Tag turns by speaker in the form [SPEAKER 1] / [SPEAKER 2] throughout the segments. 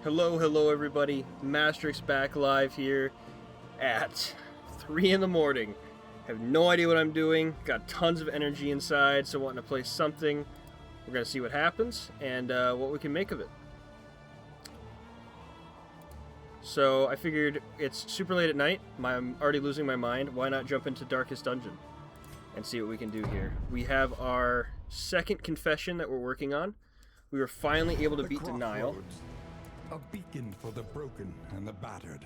[SPEAKER 1] Hello everybody. Mastrix back live here at 3 in the morning. Have no idea what I'm doing. Got tons of energy inside, so wanting to play something. We're going to see what happens and what we can make of it. So I figured it's super late at night. I'm already losing my mind. Why not jump into Darkest Dungeon and see what we can do here? We have our second confession that we're working on. We were finally able to beat Denial.
[SPEAKER 2] A beacon for the broken and the battered.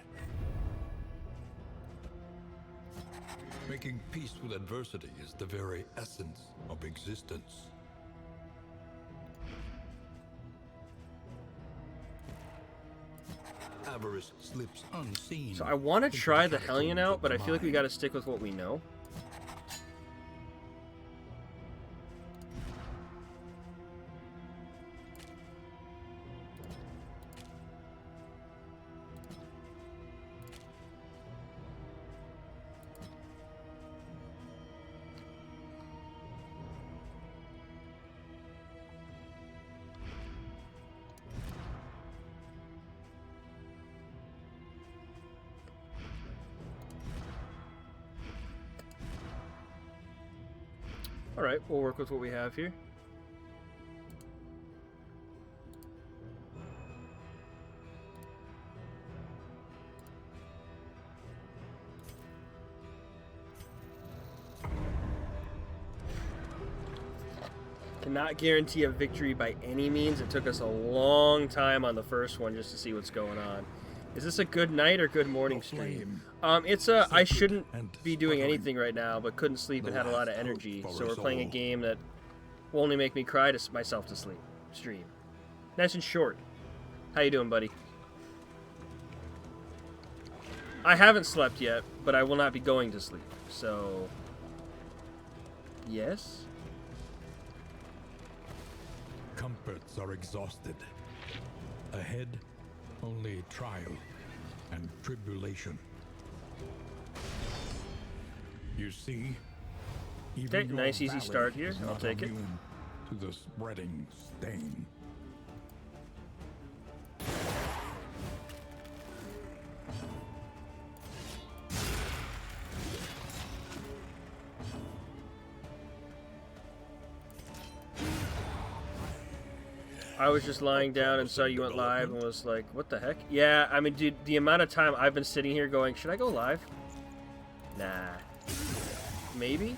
[SPEAKER 2] Making peace with adversity is the very essence of existence. Avarice slips unseen.
[SPEAKER 1] So I want to try the Hellion out, but I feel like we got to stick with what we know. Alright, we'll work with what we have here. Cannot guarantee a victory by any means. It took us a long time on the first one just to see what's going on. Is this a good night or good morning stream? I shouldn't be doing anything right now, but couldn't sleep and had a lot of energy. So we're playing a game that will only make me cry to myself to sleep. Stream. Nice and short. How you doing, buddy? I haven't slept yet, but I will not be going to sleep. So, yes?
[SPEAKER 2] Comforts are exhausted. Ahead, only trial and tribulation. You see,
[SPEAKER 1] Okay, nice easy start here. I'll take it.
[SPEAKER 2] To the spreading stain.
[SPEAKER 1] I was just lying down and saw you went live and was like, what the heck? Yeah, I mean, dude, the amount of time I've been sitting here going, should I go live? Nah. Maybe?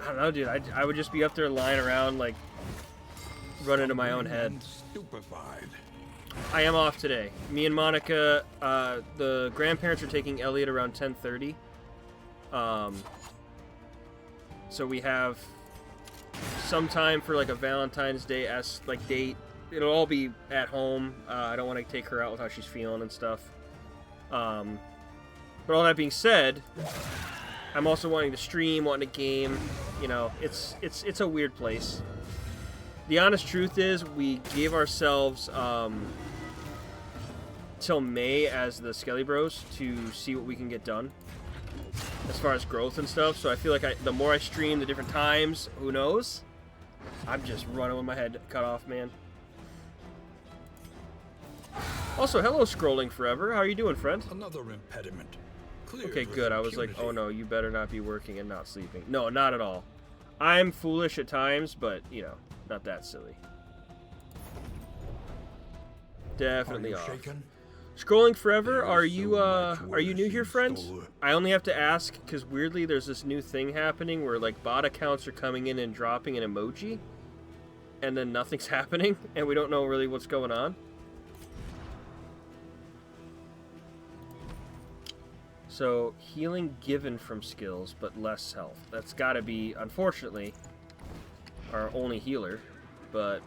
[SPEAKER 1] I don't know, dude. I would just be up there lying around, like, running into my own head.
[SPEAKER 2] Stupefied.
[SPEAKER 1] I am off today. Me and Monica, the grandparents are taking Elliot around 10:30. So we have some time for like a Valentine's Day date. It'll all be at home. I don't want to take her out with how she's feeling and stuff. But all that being said, I'm also wanting to stream, wanting to game. You know, it's a weird place. The honest truth is, we gave ourselves till May as the Skelly Bros to see what we can get done as far as growth and stuff. So I feel like the more I stream, the different times, who knows? I'm just running with my head cut off, man. Also, hello, Scrolling Forever. How are you doing, friend?
[SPEAKER 2] Another impediment. Clear
[SPEAKER 1] Okay, good. I was like, oh no, you better not be working and not sleeping. No, not at all. I'm foolish at times, but, you know, not that silly. Definitely off.
[SPEAKER 2] Shaken?
[SPEAKER 1] Scrolling Forever, are you new here, friend? I only have to ask because weirdly there's this new thing happening where like bot accounts are coming in and dropping an emoji and then nothing's happening and we don't know really what's going on. So, healing given from skills, but less health. That's gotta be, unfortunately, our only healer, but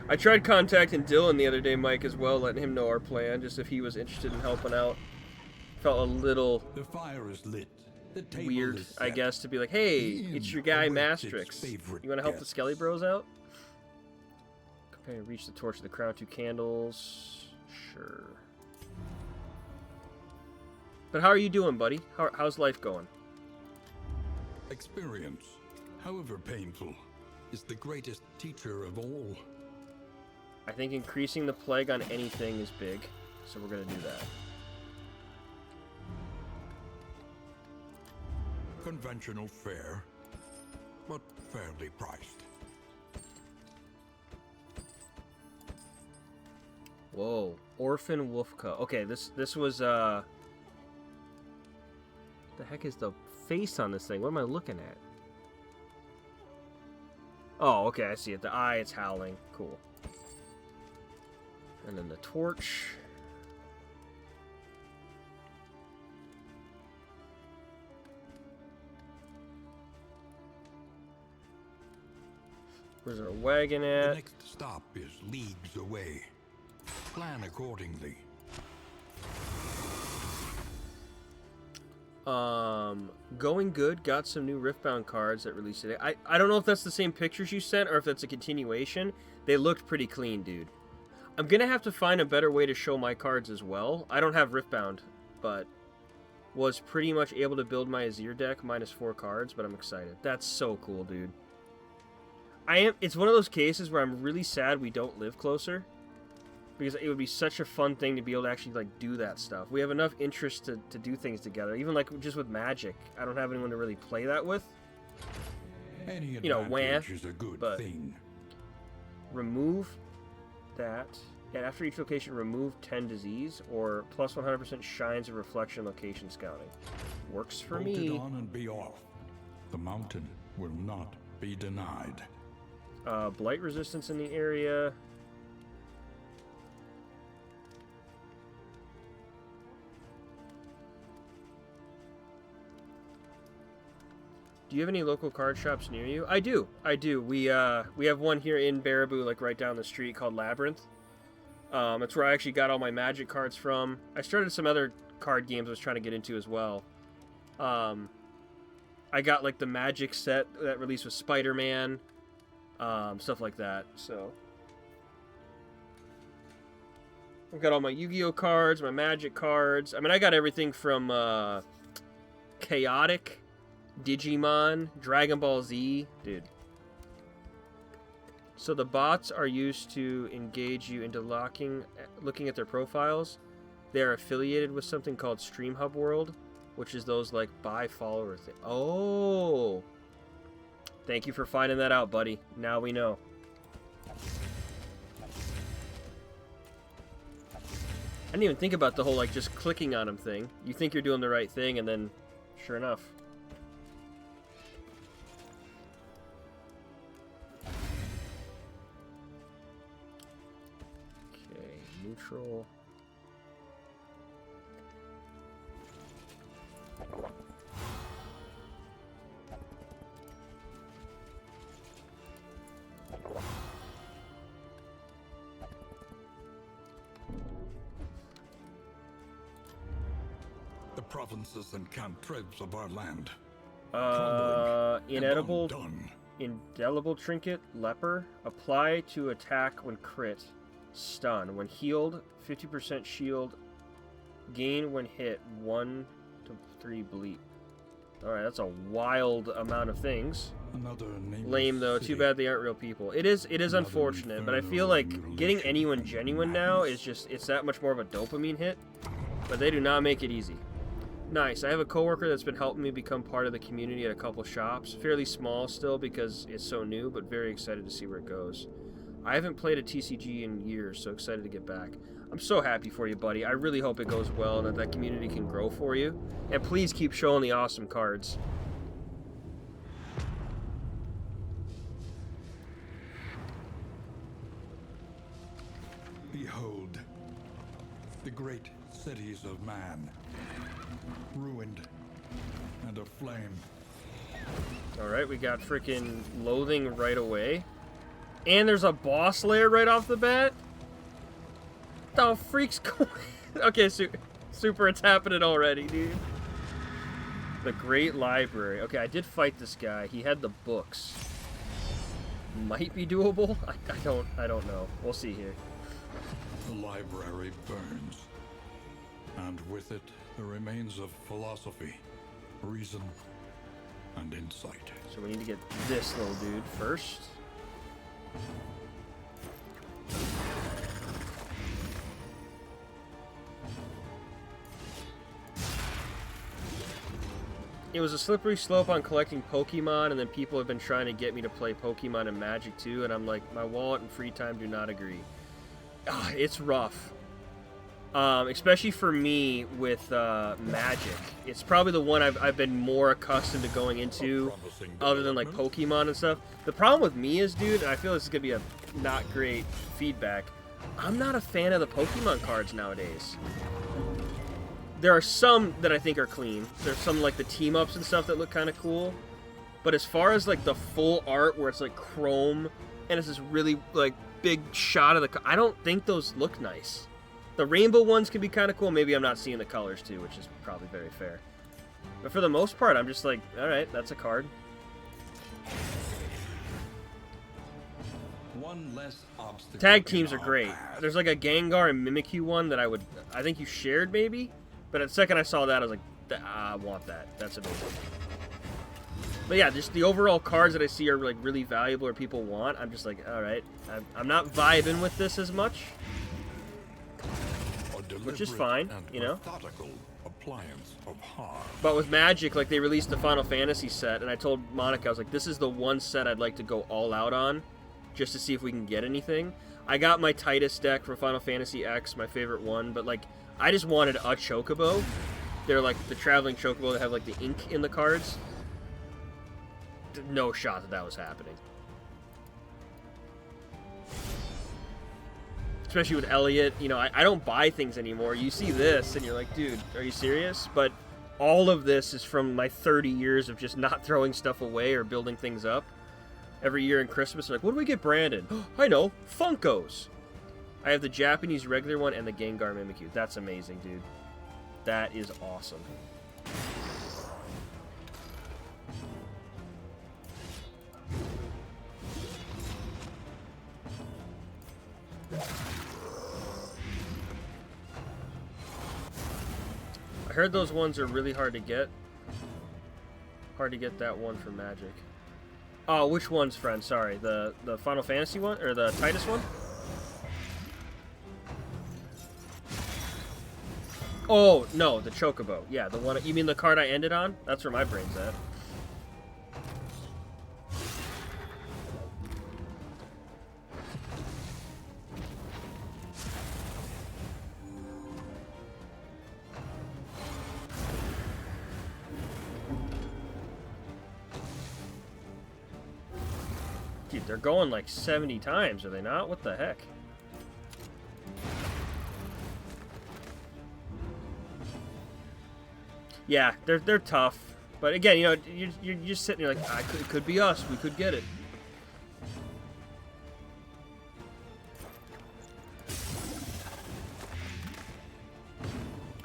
[SPEAKER 1] I tried contacting Dylan the other day, Mike, as well, letting him know our plan, just if he was interested in helping out. Felt a little
[SPEAKER 2] the fire is lit. The table
[SPEAKER 1] weird,
[SPEAKER 2] is
[SPEAKER 1] I
[SPEAKER 2] set.
[SPEAKER 1] guess, to be like, hey, it's your guy,
[SPEAKER 2] Awaits its
[SPEAKER 1] Mastrix.
[SPEAKER 2] favorite
[SPEAKER 1] You want to help the
[SPEAKER 2] guests.
[SPEAKER 1] Skelly Bros out? Okay, reach the torch of the crown, 2 candles. Sure. But how are you doing, buddy? How's life going?
[SPEAKER 2] Experience. however painful, is the greatest teacher of all.
[SPEAKER 1] I think increasing the plague on anything is big, so we're gonna do that.
[SPEAKER 2] Conventional fare, but fairly priced.
[SPEAKER 1] Whoa, Orphan Wolfka. Okay, this was the heck is the face on this thing? What am I looking at? Oh, okay, I see it. The eye, it's howling. Cool. And then the torch. Where's our wagon
[SPEAKER 2] The
[SPEAKER 1] at?
[SPEAKER 2] next stop is leagues away. Plan accordingly.
[SPEAKER 1] Going good. Got some new Riftbound cards that released today. I don't know if that's the same pictures you sent or if that's a continuation. They looked pretty clean, dude. I'm gonna have to find a better way to show my cards as well. I don't have Riftbound, but was pretty much able to build my Azir deck minus 4 cards, but I'm excited. That's so cool, dude. It's one of those cases where I'm really sad we don't live closer, because it would be such a fun thing to be able to actually like do that stuff. We have enough interest to do things together, even like just with Magic. I don't have anyone to really play that with.
[SPEAKER 2] Any
[SPEAKER 1] You know, wah,
[SPEAKER 2] advantage is a good
[SPEAKER 1] but
[SPEAKER 2] thing.
[SPEAKER 1] remove that, and after each location, remove 10 disease or plus 100% shines of reflection location scouting. Works for
[SPEAKER 2] Bolt
[SPEAKER 1] me.
[SPEAKER 2] it on and be off. The mountain will not be denied.
[SPEAKER 1] Blight resistance in the area. Do you have any local card shops near you? I do. We have one here in Baraboo, like right down the street, called Labyrinth. It's where I actually got all my Magic cards from. I started some other card games I was trying to get into as well. I got like the Magic set that released with Spider-Man, stuff like that. So I've got all my Yu-Gi-Oh cards, my Magic cards. I mean, I got everything from Chaotic, Digimon, Dragon Ball Z, dude. So the bots are used to engage you into looking at their profiles. They are affiliated with something called Stream Hub World, which is those like buy follower thing. Oh, thank you for finding that out, buddy. Now we know. I didn't even think about the whole like just clicking on them thing. You think you're doing the right thing, and then, sure enough. Neutral.
[SPEAKER 2] The provinces and cantrevs of our land.
[SPEAKER 1] Inedible,
[SPEAKER 2] Done.
[SPEAKER 1] indelible trinket, leper. Apply to attack when crit. Stun. When healed, 50% shield. Gain when hit, 1 to 3 bleed. Alright, that's a wild amount of things.
[SPEAKER 2] Another
[SPEAKER 1] Lame though, too bad they aren't real people. It is unfortunate, but I feel like getting anyone genuine now is just, it's that much more of a dopamine hit. But they do not make it easy. Nice. I have a coworker that's been helping me become part of the community at a couple shops. Fairly small still because it's so new, but very excited to see where it goes. I haven't played a TCG in years, so excited to get back. I'm so happy for you, buddy. I really hope it goes well and that community can grow for you. And please keep showing the awesome cards.
[SPEAKER 2] Behold, the great cities of man, ruined and aflame.
[SPEAKER 1] Alright, we got freaking Loathing right away. And there's a boss lair right off the bat? The freak's going... Okay, Super, it's happening already, dude. The Great Library. Okay, I did fight this guy. He had the books. Might be doable? I don't know. We'll see here.
[SPEAKER 2] The library burns, and with it the remains of philosophy, reason, and insight.
[SPEAKER 1] So we need to get this little dude first. It was a slippery slope on collecting Pokemon, and then people have been trying to get me to play Pokemon and Magic too, and I'm like, my wallet and free time do not agree. It's rough. Especially for me with Magic. It's probably the one I've been more accustomed to going into, other than like Pokemon and stuff. The problem with me is, dude, and I feel this is going to be a not great feedback, I'm not a fan of the Pokemon cards nowadays. There are some that I think are clean. There's some like the team-ups and stuff that look kind of cool. But as far as like the full art where it's like chrome and it's this really like big shot of the... I don't think those look nice. The rainbow ones can be kind of cool. Maybe I'm not seeing the colors too, which is probably very fair. But for the most part, I'm just like, alright, that's a card.
[SPEAKER 2] One less obstacle.
[SPEAKER 1] Tag teams are great. There's like a Gengar and Mimikyu one that I think you shared maybe? But at the second I saw that, I was like, I want that. That's amazing. But yeah, just the overall cards that I see are like really valuable or people want. I'm just like, all right, I'm not vibing with this as much, which is fine, you know.
[SPEAKER 2] Appliance of harm.
[SPEAKER 1] But with Magic, like they released the Final Fantasy set, and I told Monica, I was like, this is the one set I'd like to go all out on, just to see if we can get anything. I got my Titus deck for Final Fantasy X, my favorite one, but like, I just wanted a Chocobo. They're like the traveling Chocobo that have like the ink in the cards. No shot that that was happening. Especially with Elliot, you know, I don't buy things anymore. You see this and you're like, dude, are you serious? But all of this is from my 30 years of just not throwing stuff away or building things up. Every year in Christmas, they're like, what do we get Brandon? I know, Funkos. I have the Japanese regular one and the Gengar Mimikyu. That's amazing, dude. That is awesome. I heard those ones are really hard to get. Hard to get that one for Magic. Oh, which one's, friend? Sorry, the Final Fantasy one? Or the Titus one? Oh, no, the Chocobo. Yeah, the one... You mean the card I ended on? That's where my brain's at. Dude, they're going like 70 times, are they not? What the heck? Yeah, they're tough. But again, you know, you're just sitting there like, it could be us. We could get it.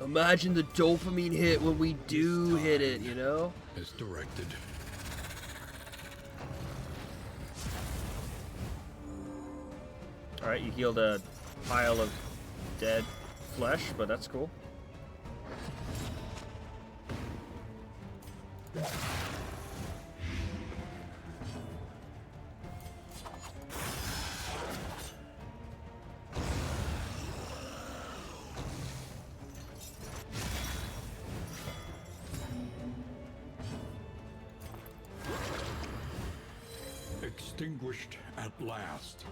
[SPEAKER 1] Imagine the dopamine hit when we do hit it, you know?
[SPEAKER 2] As directed.
[SPEAKER 1] Alright, you healed a pile of dead flesh, but that's cool.
[SPEAKER 2] Extinguished at last.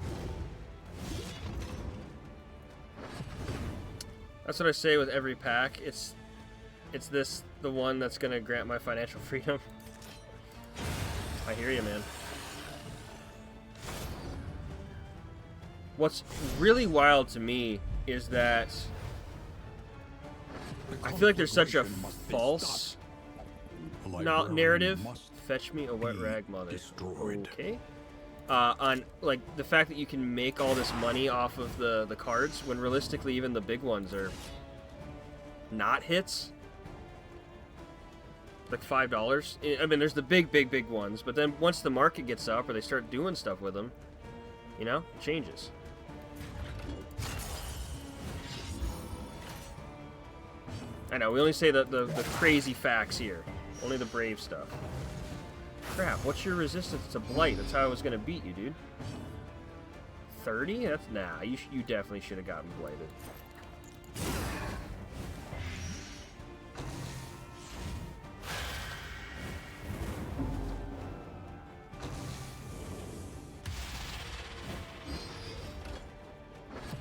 [SPEAKER 1] That's what I say with every pack. It's this the one that's gonna grant my financial freedom. I hear you, man. What's really wild to me is that I feel like there's such a false narrative. Fetch me a wet rag, mother. Okay. On like the fact that you can make all this money off of the cards when realistically even the big ones are not hits. Like $5. I mean, there's the big ones, but then once the market gets up or they start doing stuff with them, you know, it changes. I know, we only say the crazy facts here. Only the brave stuff. Crap, what's your resistance to blight? That's how I was gonna beat you, dude. 30? That's nah. You definitely should have gotten blighted.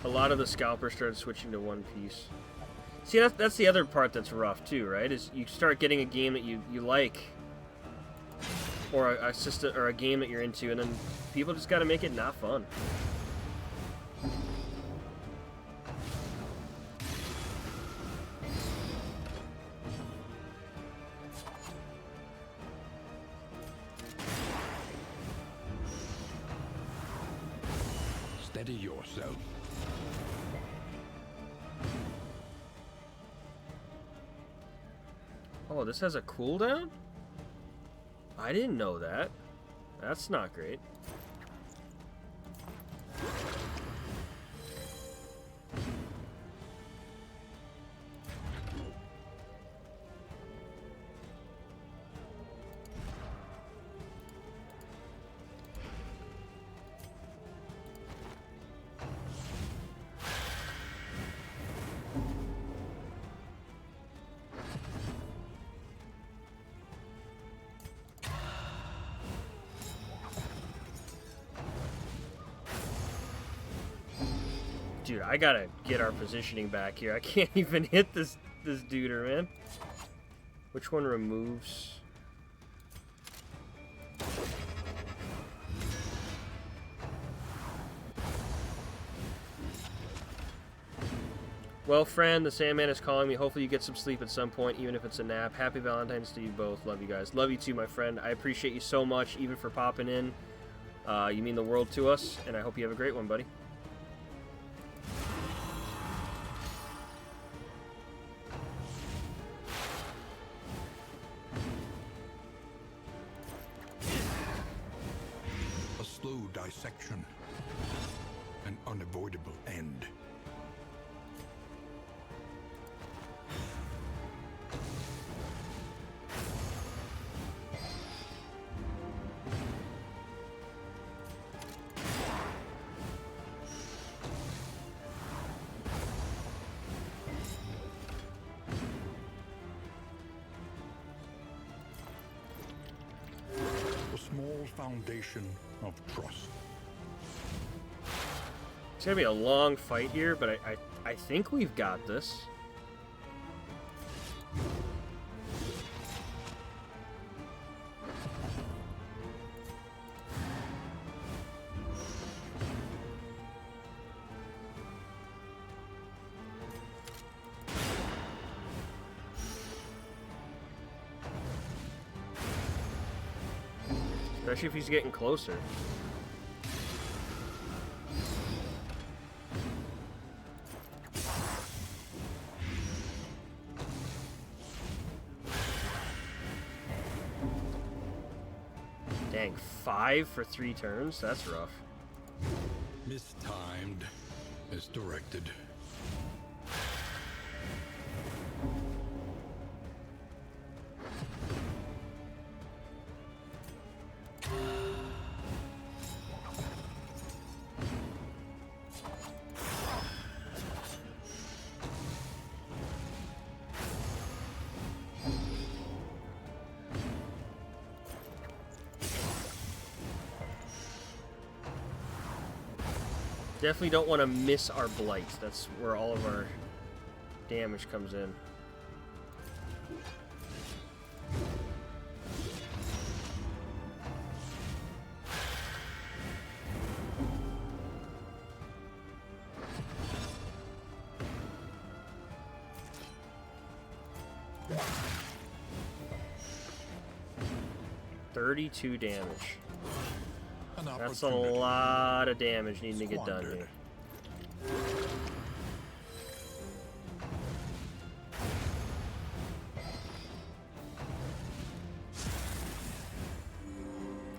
[SPEAKER 1] A lot of the scalpers started switching to One Piece. See, that's the other part that's rough too, right? Is you start getting a game that you like, or a system or a game that you're into, and then people just got to make it not fun.
[SPEAKER 2] Steady yourself.
[SPEAKER 1] Oh, this has a cooldown? I didn't know that. That's not great. Dude, I gotta get our positioning back here. I can't even hit this duder, man. Which one removes? Well, friend, the Sandman is calling me. Hopefully you get some sleep at some point, even if it's a nap. Happy Valentine's to you both. Love you guys. Love you too, my friend. I appreciate you so much, even for popping in. You mean the world to us, and I hope you have a great one, buddy.
[SPEAKER 2] A slow dissection. An unavoidable end. Small foundation of trust.
[SPEAKER 1] It's gonna be a long fight here, but I think we've got this. Especially if he's getting closer. Dang, 5 for 3 turns? That's rough.
[SPEAKER 2] Mistimed. Misdirected.
[SPEAKER 1] Definitely don't want to miss our blight. That's where all of our damage comes in. $32 damage. That's a lot of damage needing to get done here.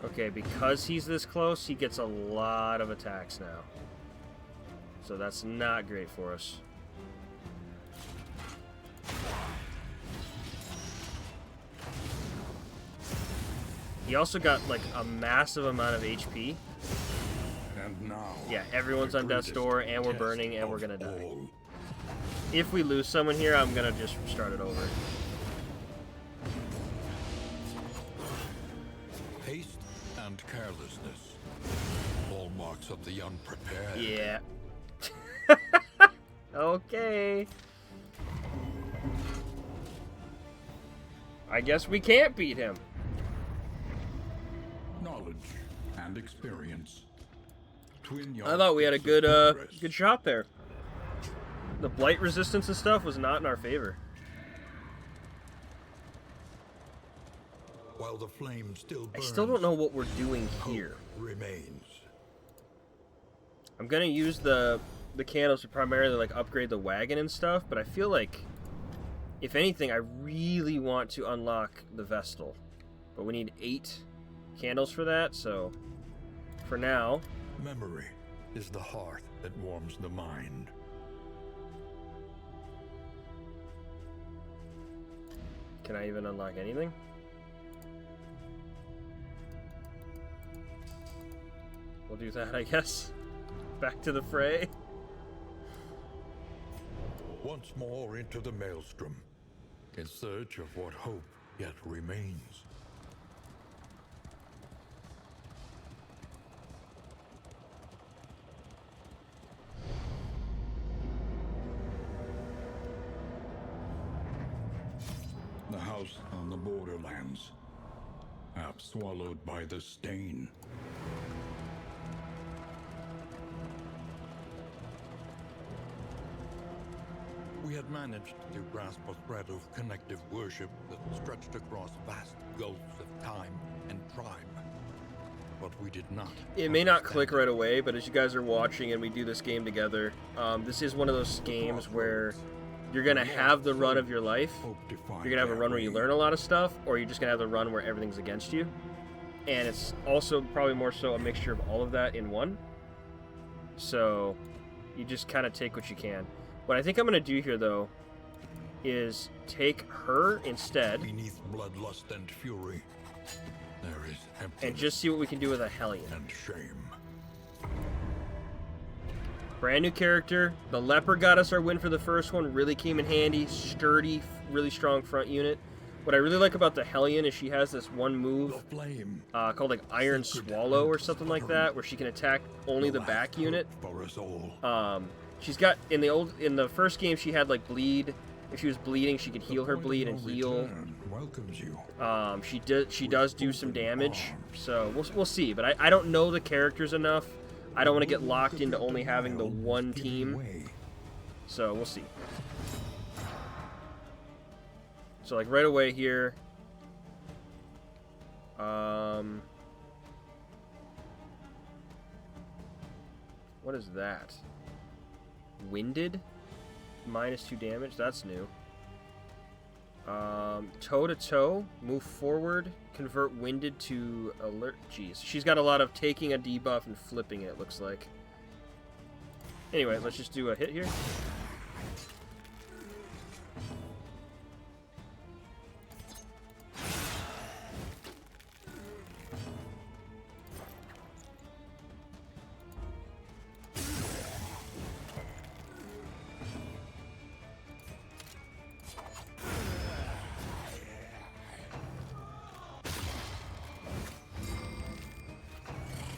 [SPEAKER 1] Okay, because he's this close, he gets a lot of attacks now. So that's not great for us. He also got like a massive amount of HP.
[SPEAKER 2] And now,
[SPEAKER 1] Yeah, everyone's
[SPEAKER 2] the
[SPEAKER 1] on death's
[SPEAKER 2] greatest
[SPEAKER 1] door, and we're
[SPEAKER 2] test
[SPEAKER 1] burning, and we're
[SPEAKER 2] of
[SPEAKER 1] gonna die.
[SPEAKER 2] all.
[SPEAKER 1] If we lose someone here, I'm gonna just start it over.
[SPEAKER 2] Haste and carelessness, hallmarks of the unprepared.
[SPEAKER 1] Yeah. Okay. I guess we can't beat him.
[SPEAKER 2] Knowledge and experience. Twin
[SPEAKER 1] I thought we had a
[SPEAKER 2] yardsticks of progress.
[SPEAKER 1] good shot there. The blight resistance and stuff was not in our favor.
[SPEAKER 2] While the flame still
[SPEAKER 1] I
[SPEAKER 2] burns,
[SPEAKER 1] still don't know what we're doing
[SPEAKER 2] hope
[SPEAKER 1] here.
[SPEAKER 2] remains.
[SPEAKER 1] I'm gonna use the candles to primarily like upgrade the wagon and stuff, but I feel like, if anything, I really want to unlock the Vestal. But we need 8 candles for that, so for now,
[SPEAKER 2] Memory is the hearth that warms the mind.
[SPEAKER 1] can I even unlock anything? We'll do that, I guess. Back to the fray.
[SPEAKER 2] Once more into the maelstrom, in search of what hope yet remains. The house on the borderlands, half swallowed by the stain. We had managed to grasp a thread of connective worship that stretched across vast gulfs of time and tribe. But we did not.
[SPEAKER 1] It may not
[SPEAKER 2] understand
[SPEAKER 1] click right away, but as you guys are watching and we do this game together, this is one of those games where you're going to have the run of your life.
[SPEAKER 2] hope to find
[SPEAKER 1] You're going to have a
[SPEAKER 2] our
[SPEAKER 1] run where you
[SPEAKER 2] way.
[SPEAKER 1] learn a lot of stuff, or you're just going to have the run where everything's against you. And it's also probably more so a mixture of all of that in one. So you just kind of take what you can. What I think I'm going to do here, though, is take her instead
[SPEAKER 2] Beneath bloodlust and fury, there is emptiness
[SPEAKER 1] and just see what we can do with a Hellion.
[SPEAKER 2] and shame.
[SPEAKER 1] Brand new character. The Leper got us our win for the first one. Really came in handy. Sturdy, really strong front unit. What I really like about the Hellion is she has this one move
[SPEAKER 2] The flame,
[SPEAKER 1] called like Iron Swallow or something like that, where she can attack only the
[SPEAKER 2] last
[SPEAKER 1] back
[SPEAKER 2] hope
[SPEAKER 1] unit.
[SPEAKER 2] for us all.
[SPEAKER 1] She's got in the first game she had like bleed. If she was bleeding, she could heal her
[SPEAKER 2] The
[SPEAKER 1] bleed and
[SPEAKER 2] point of no
[SPEAKER 1] heal.
[SPEAKER 2] return welcomes you.
[SPEAKER 1] She does do some damage, so we'll see. But I don't know the characters enough. I don't want to get locked into only having the one
[SPEAKER 2] Giving
[SPEAKER 1] team,
[SPEAKER 2] way.
[SPEAKER 1] so we'll see. So like right away here, what is that? Winded? -2 damage? That's new. Toe to toe, move forward, convert winded to alert. Jeez, she's got a lot of taking a debuff and flipping it, it looks like. Anyway, let's just do a hit here.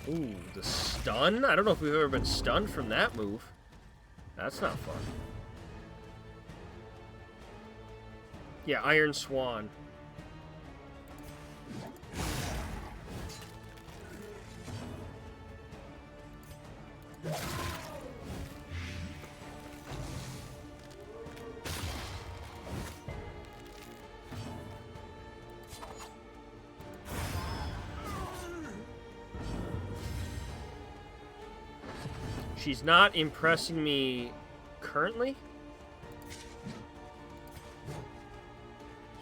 [SPEAKER 1] Ooh, the stun? I don't know if we've ever been stunned from that move. That's not fun. Yeah, Iron Swan. She's not impressing me currently.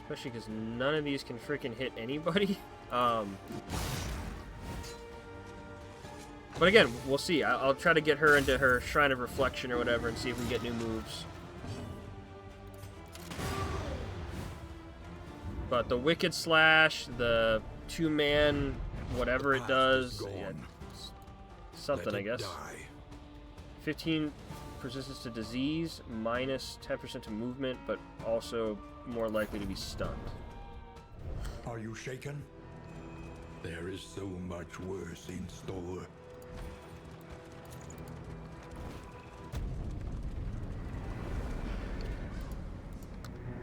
[SPEAKER 1] Especially because none of these can freaking hit anybody. But again, we'll see. I'll try to get her into her Shrine of Reflection or whatever and see if we can get new moves. But the Wicked Slash, the 2-man, whatever it does. Yeah,
[SPEAKER 2] Gone.
[SPEAKER 1] something,
[SPEAKER 2] Let
[SPEAKER 1] I
[SPEAKER 2] it
[SPEAKER 1] guess.
[SPEAKER 2] die.
[SPEAKER 1] 15 persistence to disease, minus 10% to movement, but also more likely to be stunned.
[SPEAKER 2] Are you shaken? There is so much worse in store.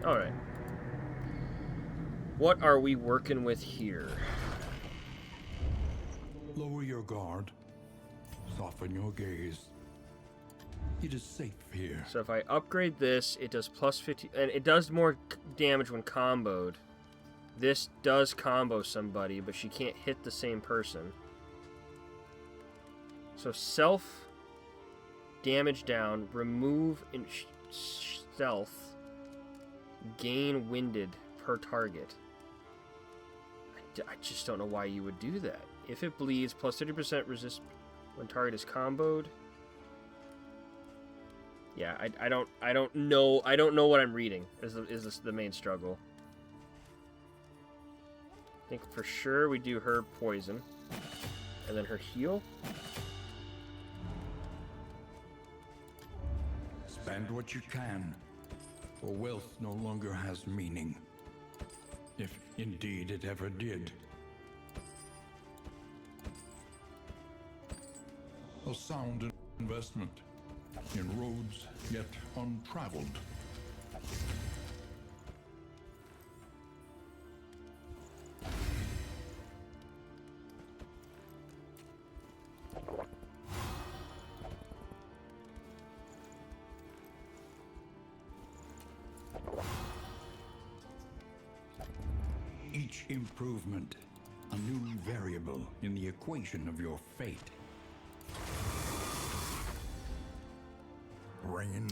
[SPEAKER 1] Alright. What are we working with here?
[SPEAKER 2] Lower your guard. Soften your gaze. It is safe here.
[SPEAKER 1] So if I upgrade this, it does plus 50, and it does more damage when comboed. This does combo somebody, but she can't hit the same person. So self damage down, remove in stealth, gain winded per target. I just don't know why you would do that. If it bleeds, plus 30% resist when target is comboed. Yeah, I don't know what I'm reading. Is this the main struggle? I think for sure we do her poison, and then her heal.
[SPEAKER 2] Spend what you can, for wealth no longer has meaning. If indeed it ever did. A sound investment in roads yet untraveled. Each improvement, a new variable in the equation of your fate. Rain.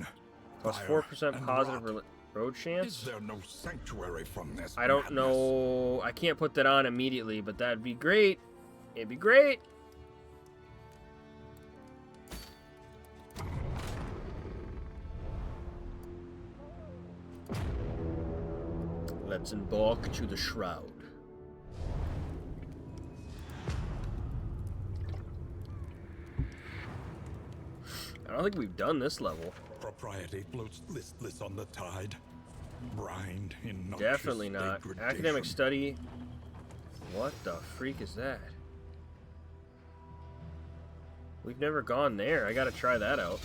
[SPEAKER 1] Plus
[SPEAKER 2] fire,
[SPEAKER 1] 4%
[SPEAKER 2] and
[SPEAKER 1] positive
[SPEAKER 2] rot.
[SPEAKER 1] road
[SPEAKER 2] Is
[SPEAKER 1] chance.
[SPEAKER 2] there no sanctuary from this?
[SPEAKER 1] I don't
[SPEAKER 2] madness?
[SPEAKER 1] know. I can't put that on immediately, but that'd be great. It'd be great. Let's embark to the shroud. I don't think we've done this level.
[SPEAKER 2] Propriety floats listless on the tide, brined in noxious
[SPEAKER 1] Definitely not.
[SPEAKER 2] degradation.
[SPEAKER 1] Academic study. What the freak is that? We've never gone there. I gotta try that out.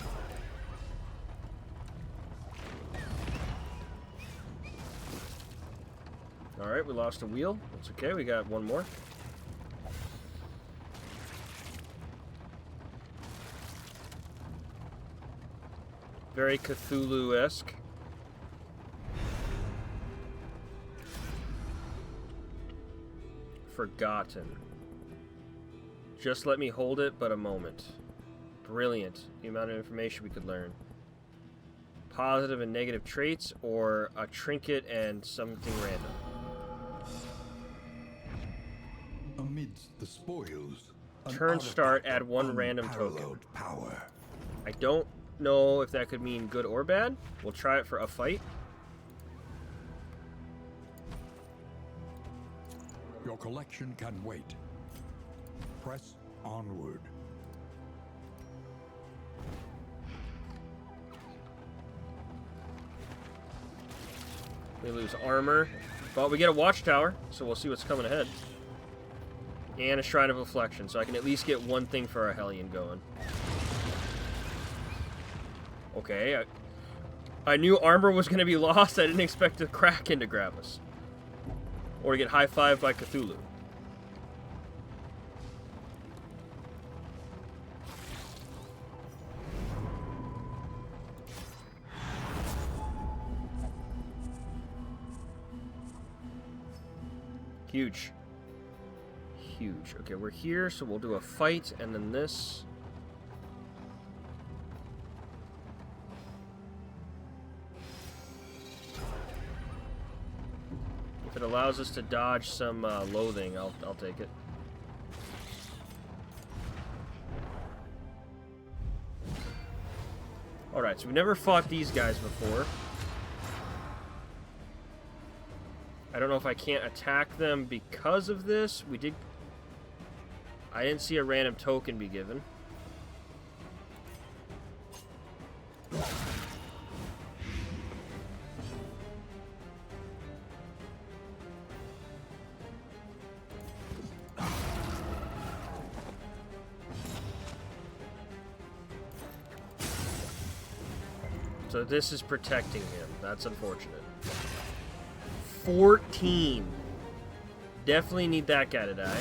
[SPEAKER 1] Alright, we lost a wheel. That's okay, we got one more. Very Cthulhu-esque. Forgotten. Just let me hold it but a moment. Brilliant. The amount of information we could learn. Positive and negative traits, or a trinket and something random.
[SPEAKER 2] Amidst the spoils, an
[SPEAKER 1] Turn start,
[SPEAKER 2] artifact
[SPEAKER 1] add
[SPEAKER 2] of
[SPEAKER 1] one random token.
[SPEAKER 2] unparalleled power.
[SPEAKER 1] I don't know if that could mean good or bad. We'll try it for a fight.
[SPEAKER 2] Your collection can wait. Press onward.
[SPEAKER 1] We lose armor, but we get a watchtower, so we'll see what's coming ahead. And a Shrine of Reflection, so I can at least get one thing for our Hellion going. Okay, I knew armor was going to be lost. I didn't expect the Kraken to grab us. Or to get high-fived by Cthulhu. Huge. Huge. Okay, we're here, so we'll do a fight, and then this. If it allows us to dodge some loathing, I'll take it. Alright, so we've never fought these guys before. I don't know if I can't attack them because of this. We did... I didn't see a random token be given. So this is protecting him. That's unfortunate. 14. Definitely need that guy to die.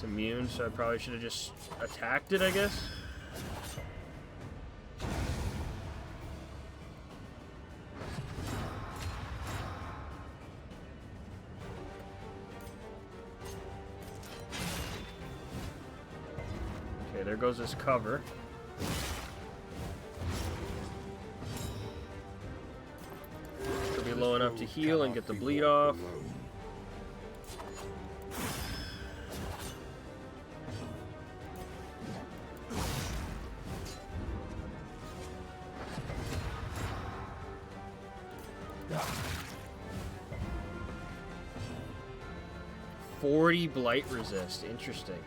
[SPEAKER 1] Immune, so I probably should have just attacked it, I guess. Okay, there goes his cover. Should be low enough to heal and get the bleed off. Blight resist. Interesting.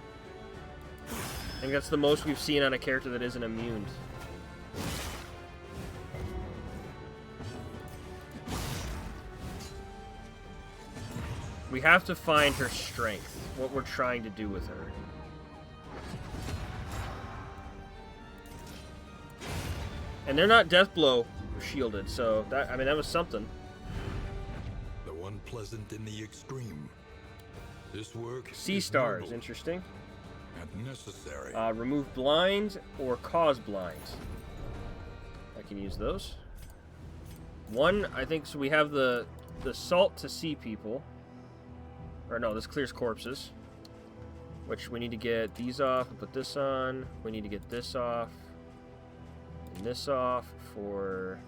[SPEAKER 1] I think that's the most we've seen on a character that isn't immune. We have to find her strength, what we're trying to do with her. And they're not death blow shielded, so that, I mean, that was something.
[SPEAKER 2] Though unpleasant in the extreme. This work
[SPEAKER 1] Sea stars, interesting.
[SPEAKER 2] And necessary.
[SPEAKER 1] Remove blind or cause blind. I can use those. One, I think, so we have the salt to see people. Or no, this clears corpses. Which we need to get these off and put this on. We need to get this off. And this off for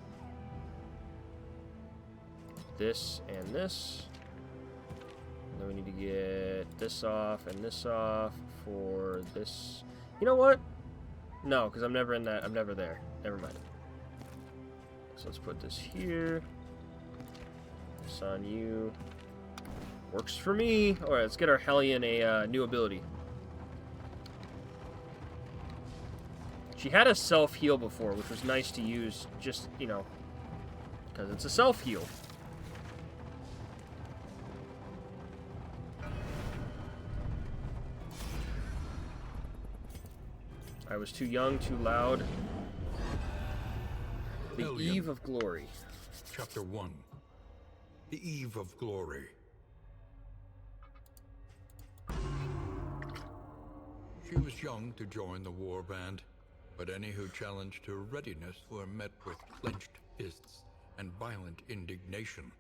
[SPEAKER 1] this and this. Then we need to get this off and this off for this. You know what? No, because I'm never in that. I'm never there. Never mind. So let's put this here. This on you. Works for me. Alright, let's get our Hellion a new ability. She had a self-heal before, which was nice to use just, you know, because it's a self-heal. I was too young, too loud. The
[SPEAKER 2] Hellion.
[SPEAKER 1] Eve of Glory.
[SPEAKER 2] Chapter 1. The Eve of Glory. She was young to join the warband, but any who challenged her readiness were met with clenched fists and violent indignation.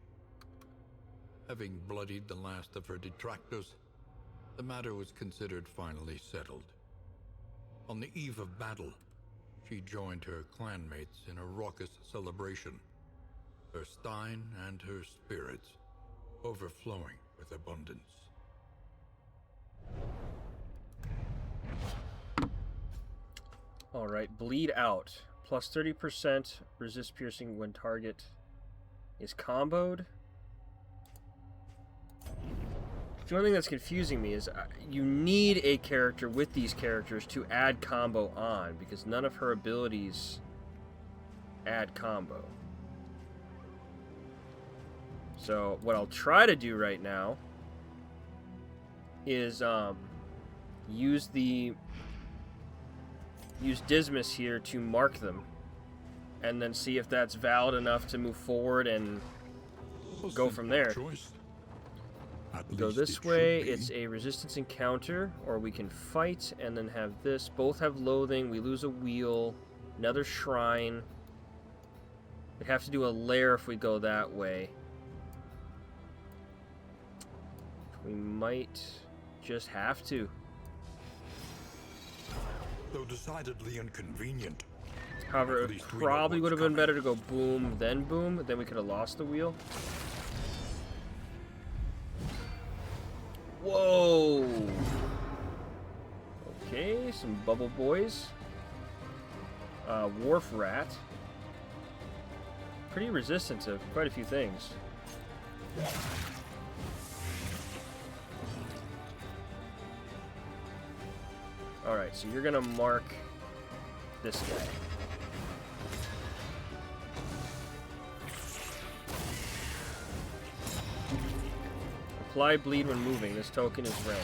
[SPEAKER 2] Having bloodied the last of her detractors, the matter was considered finally settled. On the eve of battle, she joined her clanmates in a raucous celebration, her stein and her spirits overflowing with abundance.
[SPEAKER 1] Alright, bleed out. Plus 30% resist piercing when target is comboed. The only thing that's confusing me is you need a character with these characters to add combo on, because none of her abilities add combo. So what I'll try to do right now is use Dismas here to mark them, and then see if that's valid enough to move forward and go from there.
[SPEAKER 2] Choice.
[SPEAKER 1] Go this way, it's a resistance encounter, or we can fight and then have this. Both have loathing, we lose a wheel, another shrine. We'd have to do a lair if we go that way. We might just have to.
[SPEAKER 2] Though decidedly inconvenient.
[SPEAKER 1] However, it probably would have been better to go boom, then we could have lost the wheel. Whoa! Okay, some bubble boys. Wharf rat. Pretty resistant to quite a few things. Alright, so you're gonna mark this guy. Apply bleed when moving. This token is ranked.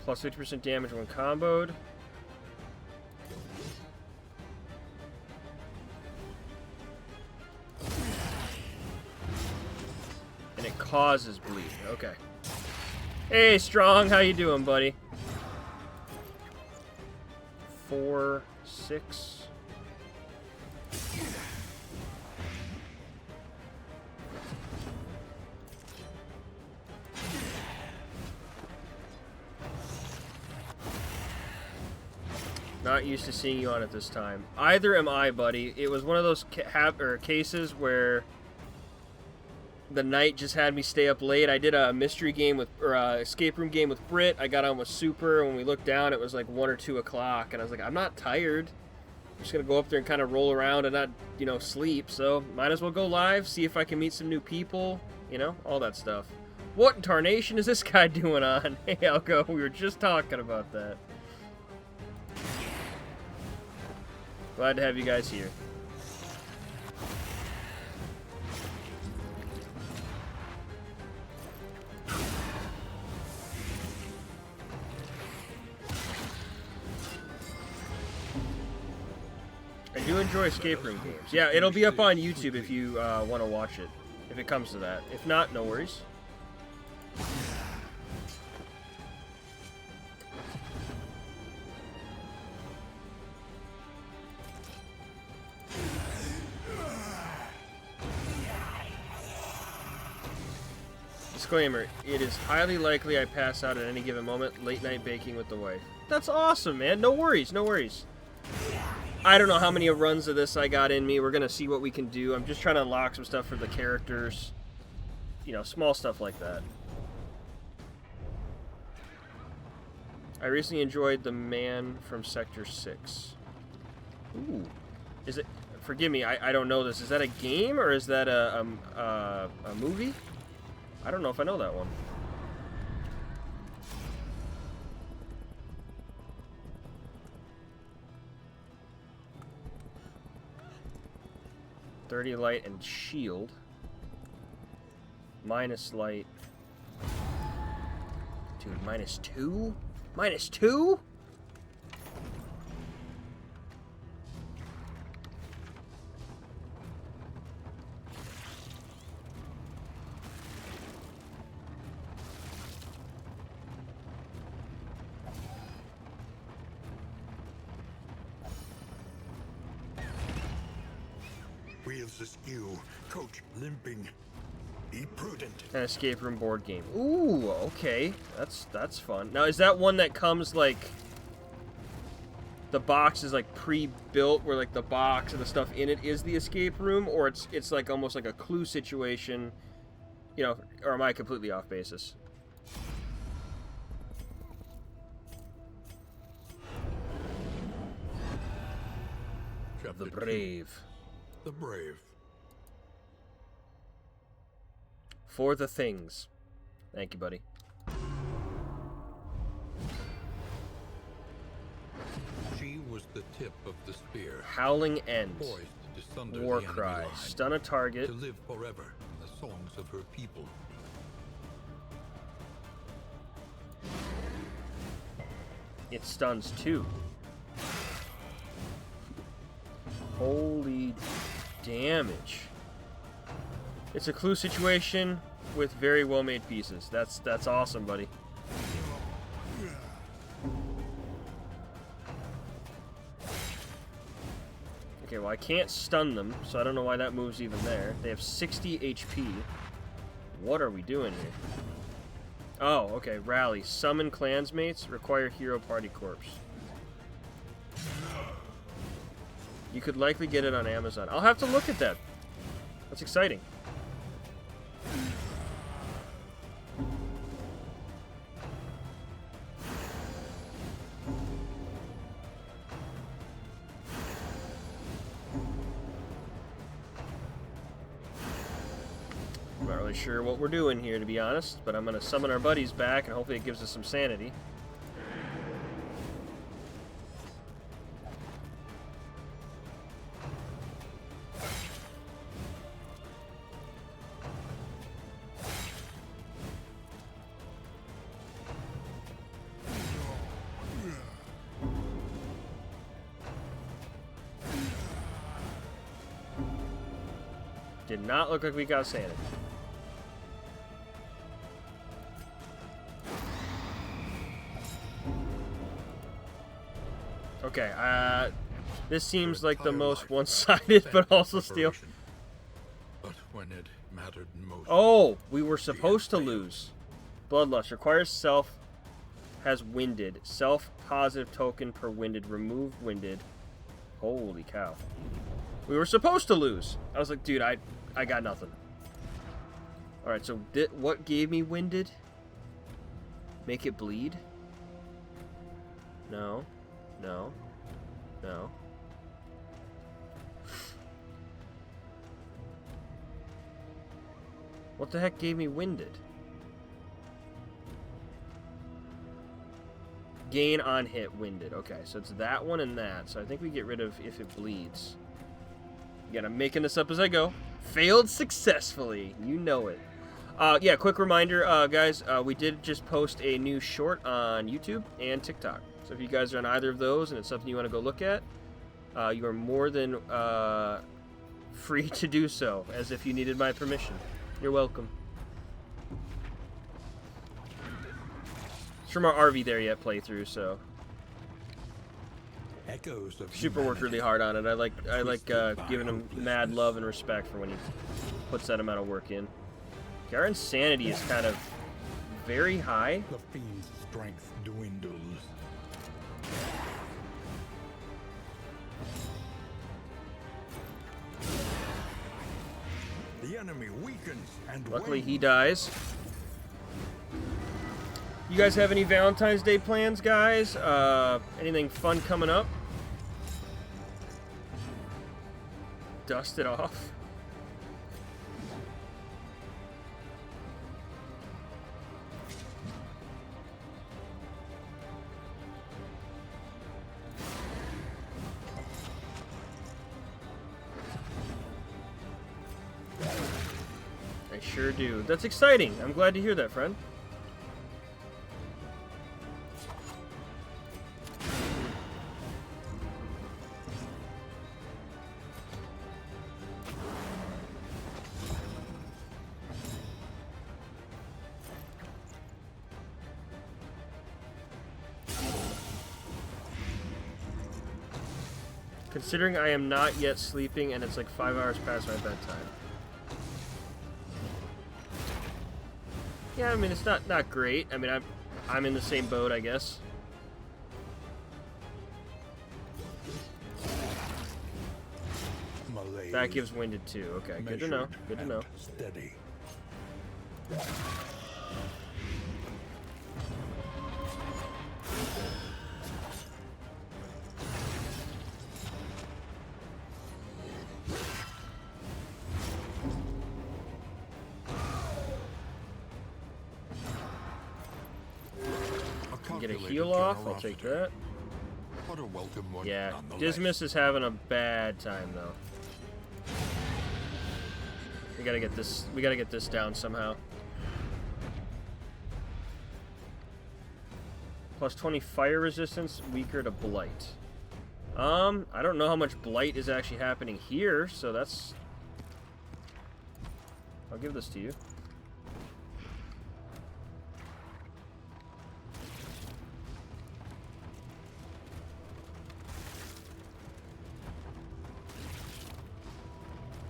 [SPEAKER 1] Plus 50% damage when comboed. And it causes bleed. Okay. Hey, Strong, how you doing, buddy? 4, 6. Not used to seeing you on it this time. Either am I, buddy. It was one of those cases where the night just had me stay up late. I did a mystery game with, or a escape room game with Britt. I got on with Super. When we looked down, it was like 1 or 2 o'clock, and I was like, I'm not tired. I'm just gonna go up there and kind of roll around and not, you know, sleep. So might as well go live, see if I can meet some new people. You know, all that stuff. What in tarnation is this guy doing on? Hey, Elko, we were just talking about that. Glad to have you guys here. I do enjoy escape room games. Yeah, it'll be up on YouTube if you want to watch it, if it comes to that. If not, no worries. Disclaimer, it is highly likely I pass out at any given moment, late night baking with the wife. That's awesome, man. No worries, no worries. I don't know how many runs of this I got in me. We're going to see what we can do. I'm just trying to unlock some stuff for the characters. You know, small stuff like that. I recently enjoyed The Man from Sector 6. Ooh. Is it... Forgive me, I don't know this. Is that a game or is that a movie? I don't know if I know that one. $30 light and shield. Minus light. Dude, -2? -2?
[SPEAKER 2] Wheels askew, coach limping. Be prudent.
[SPEAKER 1] An escape room board game. Ooh, okay. That's fun. Now, is that one that comes like the box is like pre-built, where like the box and the stuff in it is the escape room, or it's like almost like a Clue situation, you know? Or am I completely off basis?
[SPEAKER 2] Chapter
[SPEAKER 1] The
[SPEAKER 2] 2.
[SPEAKER 1] Brave.
[SPEAKER 2] The Brave.
[SPEAKER 1] For the things. Thank you, buddy.
[SPEAKER 2] She was the tip of the spear,
[SPEAKER 1] Howling End.
[SPEAKER 2] poised to sunder
[SPEAKER 1] War
[SPEAKER 2] the enemy
[SPEAKER 1] Cry.
[SPEAKER 2] line,
[SPEAKER 1] Stun a target.
[SPEAKER 2] to live forever in the songs of her people.
[SPEAKER 1] It stuns 2. Holy damage. It's a clue situation with very well-made pieces. That's awesome, buddy. Okay, well I can't stun them, so I don't know why that move's even there. They have 60 HP. What are we doing here? Oh, okay, rally. Summon clansmates, require hero party corpse. You could likely get it on Amazon. I'll have to look at that. That's exciting. I'm not really sure what we're doing here, to be honest, but I'm going to summon our buddies back, and hopefully it gives us some sanity. Did not look like we got sanity. Okay, this seems like the most one-sided, but also still.
[SPEAKER 2] But when it mattered most.
[SPEAKER 1] Oh, we were supposed to lose. Bloodlust requires self has winded. Self positive token per winded. Remove winded. Holy cow. We were supposed to lose. I was like, dude, I got nothing. Alright, so what gave me winded? Make it bleed? No. No. No. What the heck gave me winded? Gain on hit winded. Okay, so it's that one and that. So I think we get rid of if it bleeds. Again, I'm making this up as I go. Failed successfully. You know it. Yeah, quick reminder, guys. We did just post a new short on YouTube and TikTok. So if you guys are on either of those and it's something you want to go look at, you are more than free to do so, as if you needed my permission. You're welcome. It's from our RV There Yet playthrough, so
[SPEAKER 2] Echoes of
[SPEAKER 1] Super worked really hard on it. I like giving him mad love and respect for when he puts that amount of work in. Okay, our insanity is kind of very high.
[SPEAKER 2] The fiend's strength dwindles. The enemy weakens and
[SPEAKER 1] Luckily,
[SPEAKER 2] wanes.
[SPEAKER 1] he dies. You guys have any Valentine's Day plans, guys? Anything fun coming up? Dust it off. I sure do. That's exciting. I'm glad to hear that, friend. Considering I am not yet sleeping and it's like 5 hours past my bedtime. Yeah, I mean it's not great. I mean I'm in the same boat, I guess.
[SPEAKER 2] Malaise,
[SPEAKER 1] That gives winded too. Okay, good to know.
[SPEAKER 2] measured
[SPEAKER 1] Good to
[SPEAKER 2] and
[SPEAKER 1] know.
[SPEAKER 2] Steady.
[SPEAKER 1] Get a heal off. I'll take that.
[SPEAKER 2] What a welcome one,
[SPEAKER 1] Yeah,
[SPEAKER 2] nonetheless.
[SPEAKER 1] Dismas is having a bad time though. We gotta get this. We gotta get this down somehow. Plus 20 fire resistance, weaker to blight. I don't know how much blight is actually happening here, so that's... I'll give this to you.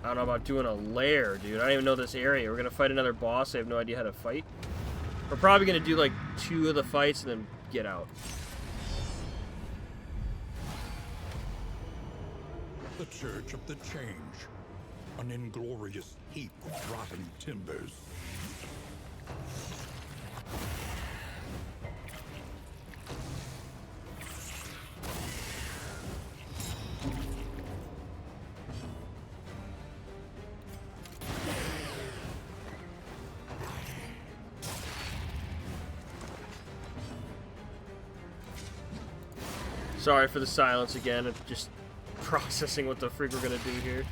[SPEAKER 1] I don't know about doing a lair, dude. I don't even know this area. We're gonna fight another boss. I have no idea how to fight. We're probably gonna do like 2 of the fights and then get out.
[SPEAKER 2] The Church of the Change, an inglorious heap of rotting timbers.
[SPEAKER 1] Sorry for the silence again. I'm just processing what the frig we're gonna do here.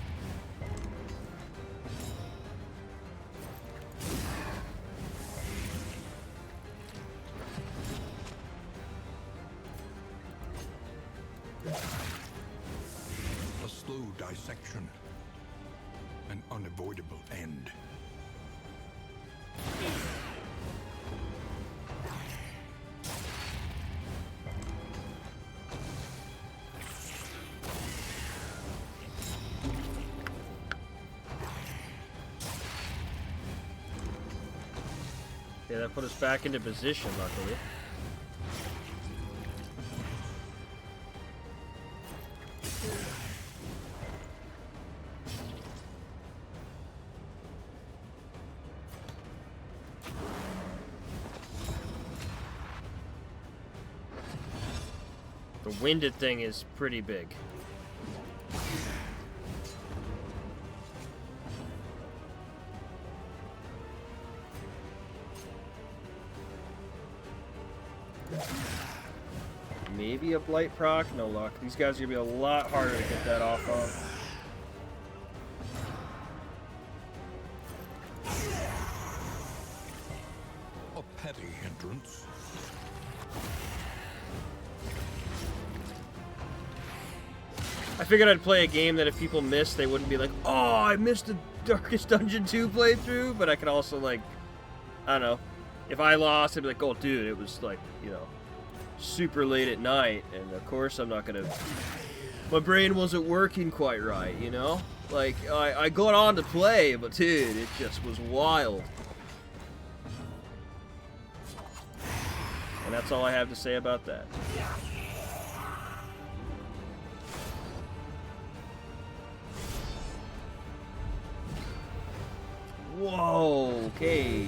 [SPEAKER 2] A slow dissection. An unavoidable end.
[SPEAKER 1] Yeah, that put us back into position, luckily. The winded thing is pretty big. Maybe a blight proc? No luck. These guys are gonna be a lot harder to get that off of.
[SPEAKER 2] A petty hindrance.
[SPEAKER 1] I figured I'd play a game that if people missed, they wouldn't be like, oh, I missed the Darkest Dungeon 2 playthrough, but I could also, like, I don't know. If I lost, I'd be like, oh, dude, it was, like, you know, super late at night, and of course I'm not gonna... My brain wasn't working quite right, you know? Like, I got on to play, but dude, it just was wild. And that's all I have to say about that. Whoa, okay.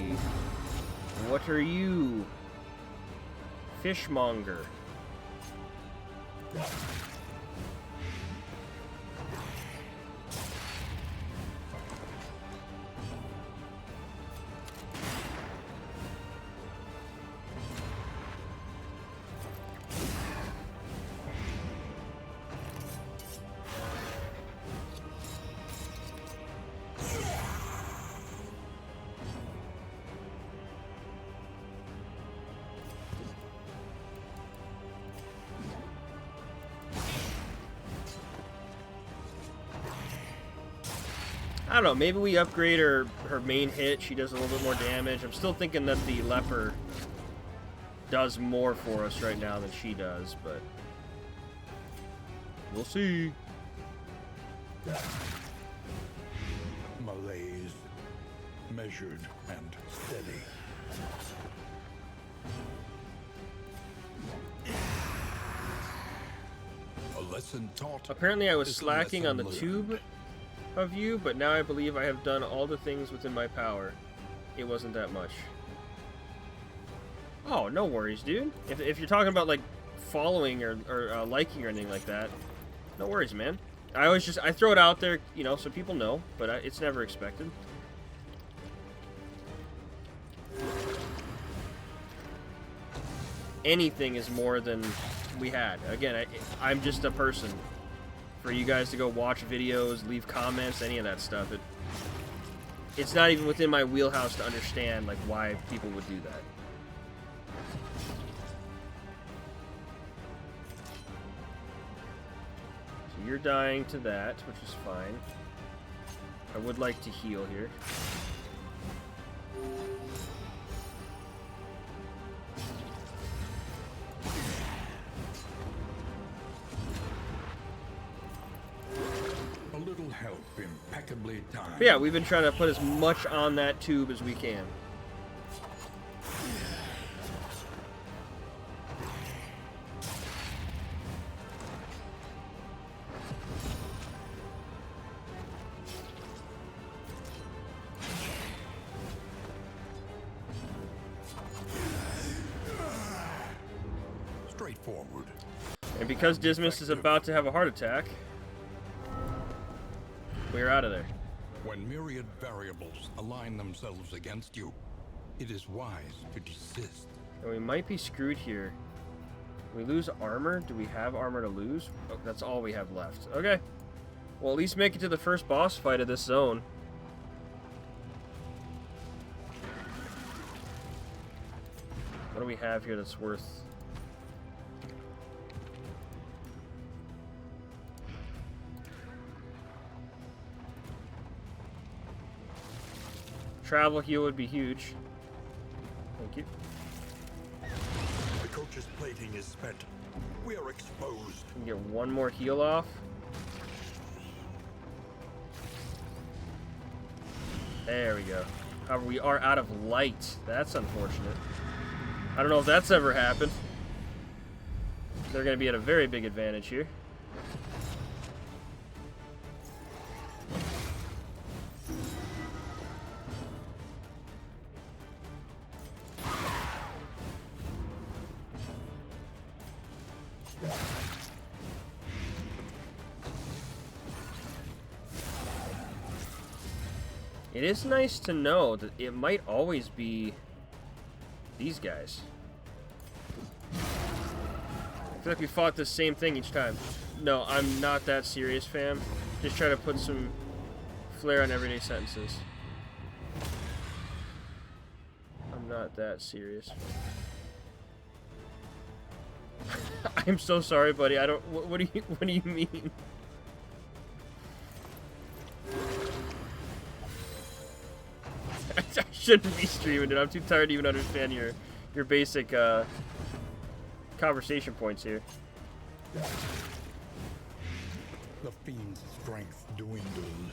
[SPEAKER 1] What are you? Fishmonger. I don't know, maybe we upgrade her main hit, she does a little bit more damage. I'm still thinking that the leper does more for us right now than she does, but we'll see.
[SPEAKER 2] Malaise, measured and steady. A lesson taught.
[SPEAKER 1] Apparently I was
[SPEAKER 2] is a
[SPEAKER 1] slacking on the
[SPEAKER 2] lesson
[SPEAKER 1] tube
[SPEAKER 2] learned.
[SPEAKER 1] of you, but now I believe I have done all the things within my power. It wasn't that much. Oh, no worries, dude. If you're talking about, like, following or liking or anything like that, no worries, man. I throw it out there, you know, so people know, but it's never expected. Anything is more than we had. Again, I'm just a person. For you guys to go watch videos, leave comments, any of that stuff, it's not even within my wheelhouse to understand, like, why people would do that. you're dying to that, which is fine. I would like to heal here.
[SPEAKER 2] A little help impeccably timed.
[SPEAKER 1] But yeah, we've been trying to put as much on that tube as we can.
[SPEAKER 2] Straightforward.
[SPEAKER 1] And because Dismas is about to have a heart attack, we're out of there.
[SPEAKER 2] When myriad variables align themselves against you, it is wise to desist.
[SPEAKER 1] And we might be screwed here. We lose armor? Do we have armor to lose? Oh, that's all we have left. Okay. Well, at least make it to the first boss fight of this zone. What do we have here that's worth... Travel heal would be huge. Thank you.
[SPEAKER 2] The coach's plating is spent. We are exposed.
[SPEAKER 1] Can get one more heal off. There we go. However, we are out of light. That's unfortunate. I don't know if that's ever happened. They're going to be at a very big advantage here. It is nice to know that it might always be these guys. I feel like we fought the same thing each time. No, I'm not that serious, fam. Just try to put some flair on everyday sentences. I'm not that serious. I'm so sorry, buddy. I don't. What do you mean? I shouldn't be streaming it. I'm too tired to even understand your basic conversation points here.
[SPEAKER 2] The fiend's strength dwindles.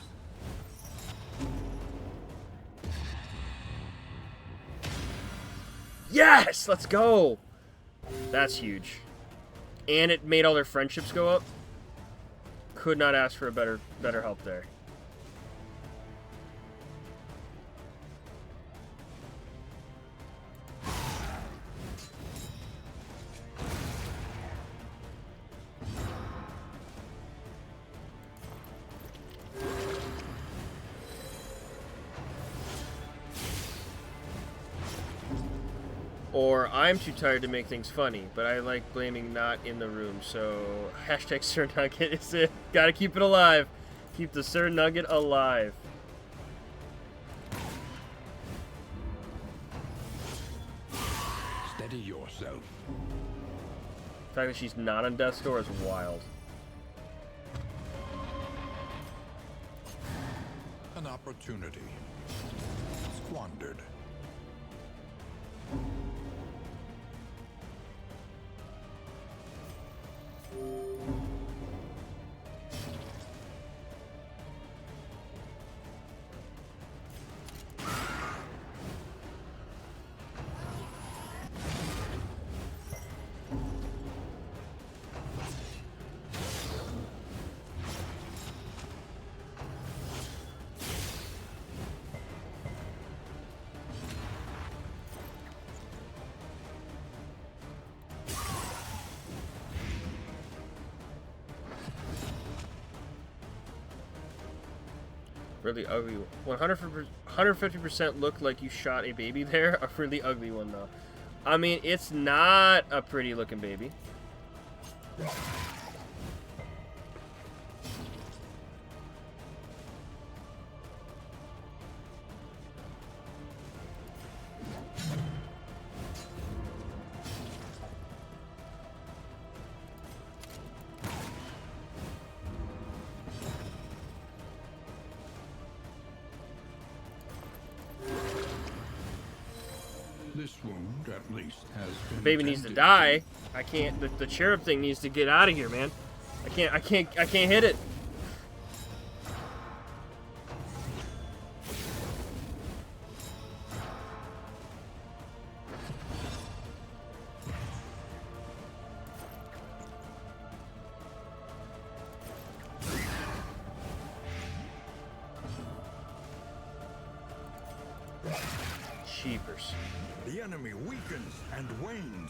[SPEAKER 1] Yes! Let's go! That's huge. And it made all their friendships go up. Could not ask for a better help there. Or I'm too tired to make things funny, but I like blaming not in the room, so hashtag Sir Nugget is it. Gotta keep it alive. Keep the Sir Nugget alive.
[SPEAKER 2] Steady yourself.
[SPEAKER 1] The fact that she's not on death's door is wild.
[SPEAKER 2] An opportunity squandered.
[SPEAKER 1] Really ugly. 150% look like you shot a baby there. A really ugly one, though. I mean, it's not a pretty looking baby.
[SPEAKER 2] This wound, at least, has been
[SPEAKER 1] Baby needs to
[SPEAKER 2] tended
[SPEAKER 1] die. I can't. The cherub thing needs to get out of here, man. I can't hit it. Cheapers.
[SPEAKER 2] The enemy weakens and wanes.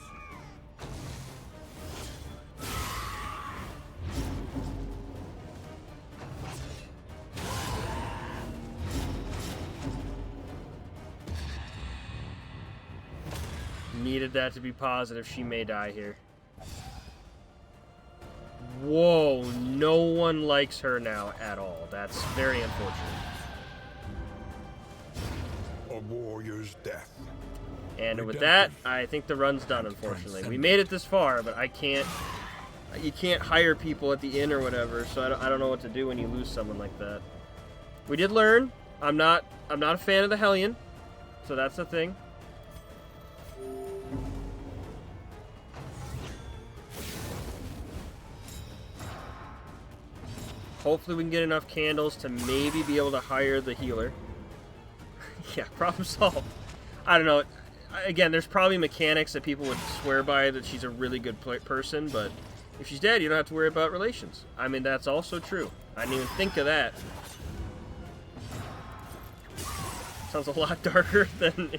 [SPEAKER 1] Needed that to be positive. She may die here. Whoa, no one likes her now at all. That's very unfortunate.
[SPEAKER 2] A warrior's death.
[SPEAKER 1] And with that, I think the run's done, unfortunately. We made it this far, but I can't... You can't hire people at the inn or whatever, so I don't know what to do when you lose someone like that. We did learn. I'm not a fan of the Hellion, so that's the thing. Hopefully we can get enough candles to maybe be able to hire the healer. Yeah, problem solved. I don't know. Again, there's probably mechanics that people would swear by that she's a really good person, but if she's dead, you don't have to worry about relations. I mean, that's also true. I didn't even think of that. Sounds a lot darker than...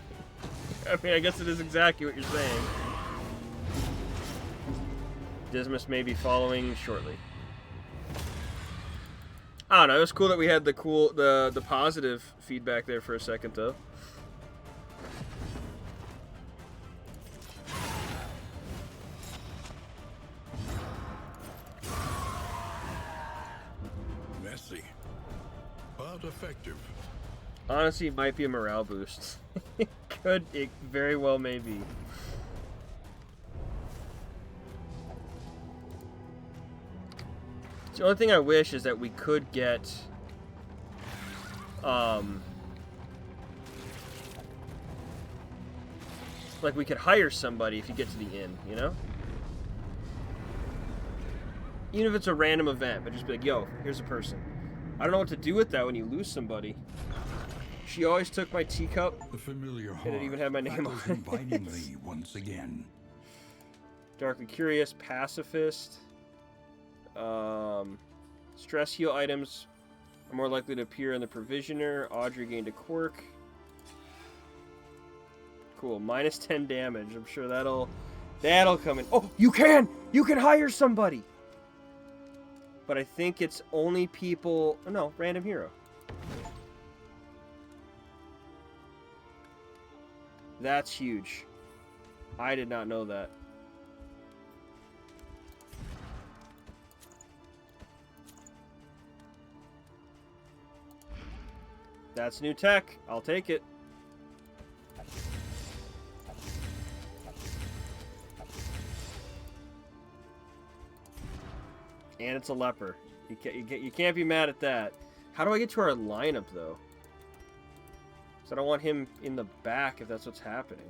[SPEAKER 1] I mean, I guess it is exactly what you're saying. Dismas may be following shortly. I don't know. It was cool that we had the positive feedback there for a second, though.
[SPEAKER 2] Messy, but effective.
[SPEAKER 1] Honestly, it might be a morale boost. It very well may be. The only thing I wish is that we could get, like we could hire somebody if you get to the inn, you know? Even if it's a random event, but just be like, yo, here's a person. I don't know what to do with that when you lose somebody. She always took my teacup.
[SPEAKER 2] The familiar heart.
[SPEAKER 1] And it even had my name on it.
[SPEAKER 2] Invitingly once again.
[SPEAKER 1] Darkly Curious, Pacifist. Stress heal items are more likely to appear in the Provisioner. Audrey gained a quirk. Cool, minus 10 damage. I'm sure that'll come in. Oh, you can hire somebody. But I think it's only people. Oh, no, random hero. That's huge. I did not know that. That's new tech. I'll take it. And it's a leper. You can't be mad at that. How do I get to our lineup, though? Because I don't want him in the back if that's what's happening.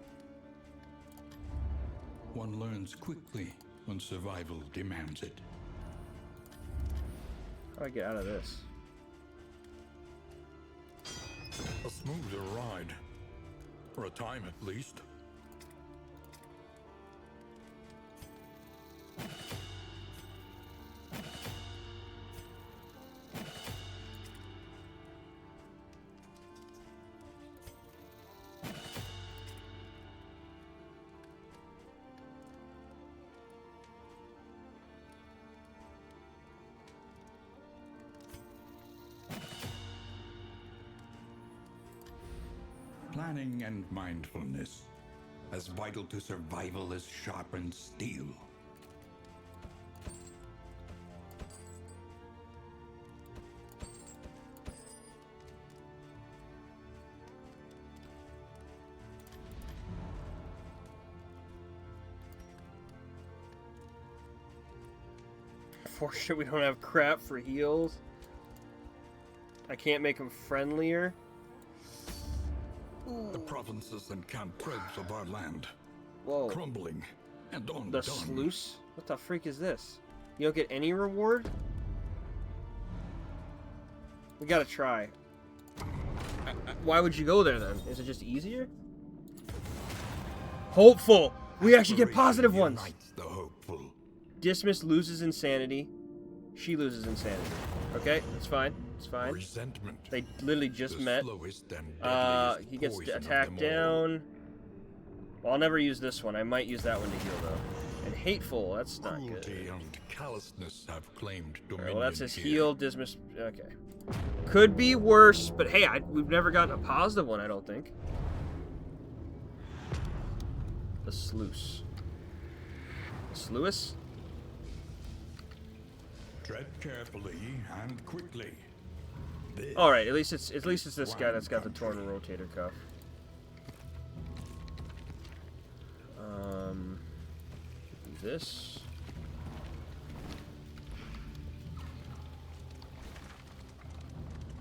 [SPEAKER 2] One learns quickly when survival demands it.
[SPEAKER 1] How do I get out of this?
[SPEAKER 2] A smoother ride. For a time, at least. Planning and mindfulness, as vital to survival as sharpened steel.
[SPEAKER 1] Fortunate we don't have crap for heals. I can't make him friendlier.
[SPEAKER 2] The provinces and cantreds of our land,
[SPEAKER 1] Whoa.
[SPEAKER 2] crumbling and undone.
[SPEAKER 1] The sluice? What the freak is this? You don't get any reward? We gotta try. Why would you go there then? Is it just easier? Hopeful! We actually get positive ones!
[SPEAKER 2] Unites the hopeful.
[SPEAKER 1] Dismas loses insanity. She loses insanity. Okay, that's fine. It's fine.
[SPEAKER 2] Resentment.
[SPEAKER 1] They literally just
[SPEAKER 2] the
[SPEAKER 1] met.
[SPEAKER 2] slowest and deadliest
[SPEAKER 1] He gets
[SPEAKER 2] poison of
[SPEAKER 1] attacked
[SPEAKER 2] them all.
[SPEAKER 1] down. Well, I'll never use this one. I might use that one to heal though. And hateful, that's not good.
[SPEAKER 2] Cruelty and callousness have claimed
[SPEAKER 1] Alright,
[SPEAKER 2] dominion.
[SPEAKER 1] well, that's his
[SPEAKER 2] here.
[SPEAKER 1] heal. Dismas. Okay. Could be worse, but hey, we've never gotten a positive one, I don't think. The sluice. Sluice?
[SPEAKER 2] Tread carefully and quickly. This
[SPEAKER 1] Alright, at least it's this guy that's got the torn rotator cuff. This.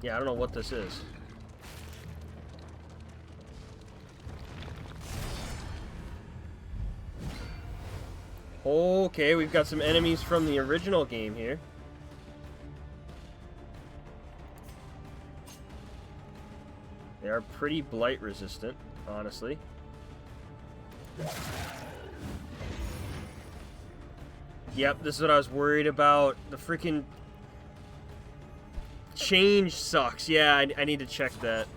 [SPEAKER 1] Yeah, I don't know what this is. Okay, we've got some enemies from the original game here. They are pretty blight resistant, honestly. Yep, this is what I was worried about. The freaking change sucks. Yeah, I need to check that.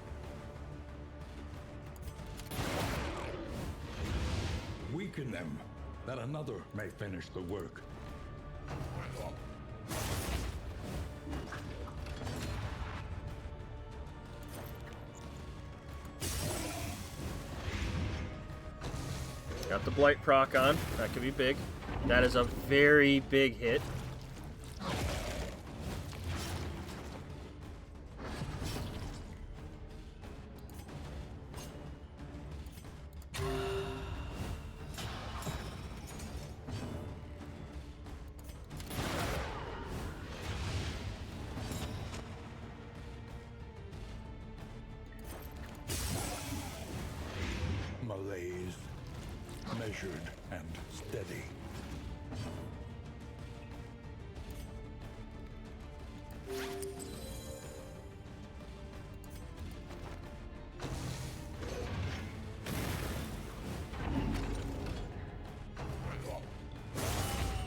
[SPEAKER 2] weaken them, that another may finish the work.
[SPEAKER 1] Got the blight proc on. That could be big. That is a very big hit.
[SPEAKER 2] Malaise, measured and steady.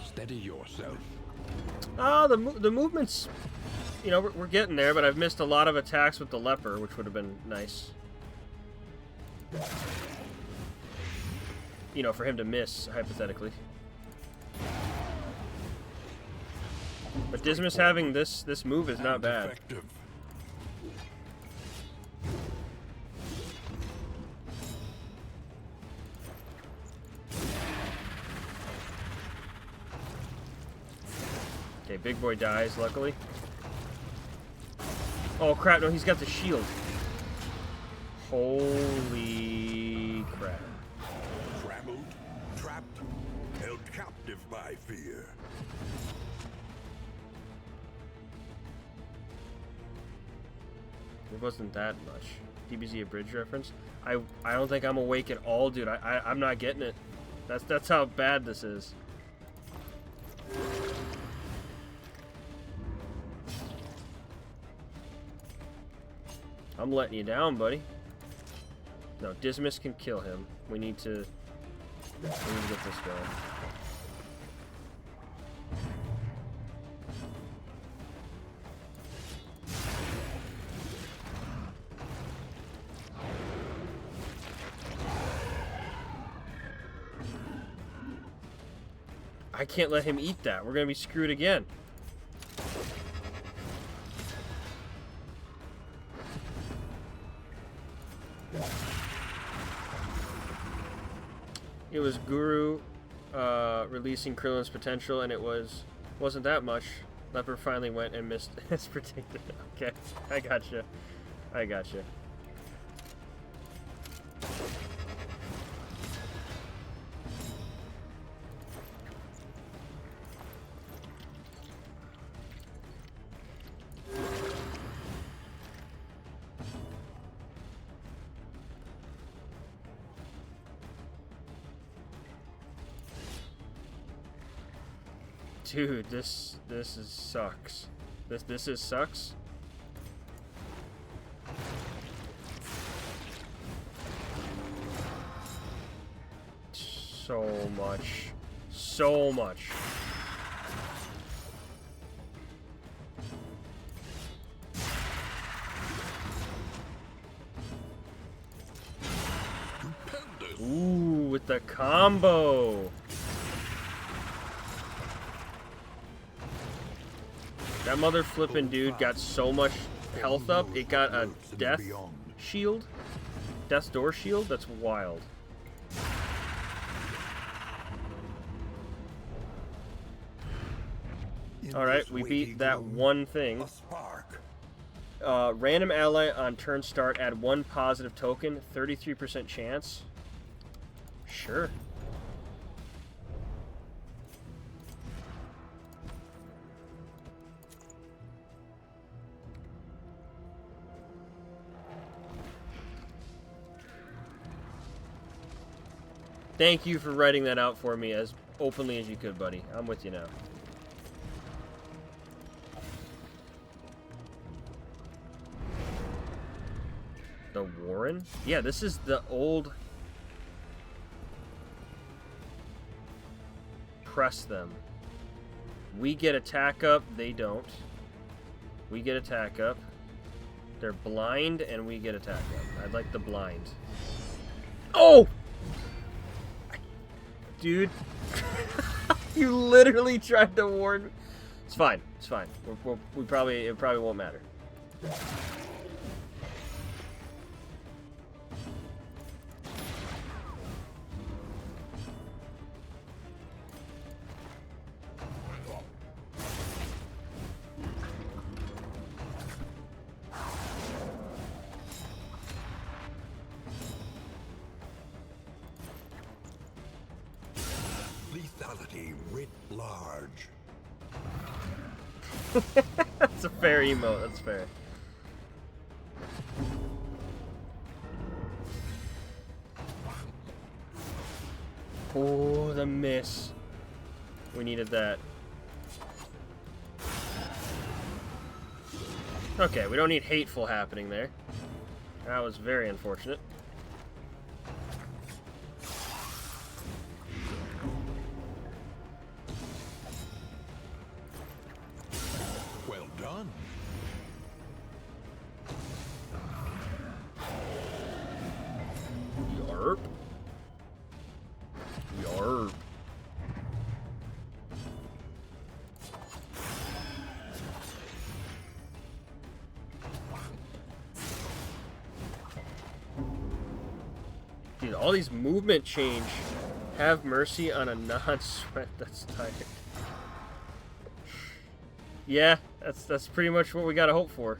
[SPEAKER 2] Steady yourself.
[SPEAKER 1] The movement's, you know, we're getting there, but I've missed a lot of attacks with the leper, which would have been nice. You know, for him to miss, hypothetically. But Dismas having this move is not
[SPEAKER 2] And
[SPEAKER 1] bad.
[SPEAKER 2] effective.
[SPEAKER 1] Okay, big boy dies, luckily. Oh crap, no, he's got the shield. Holy crap.
[SPEAKER 2] Trammeled, trapped, held captive by fear.
[SPEAKER 1] It wasn't that much. DBZ Abridged reference. I don't think I'm awake at all, dude. I'm not getting it. That's how bad this is. I'm letting you down, buddy. No, Dismas can kill him. We need to get this going. I can't let him eat that. We're gonna be screwed again. It was Guru releasing Krillin's potential, and it wasn't that much. Leper finally went and missed as predicted. Okay, I gotcha. I gotcha. Dude, this is sucks. This is sucks. So much. So much. Ooh, with the combo. That mother flippin' dude got so much health up, it got a death shield. Death's door shield? That's wild. Alright, we beat that one thing. Random ally on turn start, add 1 positive token, 33% chance. Sure. Thank you for writing that out for me as openly as you could, buddy. I'm with you now. The Warren? Yeah, this is the old... Press them. We get attack up, they don't. We get attack up. They're blind, and we get attack up. I'd like the blind. Oh! Dude. You literally tried to warn me. It's fine. It's fine. It probably won't matter.
[SPEAKER 2] Lethality writ large.
[SPEAKER 1] That's a fair emote. That's fair. Oh, the miss. We needed that. Okay, we don't need hateful happening there. That was very unfortunate.
[SPEAKER 2] Well done.
[SPEAKER 1] Yarp. Yarp. Dude, all these movement change. Have mercy on a non-sweat that's tired. Yeah, that's pretty much what we gotta hope for.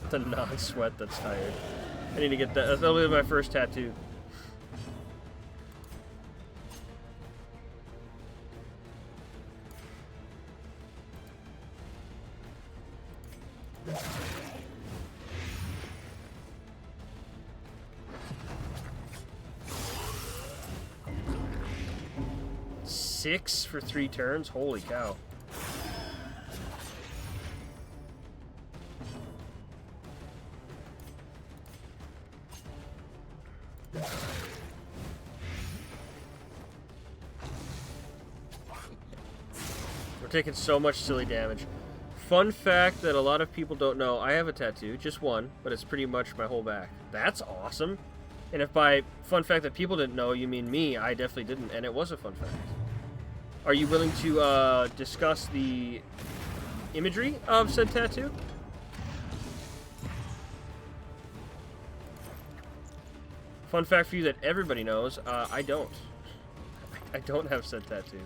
[SPEAKER 1] The non-sweat that's tired. I need to get that. That'll be my first tattoo. Six for 3 turns? Holy cow. We're taking so much silly damage. Fun fact that a lot of people don't know, I have a tattoo, just one, but it's pretty much my whole back. That's awesome. And if by fun fact that people didn't know, you mean me, I definitely didn't, and it was a fun fact. Are you willing to discuss the imagery of said tattoo? Fun fact for you that everybody knows, I don't. I don't have said tattoo.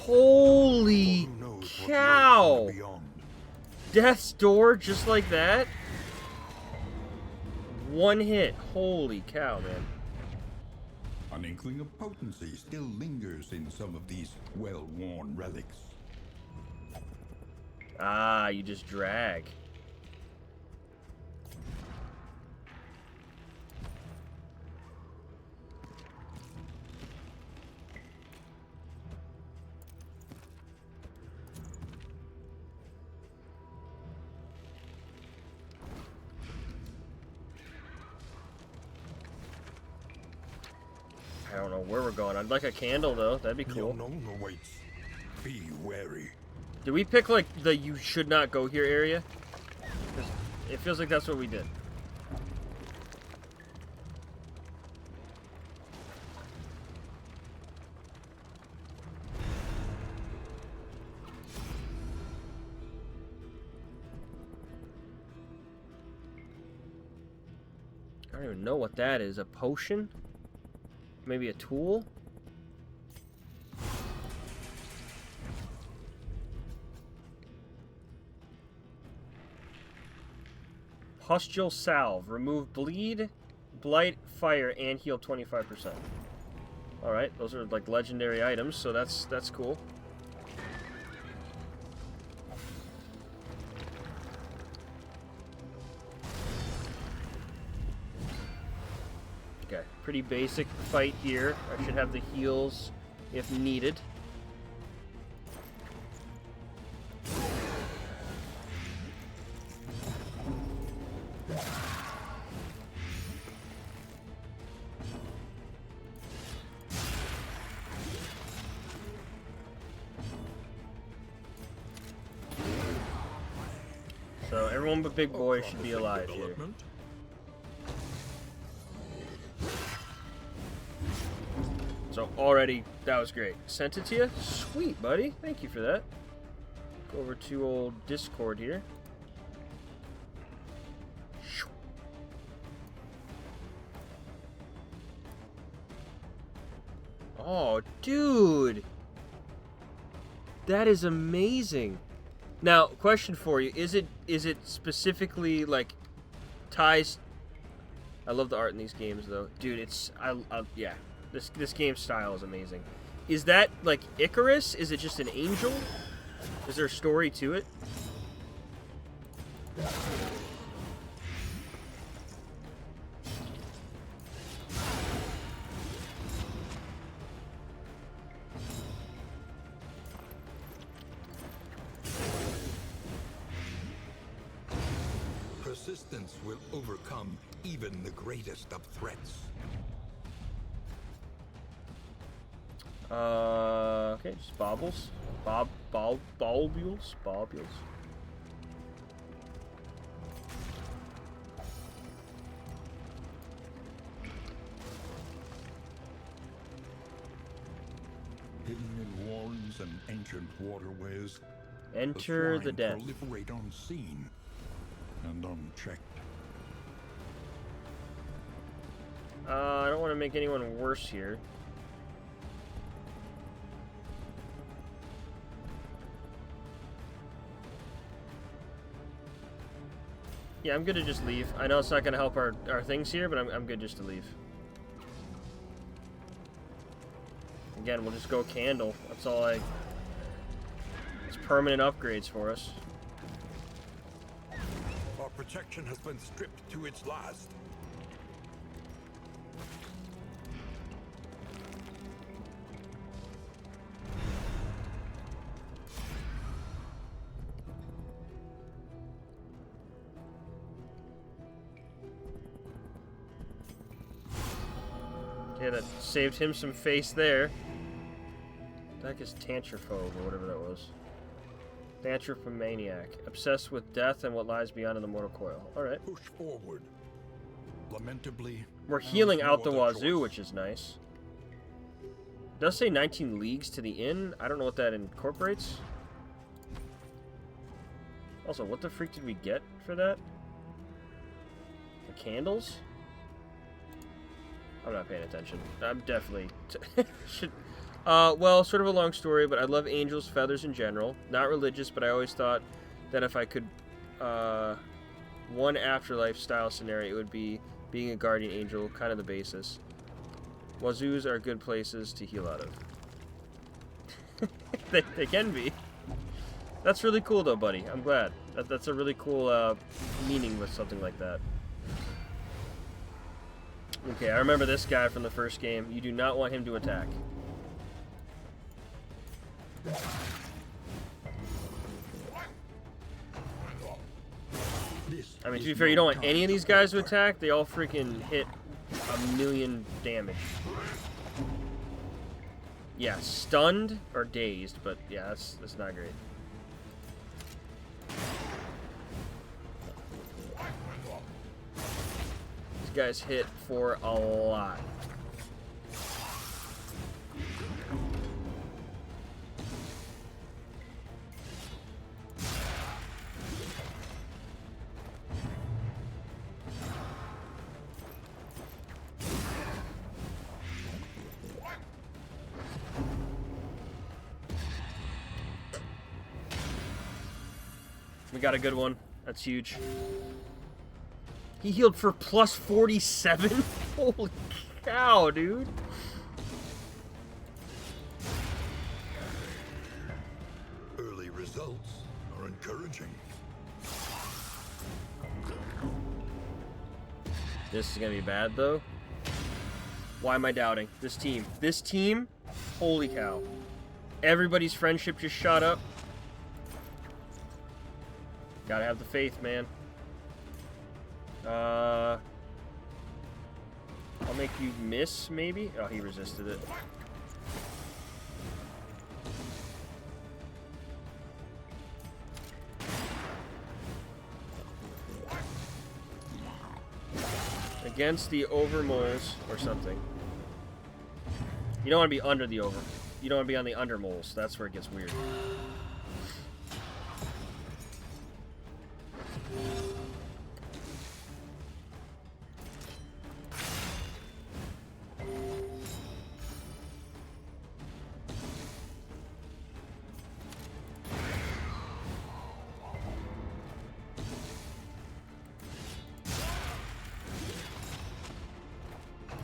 [SPEAKER 1] Holy
[SPEAKER 3] Who knows what lurks in
[SPEAKER 1] cow!
[SPEAKER 3] the beyond?
[SPEAKER 1] Death's Door just like that? One hit. Holy cow, man.
[SPEAKER 3] An inkling of potency still lingers in some of these well-worn relics.
[SPEAKER 1] Ah, you just drag. I don't know where we're going. I'd like a candle, though. That'd be
[SPEAKER 3] The
[SPEAKER 1] cool.
[SPEAKER 3] unknown awaits. Be wary.
[SPEAKER 1] Did we pick, like, the you should not go here area? 'Cause it feels like that's what we did. I don't even know what that is. A potion? Maybe a tool? Pustule Salve. Remove bleed, blight, fire, and heal 25%. Alright, those are like legendary items, so that's cool. Okay, pretty basic fight here. I should have the heals if needed. So everyone but Big Boy should be alive here.
[SPEAKER 2] Development.
[SPEAKER 1] So already, that was great. Sent it to you? Sweet, buddy. Thank you for that. Go over to old Discord here. Oh, dude. That is amazing. Now, question for you. Is it specifically, like, ties... I love the art in these games, though. Dude, it's... yeah. This game style is amazing. Is that, like, Icarus? Is it just an angel? Is there a story to it?
[SPEAKER 2] Persistence will overcome even the greatest of threats.
[SPEAKER 1] Okay, just baubles. Baubules? Baubules.
[SPEAKER 3] Hidden in warrens and ancient waterways,
[SPEAKER 1] Enter the
[SPEAKER 3] swine
[SPEAKER 1] den.
[SPEAKER 3] proliferate unseen and unchecked.
[SPEAKER 1] I don't want to make anyone worse here. Yeah, I'm good to just leave. I know it's not going to help our things here, but I'm good just to leave. Again, we'll just go candle. That's all I... It's permanent upgrades for us.
[SPEAKER 2] Our protection has been stripped to its last.
[SPEAKER 1] Yeah, that saved him some face there. The heck is Tantrophobe, or whatever that was. Thantrophomaniac. Obsessed with death and what lies beyond in the mortal coil. Alright.
[SPEAKER 2] Push forward. Lamentably,
[SPEAKER 1] We're
[SPEAKER 2] there
[SPEAKER 1] healing
[SPEAKER 2] is no
[SPEAKER 1] out the
[SPEAKER 2] other
[SPEAKER 1] wazoo,
[SPEAKER 2] choice.
[SPEAKER 1] which is nice. It does say 19 leagues to the inn. I don't know what that incorporates. Also, what the freak did we get for that? The candles? I'm not paying attention. I'm definitely... should Well, sort of a long story, but I love angels, feathers in general. Not religious, but I always thought that if I could, one afterlife style scenario, it would be being a guardian angel, kind of the basis. Wazoos are good places to heal out of. they can be. That's really cool, though, buddy. I'm glad. That's a really cool meaning with something like that. Okay, I remember this guy from the first game. You do not want him to attack. I mean, to be fair, you don't want any of these guys to attack. They all freaking hit a million damage. Yeah, stunned or dazed, but yeah, that's not great. These guys hit for a lot. We got a good one. That's huge. He healed for plus 47? Holy cow, dude.
[SPEAKER 2] Early results are encouraging.
[SPEAKER 1] This is gonna be bad, though. Why am I doubting? This team, holy cow. Everybody's friendship just shot up. Gotta have the faith, man. I'll make you miss, maybe? Oh, he resisted it. Against the over moles or something. You don't want to be under the over. You don't want to be on the under moles. That's where it gets weird.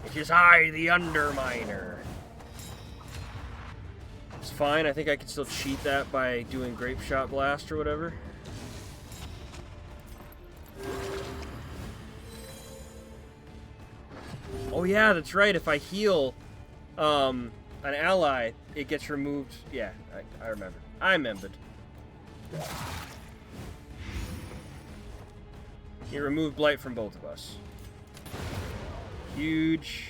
[SPEAKER 1] It is I, the Underminer. It's fine. I think I can still cheat that by doing Grape Shot Blast or whatever. Oh yeah, that's right. If I heal an ally, it gets removed. Yeah, I remember. I remembered. You removed Blight from both of us. Huge.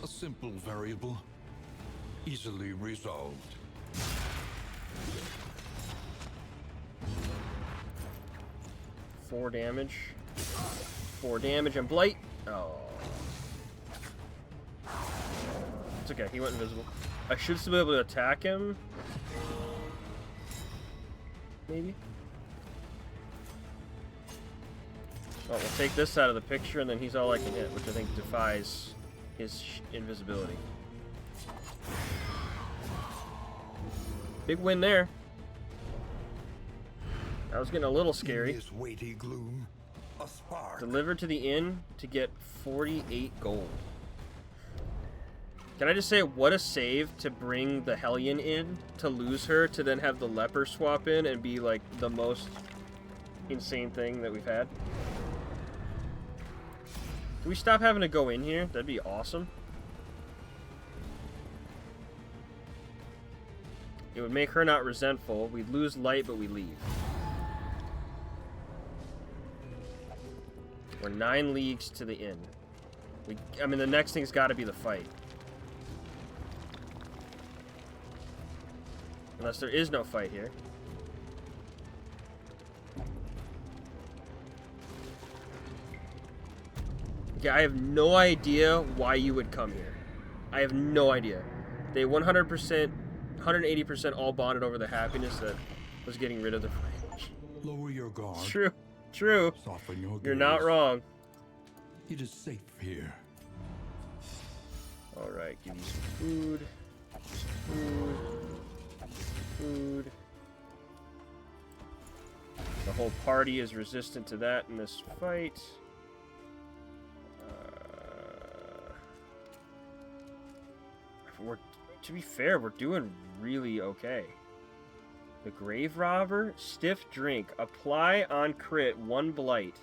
[SPEAKER 2] A simple variable, easily resolved.
[SPEAKER 1] Four damage. 4 damage and Blight. Oh. It's okay, he went invisible. I should still be able to attack him. Maybe. Oh, we'll take this out of the picture, and then he's all I can hit, which I think defies his invisibility. Big win there. That was getting a little scary.
[SPEAKER 2] In this weighty gloom, a spark.
[SPEAKER 1] Delivered to the inn to get 48 gold. Can I just say, what a save to bring the Hellion in, to lose her, to then have the Leper swap in and be like the most insane thing that we've had. Can we stop having to go in here? That'd be awesome. It would make her not resentful. We'd lose light, but we leave. We're 9 leagues to the inn. I mean, the next thing's got to be the fight. Unless there is no fight here. Yeah, I have no idea why you would come here. I have no idea. They 100%, 180% all bonded over the happiness that was getting rid of the French.
[SPEAKER 3] Lower your guard.
[SPEAKER 1] True, true.
[SPEAKER 3] Soften your gaze.
[SPEAKER 1] You're not wrong.
[SPEAKER 3] It is safe here.
[SPEAKER 1] Alright, give you some food. Food. Food. The whole party is resistant to that in this fight. To be fair, we're doing really okay. The Grave Robber, stiff drink. Apply on crit 1 blight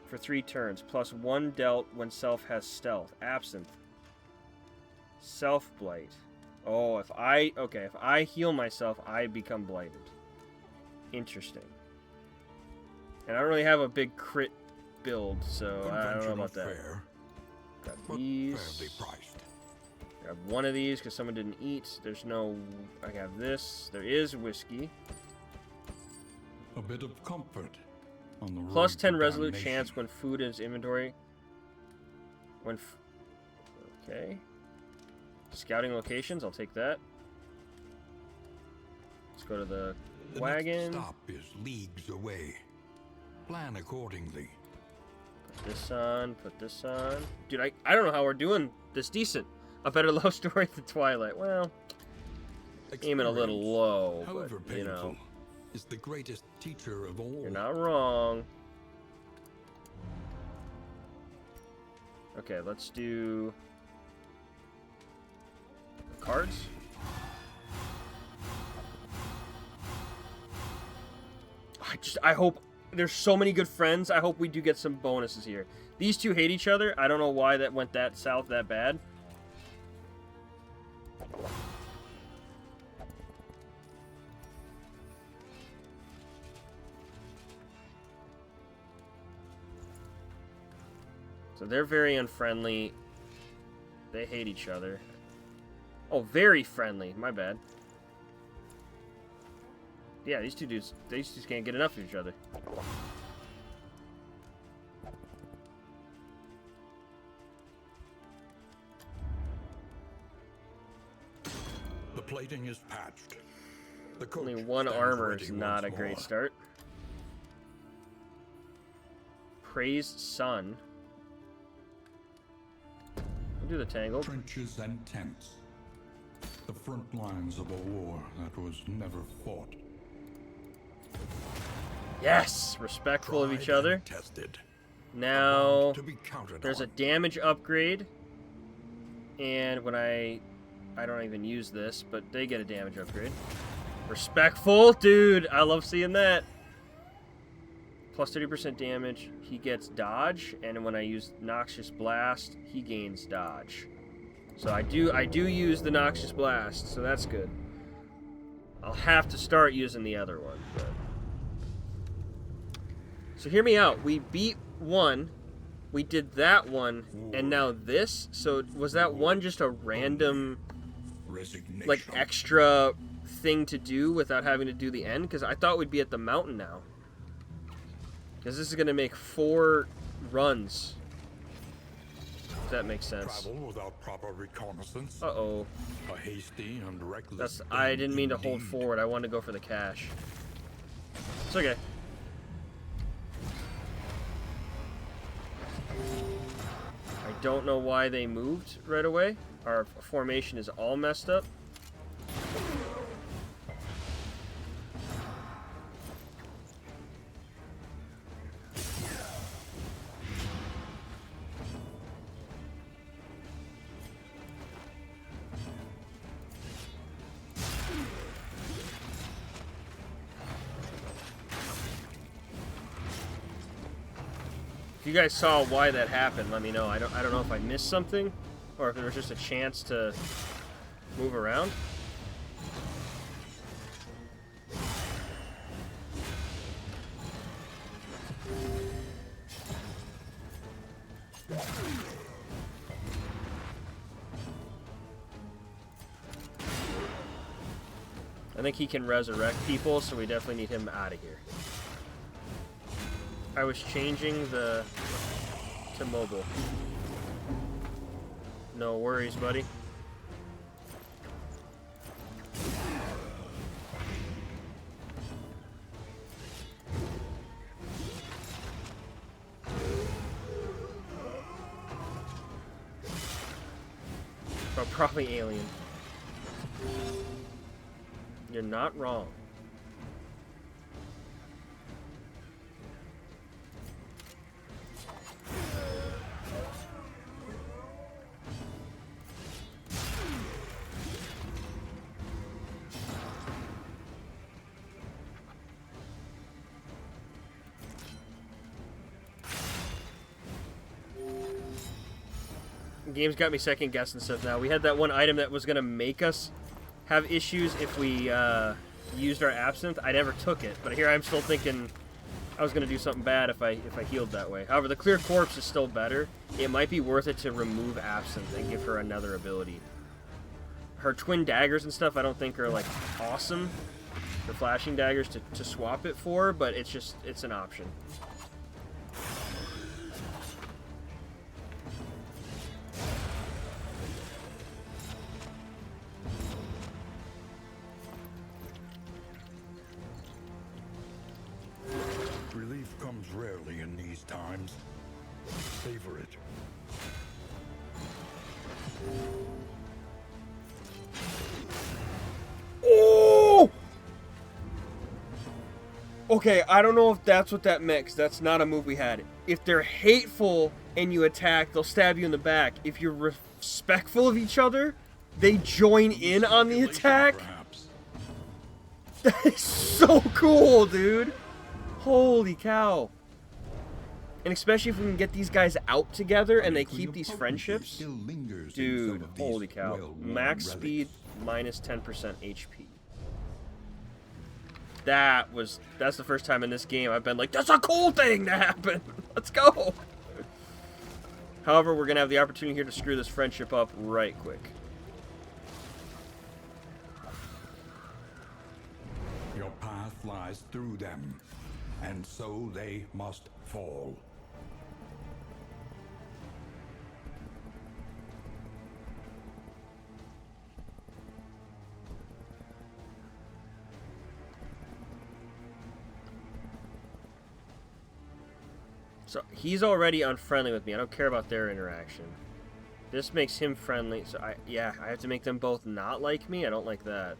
[SPEAKER 1] for 3 turns, plus 1 dealt when self has stealth. Absinthe. Self blight. Oh, if I heal myself, I become blighted. Interesting. And I don't really have a big crit build, so I don't know about that.
[SPEAKER 2] Fare,
[SPEAKER 1] Got
[SPEAKER 2] but
[SPEAKER 1] these.
[SPEAKER 2] fairly priced.
[SPEAKER 1] I have one of these because someone didn't eat. There's no... I have this. There is whiskey.
[SPEAKER 3] A bit of comfort on the road
[SPEAKER 1] Plus
[SPEAKER 3] to
[SPEAKER 1] 10 resolute
[SPEAKER 3] damnation.
[SPEAKER 1] chance when food is inventory. Okay. Scouting locations. I'll take that. Let's go to the
[SPEAKER 2] The
[SPEAKER 1] wagon.
[SPEAKER 2] next stop is leagues away. Plan accordingly.
[SPEAKER 1] Put this on. Put this on. Dude, I don't know how we're doing this decent. A better love story than Twilight. Well, aiming a little
[SPEAKER 2] Experience,
[SPEAKER 1] low,
[SPEAKER 2] however
[SPEAKER 1] but, you know.
[SPEAKER 2] painful, is the greatest teacher of all.
[SPEAKER 1] You're not wrong. Okay, let's do cards. I hope there's so many good friends. I hope we do get some bonuses here. These two hate each other. I don't know why that went that south that bad. So they're very unfriendly. They hate each other. Oh, very friendly. My bad. Yeah, these two dudes, they just can't get enough of each other.
[SPEAKER 2] The plating is patched. The coach
[SPEAKER 1] Only 1
[SPEAKER 2] stands
[SPEAKER 1] armor
[SPEAKER 2] ready
[SPEAKER 1] is not a
[SPEAKER 2] once
[SPEAKER 1] great
[SPEAKER 2] more.
[SPEAKER 1] start. Praised Sun. We'll do the Tangled.
[SPEAKER 3] Trenches and tents. The front lines of a war that was never fought.
[SPEAKER 1] Yes! Respectful of each
[SPEAKER 2] Tried
[SPEAKER 1] other.
[SPEAKER 2] and tested.
[SPEAKER 1] Now,
[SPEAKER 2] Bound to be counted
[SPEAKER 1] there's a
[SPEAKER 2] on.
[SPEAKER 1] damage upgrade. And when I don't even use this, but they get a damage upgrade. Respectful, dude. I love seeing that. Plus 30% damage. He gets dodge, and when I use Noxious Blast, he gains dodge. So I do use the Noxious Blast, so that's good. I'll have to start using the other one. But... So hear me out. We beat 1. We did that one, and now this. So was that one just a random,
[SPEAKER 2] Resignation.
[SPEAKER 1] like, extra thing to do without having to do the end? Because I thought we'd be at the mountain now. Because this is going to make 4 runs. If that makes sense.
[SPEAKER 2] Travel without proper reconnaissance.
[SPEAKER 1] Uh-oh.
[SPEAKER 2] A hasty and reckless.
[SPEAKER 1] I didn't mean to
[SPEAKER 2] indeed.
[SPEAKER 1] hold forward. I wanted to go for the cash. It's okay. I don't know why they moved right away. Our formation is all messed up. If you guys saw why that happened, let me know. I don't know if I missed something or if there was just a chance to move around. I think he can resurrect people, so we definitely need him out of here. I was changing to mobile. No worries, buddy. Oh, probably alien. You're not wrong. Game's got me second guessing stuff now. We had that one item that was gonna make us have issues if we used our absinthe. I never took it, but here I'm still thinking I was gonna do something bad if I healed that way. However, the clear corpse is still better. It might be worth it to remove absinthe and give her another ability. Her twin daggers and stuff I don't think are like awesome. The flashing daggers to swap it for, but it's an option.
[SPEAKER 3] Relief comes rarely in these times. Savor it.
[SPEAKER 1] Oh! Okay, I don't know if that's what that meant, 'cause that's not a move we had. If they're hateful and you attack, they'll stab you in the back. If you're respectful of each other, they join in on the attack.
[SPEAKER 3] Perhaps.
[SPEAKER 1] That is so cool, dude. Holy cow. And especially if we can get these guys out together and they keep these friendships.
[SPEAKER 3] Still lingers in some
[SPEAKER 1] Dude,
[SPEAKER 3] of these
[SPEAKER 1] holy cow.
[SPEAKER 3] well-worn
[SPEAKER 1] Max
[SPEAKER 3] relics.
[SPEAKER 1] speed minus 10% HP. That's the first time in this game I've been like, that's a cool thing to happen. Let's go. However, we're going to have the opportunity here to screw this friendship up right quick.
[SPEAKER 3] Your path lies through them, and so they must fall.
[SPEAKER 1] So he's already unfriendly with me. I don't care about their interaction. This makes him friendly. So I have to make them both not like me. I don't like that.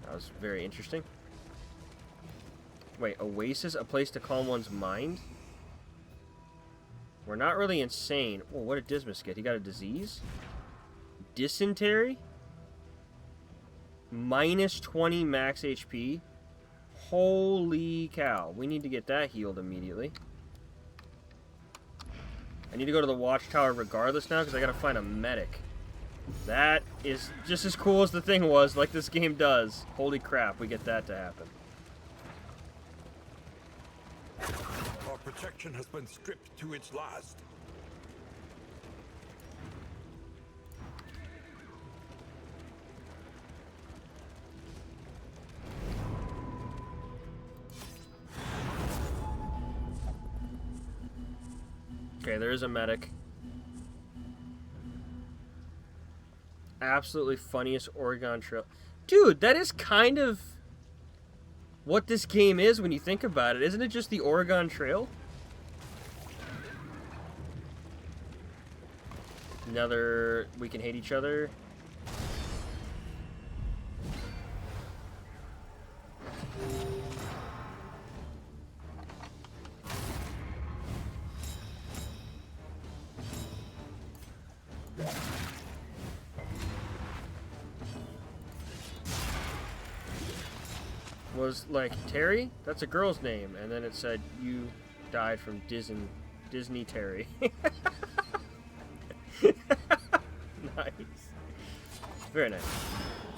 [SPEAKER 1] That was very interesting. Wait, Oasis, a place to calm one's mind? We're not really insane. Oh, what did Dismas get? He got a disease? Dysentery? Minus 20 max HP? Holy cow. We need to get that healed immediately. I need to go to the watchtower regardless now because I gotta find a medic. That is just as cool as the thing was, like this game does. Holy crap, we get that to happen.
[SPEAKER 2] Our protection has been stripped to its last.
[SPEAKER 1] Okay, there is a medic. Absolutely funniest Oregon Trail. Dude, that is kind of what this game is when you think about it. Isn't it just the Oregon Trail? Another, we can hate each other. Was like Terry? That's a girl's name, and then it said you died from Disney Terry. Nice. Very nice.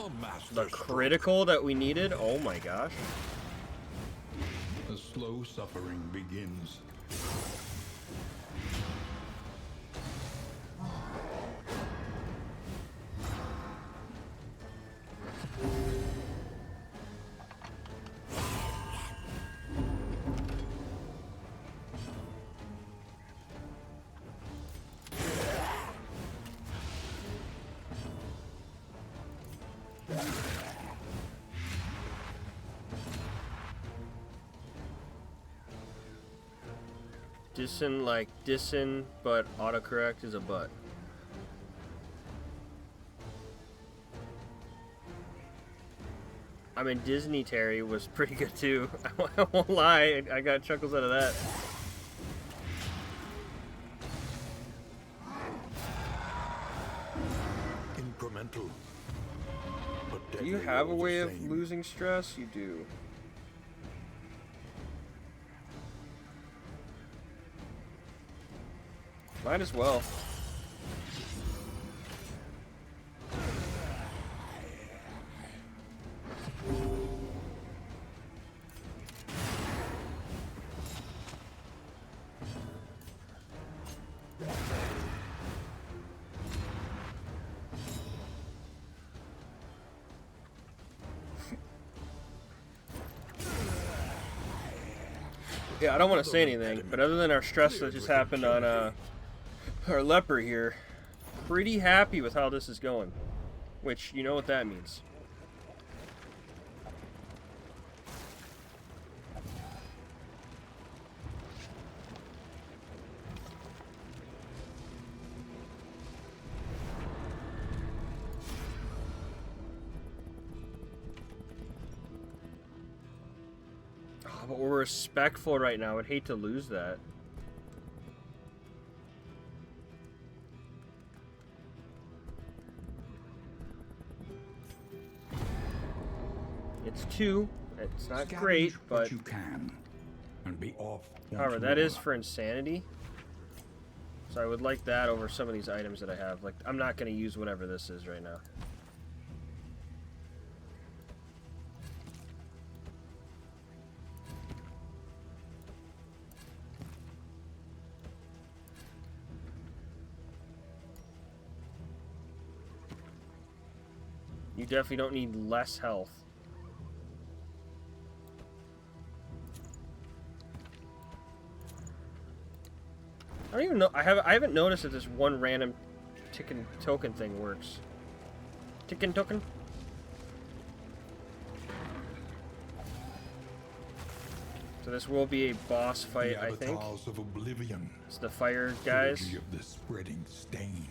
[SPEAKER 2] A master
[SPEAKER 1] The critical that we needed. Oh my gosh.
[SPEAKER 3] A slow suffering begins.
[SPEAKER 1] Disin like disin, but autocorrect is a butt. I mean, Disney Terry was pretty good too. I won't lie, I got chuckles out of that.
[SPEAKER 2] Incremental. But
[SPEAKER 1] Do you
[SPEAKER 2] deadly
[SPEAKER 1] have a
[SPEAKER 2] all the
[SPEAKER 1] way of
[SPEAKER 2] same.
[SPEAKER 1] losing stress? You do. Might as well. Yeah, I don't want to say anything, but other than our stress that just happened on our leper here, pretty happy with how this is going. Which, you know what that means. Oh, but we're respectful right now. I'd hate to lose that. It's 2. It's not
[SPEAKER 3] Scavenge
[SPEAKER 1] great,
[SPEAKER 3] what
[SPEAKER 1] but
[SPEAKER 3] you can, and be off.
[SPEAKER 1] however,
[SPEAKER 3] once
[SPEAKER 1] that is
[SPEAKER 3] more.
[SPEAKER 1] for insanity. So I would like that over some of these items that I have. Like, I'm not going to use whatever this is right now. You definitely don't need less health. I don't even know. I haven't noticed that this one random ticking token thing works. Ticking token. So this will be a boss fight,
[SPEAKER 3] The
[SPEAKER 1] I think.
[SPEAKER 3] avatars of oblivion.
[SPEAKER 1] It's the fire guys.
[SPEAKER 3] Trilogy of the spreading stain.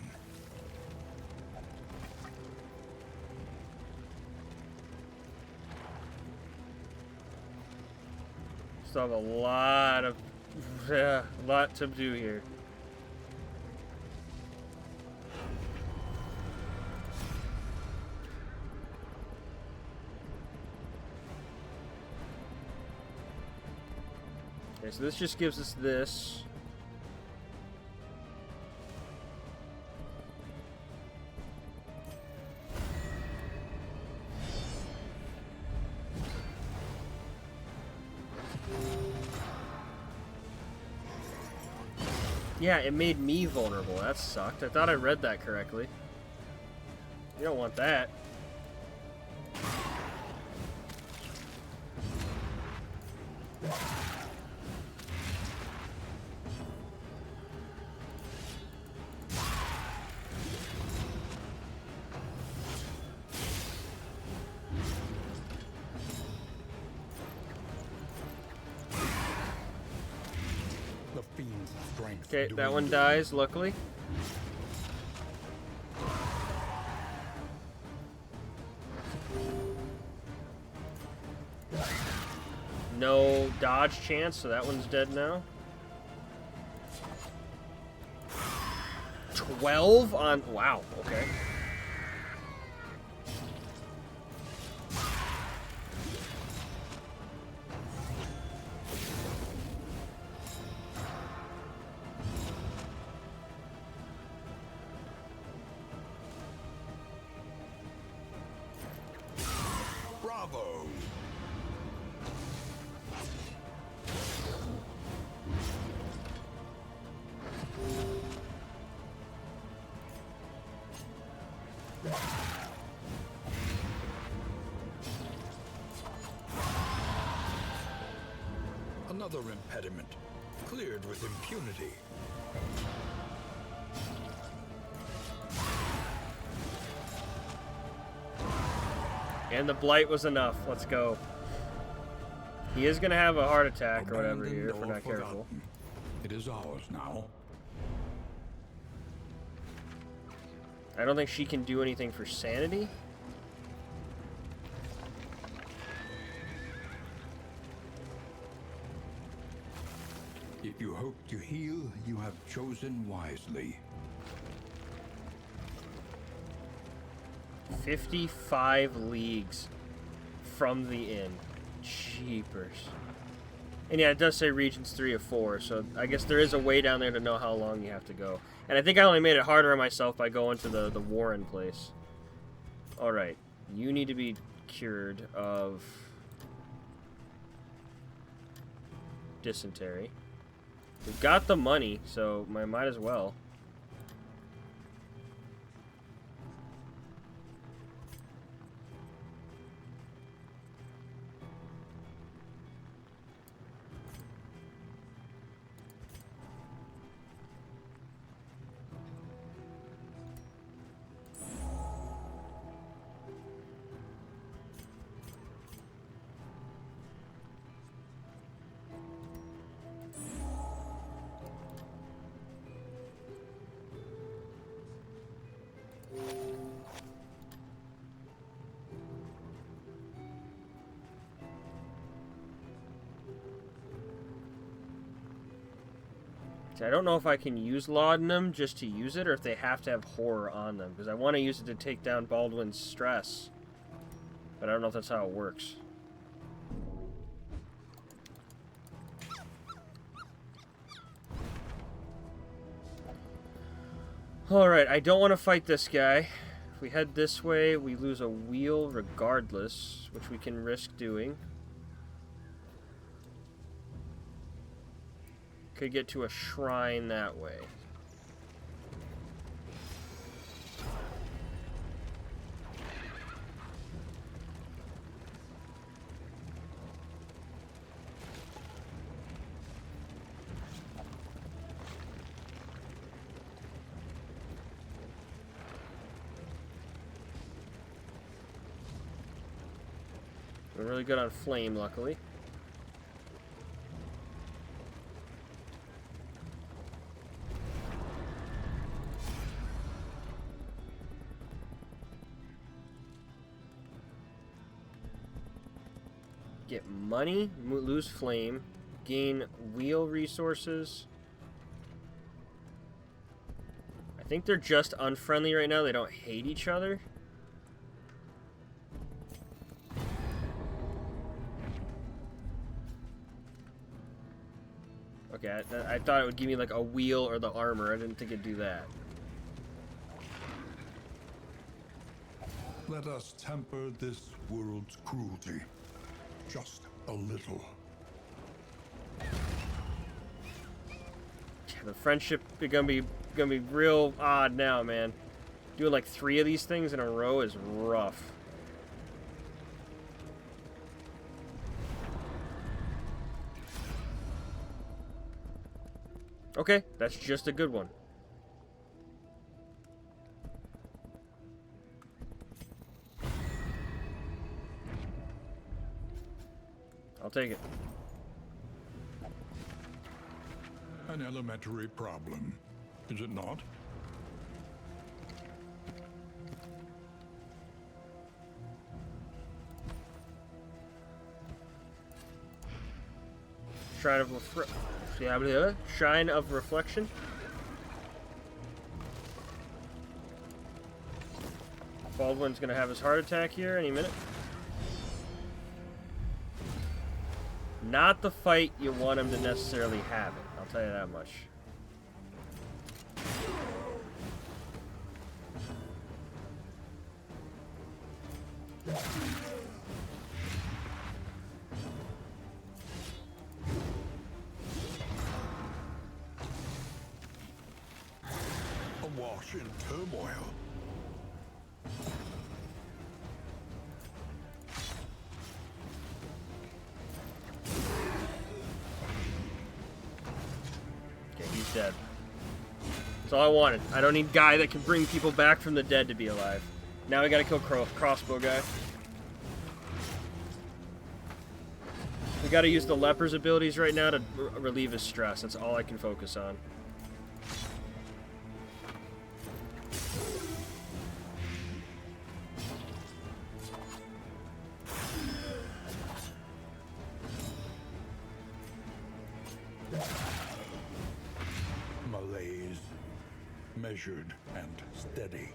[SPEAKER 1] Still have a lot of, a lot to do here. Okay, so this just gives us this. Yeah, it made me vulnerable. That sucked. I thought I read that correctly. You don't want that.
[SPEAKER 3] The fiend's strength.
[SPEAKER 1] Okay, that one
[SPEAKER 3] dwindles.
[SPEAKER 1] dies, luckily. No dodge chance, so that one's dead now. 12 on... Wow, okay.
[SPEAKER 2] Bravo! Another impediment, cleared with impunity.
[SPEAKER 1] And the blight was enough. Let's go. He is going to have a heart attack or whatever
[SPEAKER 3] Abandoned
[SPEAKER 1] here if we're
[SPEAKER 3] or
[SPEAKER 1] not careful.
[SPEAKER 3] forgotten. It is ours now.
[SPEAKER 1] I don't think she can do anything for sanity.
[SPEAKER 3] If you hope to heal, you have chosen wisely.
[SPEAKER 1] 55 leagues from the inn. Jeepers. And yeah, it does say regions 3 of 4, so I guess there is a way down there to know how long you have to go. And I think I only made it harder on myself by going to the Warren place. Alright, you need to be cured of dysentery. We've got the money, so I might as well. I don't know if I can use laudanum just to use it, or if they have to have horror on them, because I want to use it to take down Baldwin's stress, but I don't know if that's how it works. Alright, I don't want to fight this guy. If we head this way, we lose a wheel regardless, which we can risk doing. Could get to a shrine that way. We're really good on flame, luckily. Get money, lose flame, gain wheel resources. I think they're just unfriendly right now. They don't hate each other. Okay, I thought it would give me like a wheel or the armor. I didn't think it'd do that.
[SPEAKER 3] Let us temper this world's cruelty. Just a little.
[SPEAKER 1] Yeah, the friendship is gonna be real odd now, man. Doing like 3 of these things in a row is rough. Okay, that's just a good one. I'll take it.
[SPEAKER 3] An elementary problem, is it not?
[SPEAKER 1] Shrine of Reflection. Baldwin's gonna have his heart attack here any minute. Not the fight you want him to necessarily have it, I'll tell you that much.
[SPEAKER 3] Awash in turmoil.
[SPEAKER 1] He's dead. That's all I wanted. I don't need guy that can bring people back from the dead to be alive. Now we gotta kill crossbow guy. We We gotta use the leper's abilities right now to relieve his stress. That's all I can focus on.
[SPEAKER 3] Malaise, measured and steady.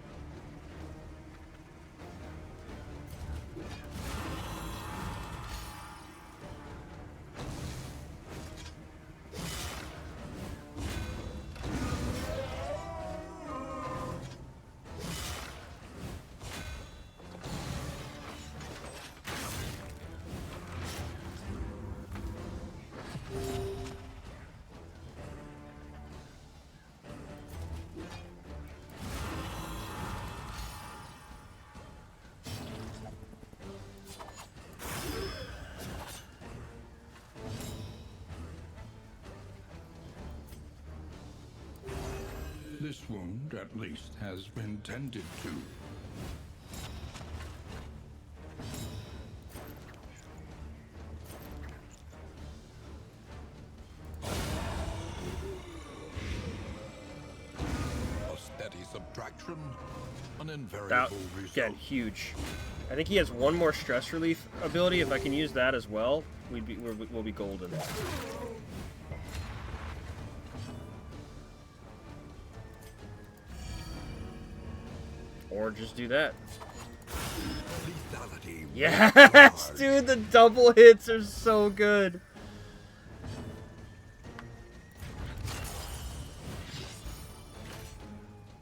[SPEAKER 3] This wound, at least, has been tended to.
[SPEAKER 2] A steady subtraction, an
[SPEAKER 1] That,
[SPEAKER 2] invariable
[SPEAKER 1] again,
[SPEAKER 2] result.
[SPEAKER 1] huge. I think he has one more stress relief ability. If I can use that as well, we'll be golden. Or just do that.
[SPEAKER 2] Lethality.
[SPEAKER 1] Yes, dude, the double hits are so good.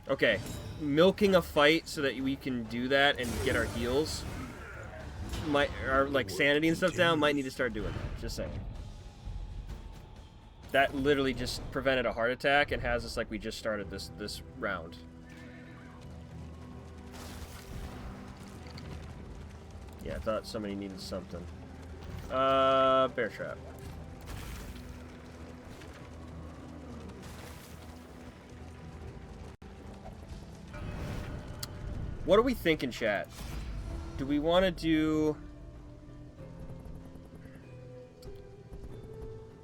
[SPEAKER 1] Okay, milking a fight so that we can do that and get our heals, our like sanity and stuff down, might need to start doing that. Just saying. That literally just prevented a heart attack and has us like we just started this round. Yeah, I thought somebody needed something. Bear trap. What are we thinking, chat? Do we want to do...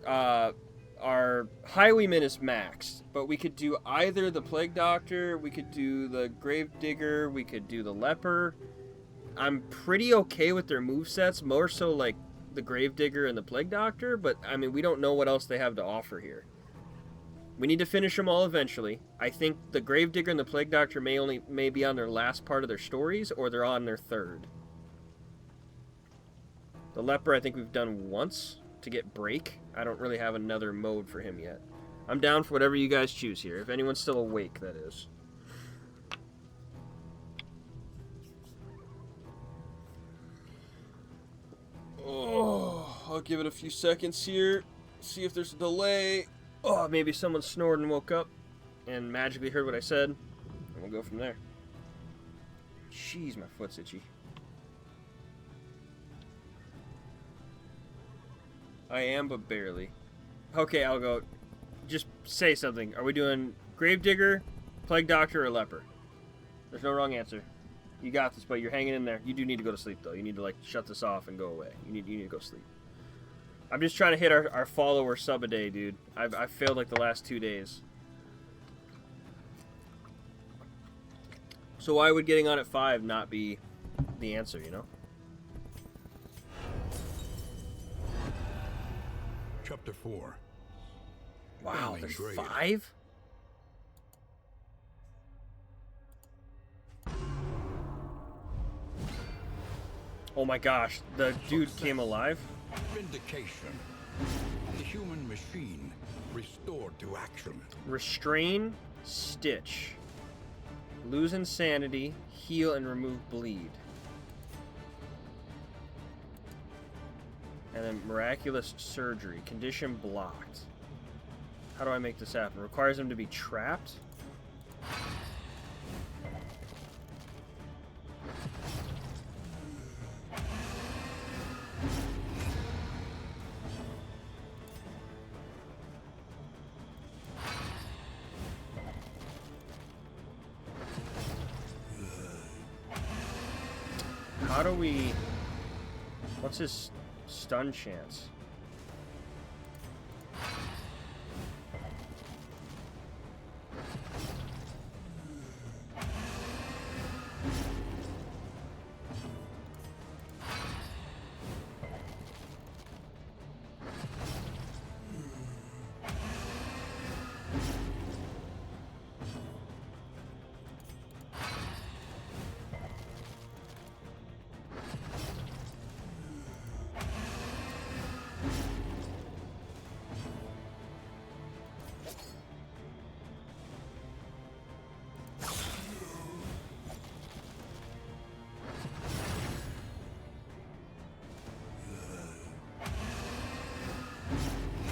[SPEAKER 1] our Highwayman is maxed, but we could do either the Plague Doctor, we could do the Grave Digger, we could do the Leper. I'm pretty okay with their movesets, more so like the Grave Digger and the Plague Doctor, but I mean, we don't know what else they have to offer here. We need to finish them all eventually. I think the Grave Digger and the Plague Doctor may be on their last part of their stories, or they're on their third. The Leper I think we've done once to get Break. I don't really have another mode for him yet. I'm down for whatever you guys choose here, if anyone's still awake, that is. Oh, I'll give it a few seconds here, see if there's a delay. Oh, maybe someone snored and woke up and magically heard what I said, and we'll go from there. Jeez, my foot's itchy. I am, but barely. Okay, I'll go. Just say something. Are we doing Gravedigger, Plague Doctor, or Leper? There's no wrong answer. You got this, but you're hanging in there. You do need to go to sleep, though. You need to, like, shut this off and go away. You need to go sleep. I'm just trying to hit our follower sub a day, dude. I've failed, like, the last 2 days. So why would getting on at 5 not be the answer, you know?
[SPEAKER 2] Chapter 4.
[SPEAKER 1] Wow,
[SPEAKER 2] Failing
[SPEAKER 1] there's
[SPEAKER 2] grade.
[SPEAKER 1] 5? Oh my gosh, the dude came alive?
[SPEAKER 2] Vindication. The human machine restored to action.
[SPEAKER 1] Restrain, stitch. Lose insanity, heal and remove bleed. And then miraculous surgery, condition blocked. How do I make this happen? Requires him to be trapped? How do we... What's his stun chance?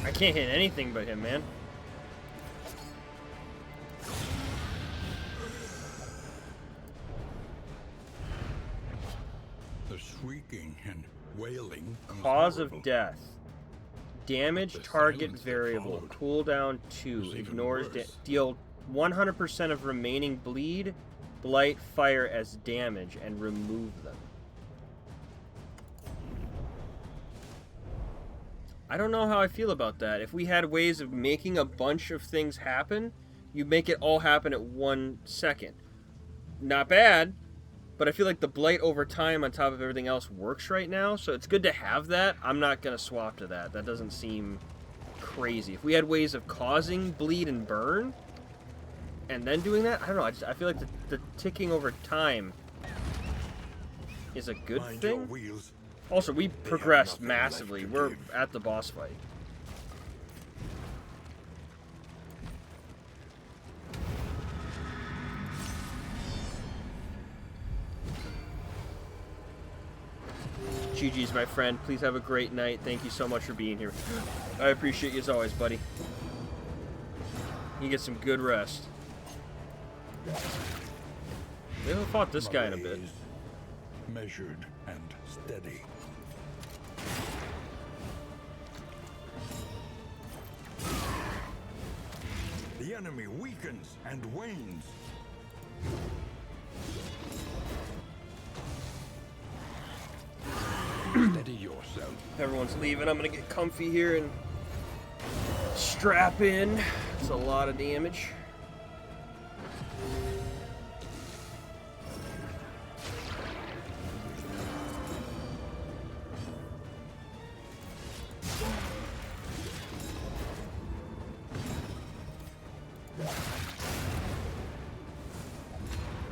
[SPEAKER 1] I can't hit anything but him, man.
[SPEAKER 2] The shrieking and wailing.
[SPEAKER 1] Cause of death. Damage target variable. Cooldown 2. Ignores deal 100% of remaining bleed, blight, fire as damage and remove them. I don't know how I feel about that. If we had ways of making a bunch of things happen, you make it all happen at 1 second. Not bad, but I feel like the blight over time on top of everything else works right now, so it's good to have that. I'm not going to swap to that. That doesn't seem crazy. If we had ways of causing bleed and burn, and then doing that, I don't know. I feel like the ticking over time is a good thing. Also, we progressed massively. We're at the boss fight. GG's, my friend. Please have a great night. Thank you so much for being here. I appreciate you as always, buddy. You get some good rest. We haven't fought this guy in a bit.
[SPEAKER 3] Measured and steady. The enemy weakens and wanes. Steady yourself.
[SPEAKER 1] Everyone's leaving. I'm gonna get comfy here and strap in. It's a lot of damage.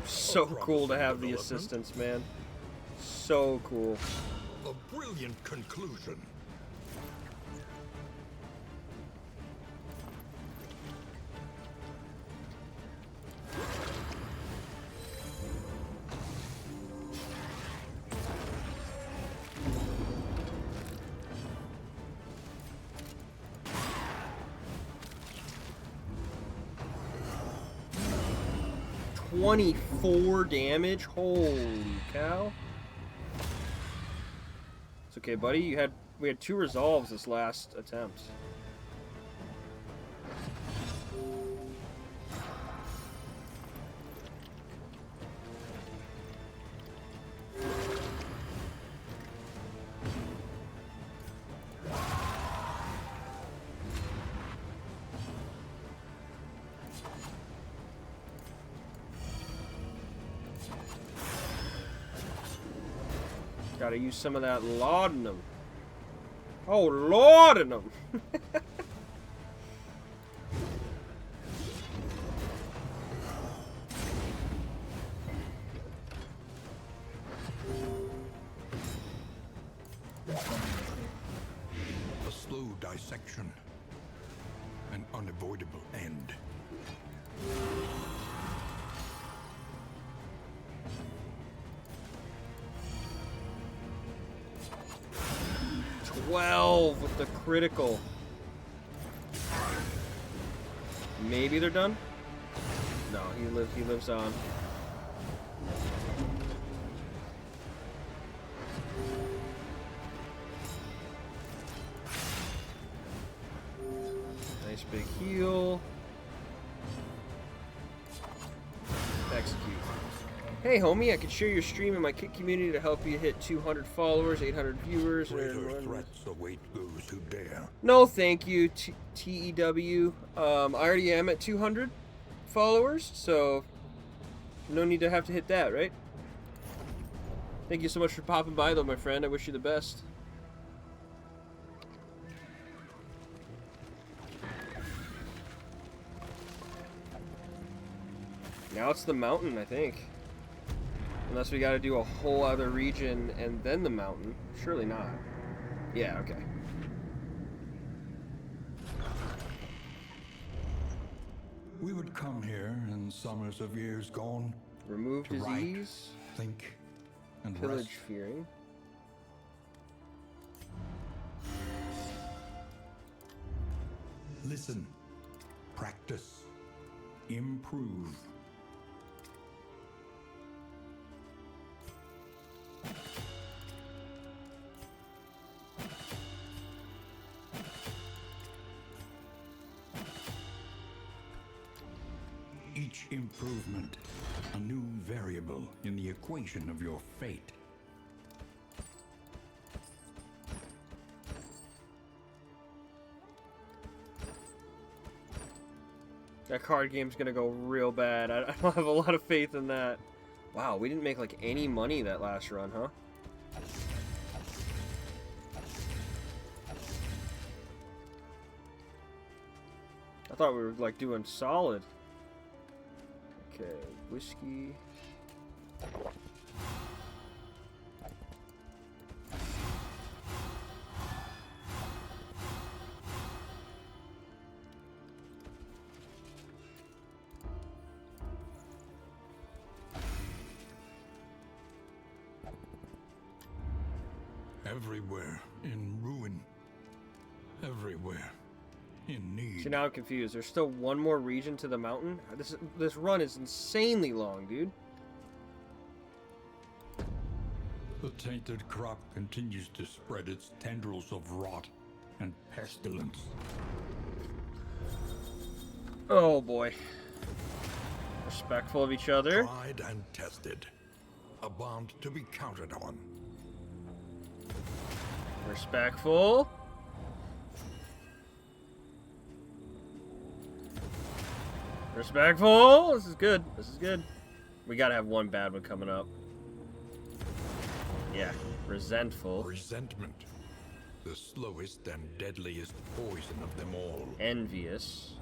[SPEAKER 1] So cool to have the assistance, man. So cool.
[SPEAKER 2] A brilliant conclusion.
[SPEAKER 1] $24 damage. Holy cow. It's okay, buddy. We had 2 resolves this last attempt. Gotta use some of that laudanum. Oh, laudanum!
[SPEAKER 2] A slow dissection. An unavoidable end.
[SPEAKER 1] With the critical. Maybe they're done? No, he lives on. Nice big heal. Execute. Hey homie, I could share your stream in my Kit community to help you hit 200 followers, 800 viewers.
[SPEAKER 2] Greater threats await those who dare.
[SPEAKER 1] No, thank you, TEW. I already am at 200 followers, so no need to have to hit that, right? Thank you so much for popping by, though, my friend. I wish you the best. Now it's the mountain, I think. Unless we gotta do a whole other region and then the mountain. Surely not. Yeah, okay.
[SPEAKER 3] We would come here in summers of years gone.
[SPEAKER 1] Remove
[SPEAKER 3] to write,
[SPEAKER 1] disease.
[SPEAKER 3] think, and
[SPEAKER 1] Pillage
[SPEAKER 3] rest.
[SPEAKER 1] fearing.
[SPEAKER 3] Listen. Practice. Improve. Each improvement, a new variable in the equation of your fate.
[SPEAKER 1] That card game's gonna go real bad. I don't have a lot of faith in that. Wow, we didn't make like any money that last run, huh? I thought we were like doing solid. Okay, whiskey.
[SPEAKER 2] Everywhere in ruin. Everywhere in need.
[SPEAKER 1] See, now I'm confused. There's still one more region to the mountain? This run is insanely long, dude.
[SPEAKER 3] The tainted crop continues to spread its tendrils of rot and pestilence.
[SPEAKER 1] Oh boy. Respectful of each other.
[SPEAKER 2] Tried and tested. A bond to be counted on.
[SPEAKER 1] Respectful. Respectful. This is good. This is good. We gotta have one bad one coming up. Yeah. Resentful.
[SPEAKER 2] Resentment. The slowest and deadliest poison of them all.
[SPEAKER 1] Envious.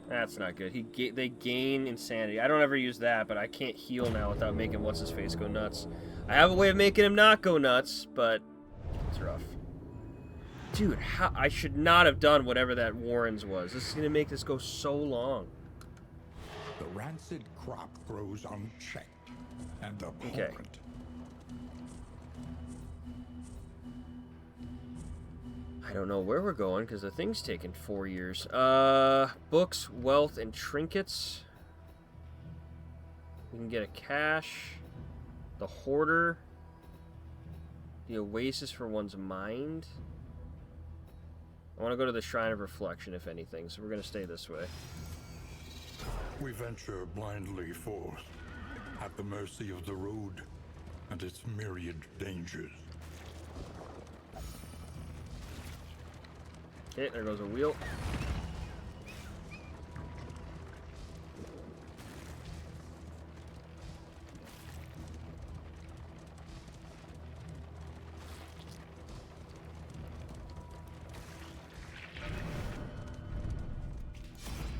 [SPEAKER 1] That's not good. They gain insanity. I don't ever use that, but I can't heal now without making what's-his-face go nuts. I have a way of making him not go nuts, but it's rough. Dude, I should not have done whatever that Warren's was. This is going to make this go so long.
[SPEAKER 3] The rancid crop grows unchecked and abhorrent.
[SPEAKER 1] Okay. I don't know where we're going because the thing's taken 4 years. Books, wealth, and trinkets. We can get a cache. The hoarder. The oasis for one's mind. I want to go to the Shrine of Reflection, if anything, so we're going to stay this way.
[SPEAKER 2] We venture blindly forth, at the mercy of the road and its myriad dangers.
[SPEAKER 1] Okay, there goes a wheel.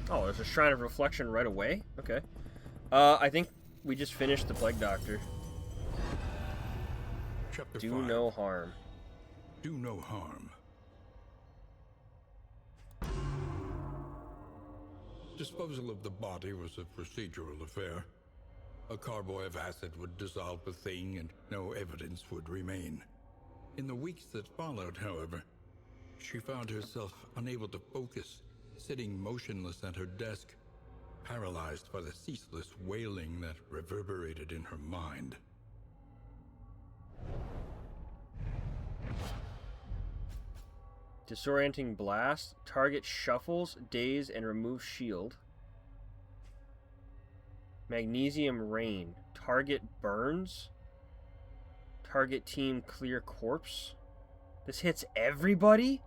[SPEAKER 1] Oh, there's a Shrine of Reflection right away? Okay. I think we just finished the Plague Doctor.
[SPEAKER 2] Chapter
[SPEAKER 1] Do
[SPEAKER 2] 5.
[SPEAKER 1] no harm.
[SPEAKER 2] Do no harm. Disposal of the body was a procedural affair. A carboy of acid would dissolve the thing and no evidence would remain. In the weeks that followed, however, she found herself unable to focus, sitting motionless at her desk, paralyzed by the ceaseless wailing that reverberated in her mind.
[SPEAKER 1] Disorienting blast. Target shuffles, daze, and removes shield. Magnesium rain. Target burns. Target team clear corpse. This hits everybody?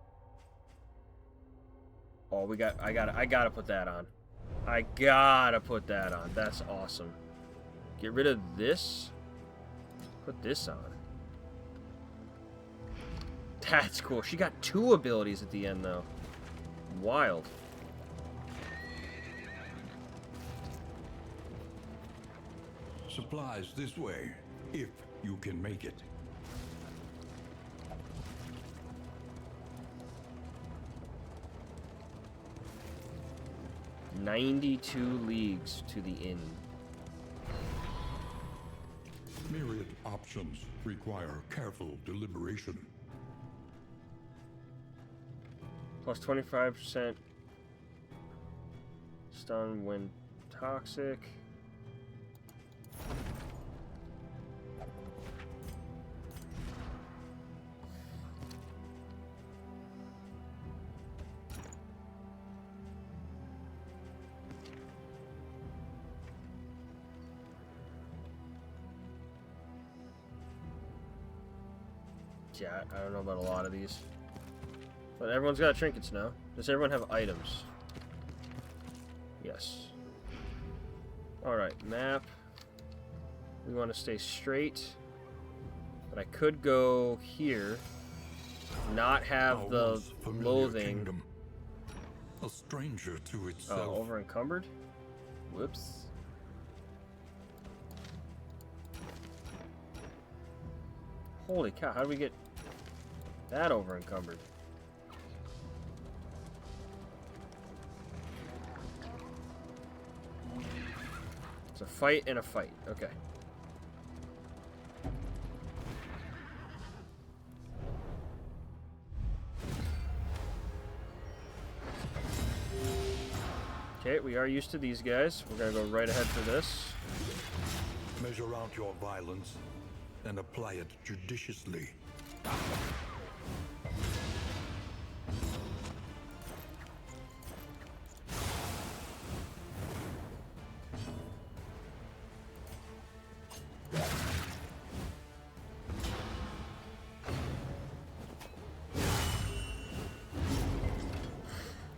[SPEAKER 1] Oh, I gotta put that on. I gotta put that on. That's awesome. Get rid of this. Put this on. That's cool. She got 2 abilities at the end, though. Wild.
[SPEAKER 3] Supplies this way, if you can make it.
[SPEAKER 1] "92 leagues to the inn."
[SPEAKER 3] Myriad options require careful deliberation.
[SPEAKER 1] Plus 25% stun when toxic. Yeah, I don't know about a lot of these. But everyone's got trinkets now. Does everyone have items? Yes. Alright, map. We want to stay straight. But I could go here. Not have
[SPEAKER 2] Our
[SPEAKER 1] the
[SPEAKER 2] once familiar
[SPEAKER 1] loathing.
[SPEAKER 2] kingdom, a stranger to
[SPEAKER 1] Oh,
[SPEAKER 2] itself.
[SPEAKER 1] over encumbered? Whoops. Holy cow, how do we get that over encumbered? It's a fight and a fight. Okay. Okay, we are used to these guys. We're gonna go right ahead for this.
[SPEAKER 2] Measure out your violence and apply it judiciously.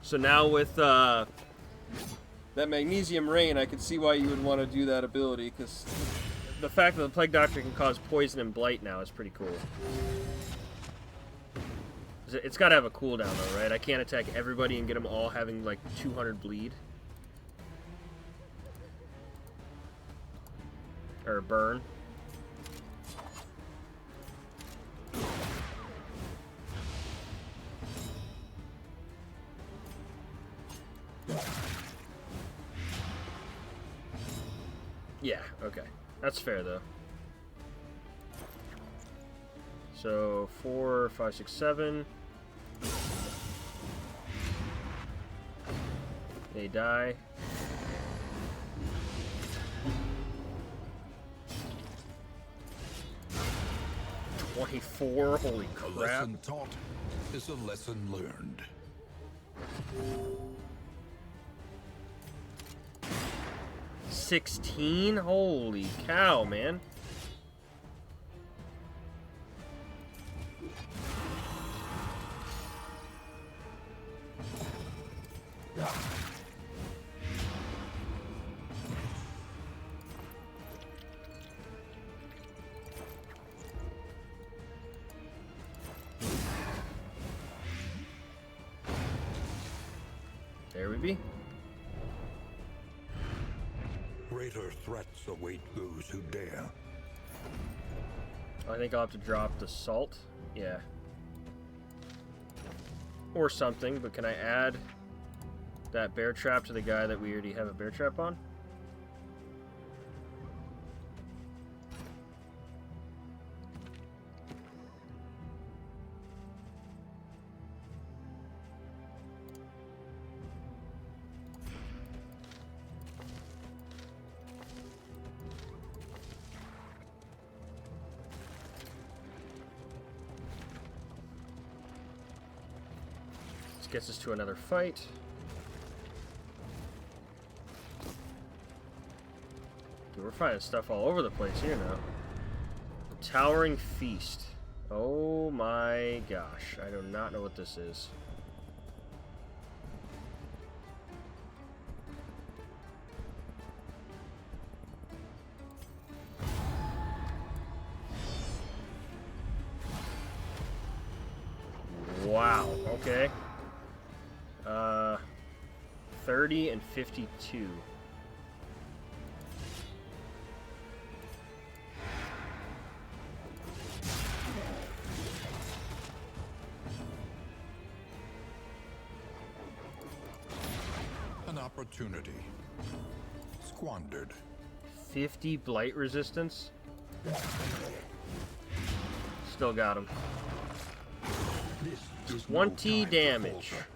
[SPEAKER 1] So now with that magnesium rain, I could see why you would want to do that ability, because the fact that the Plague Doctor can cause poison and blight now is pretty cool. It's got to have a cooldown though, right? I can't attack everybody and get them all having like 200 bleed. Or burn. Yeah, okay. That's fair, though. So, 4, 5, 6, 7. They die. $24, holy
[SPEAKER 2] A
[SPEAKER 1] crap.
[SPEAKER 2] lesson taught is a lesson learned.
[SPEAKER 1] $16? Holy cow, man. There we be.
[SPEAKER 2] Greater threats await those who dare.
[SPEAKER 1] I think I'll have to drop the salt. Yeah. Or something, but can I add that bear trap to the guy that we already have a bear trap on? Gets us to another fight. Dude, we're finding stuff all over the place here now. The Towering Feast. Oh my gosh. I do not know what this is. Wow, okay. 30 and 52.
[SPEAKER 2] An opportunity squandered.
[SPEAKER 1] 50 blight resistance. Still got him.
[SPEAKER 3] This is
[SPEAKER 1] 20
[SPEAKER 3] no time to
[SPEAKER 1] damage.
[SPEAKER 3] falter.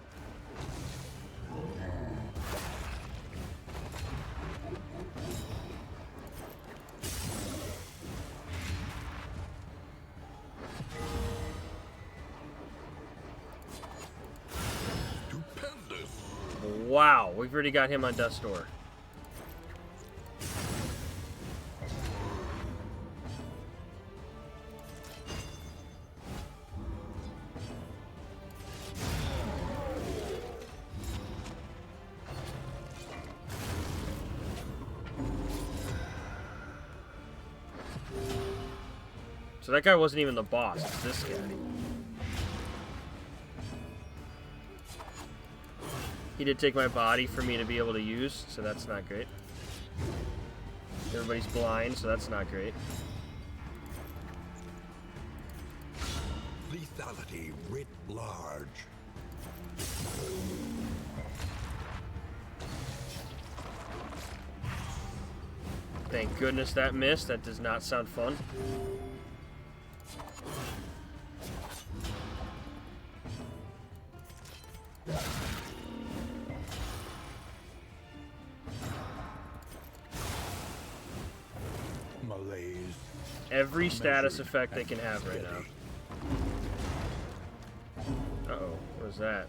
[SPEAKER 1] Wow, we've already got him on Death's Door. So that guy wasn't even the boss, it's this guy. He did take my body for me to be able to use, so that's not great. Everybody's blind, so that's not great.
[SPEAKER 2] Lethality writ large.
[SPEAKER 1] Thank goodness that missed. That does not sound fun.
[SPEAKER 2] Malaise.
[SPEAKER 1] Every status effect they can have right now. Uh-oh, what was that?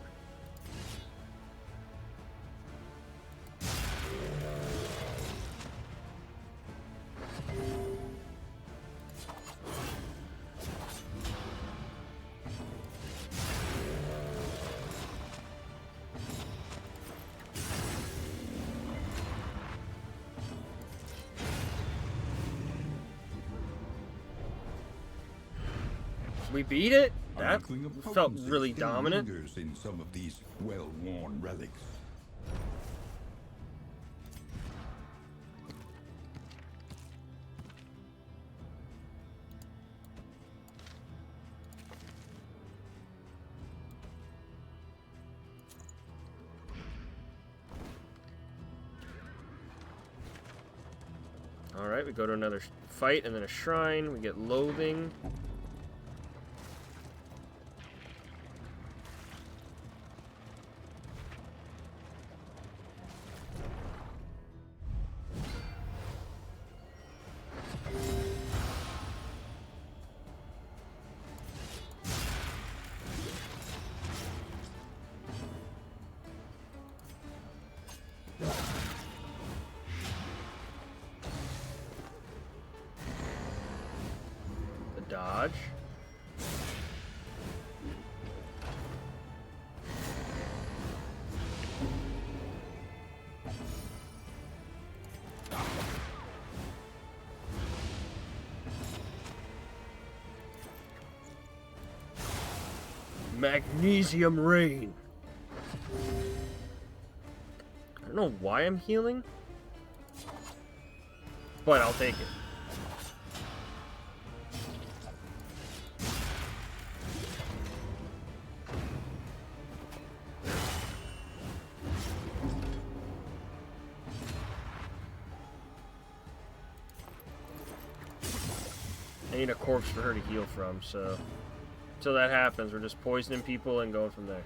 [SPEAKER 1] We beat it? That
[SPEAKER 3] Inkling of
[SPEAKER 1] felt
[SPEAKER 3] potency
[SPEAKER 1] really
[SPEAKER 3] still
[SPEAKER 1] dominant.
[SPEAKER 3] lingers in some of these well-worn relics.
[SPEAKER 1] Alright, we go to another fight and then a shrine. We get loathing. Dodge. Magnesium Rain. I don't know why I'm healing, but I'll take it. I need a corpse for her to heal from, so until that happens, we're just poisoning people and going from there.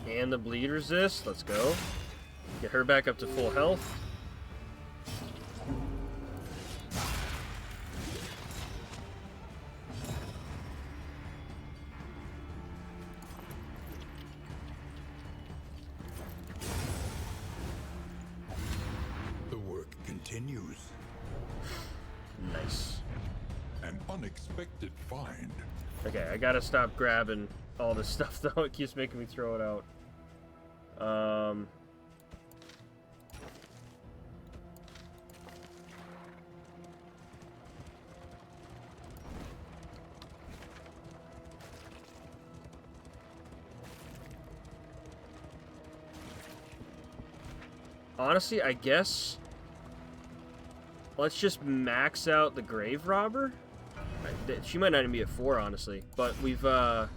[SPEAKER 1] And the bleed resist, let's go. Get her back up to full health.
[SPEAKER 2] The work continues.
[SPEAKER 1] Nice.
[SPEAKER 3] An unexpected find.
[SPEAKER 1] Okay, I gotta stop grabbing all this stuff though. It keeps making me throw it out. Honestly, I guess let's just max out the Grave Robber. She might not even be at 4, honestly, but we've been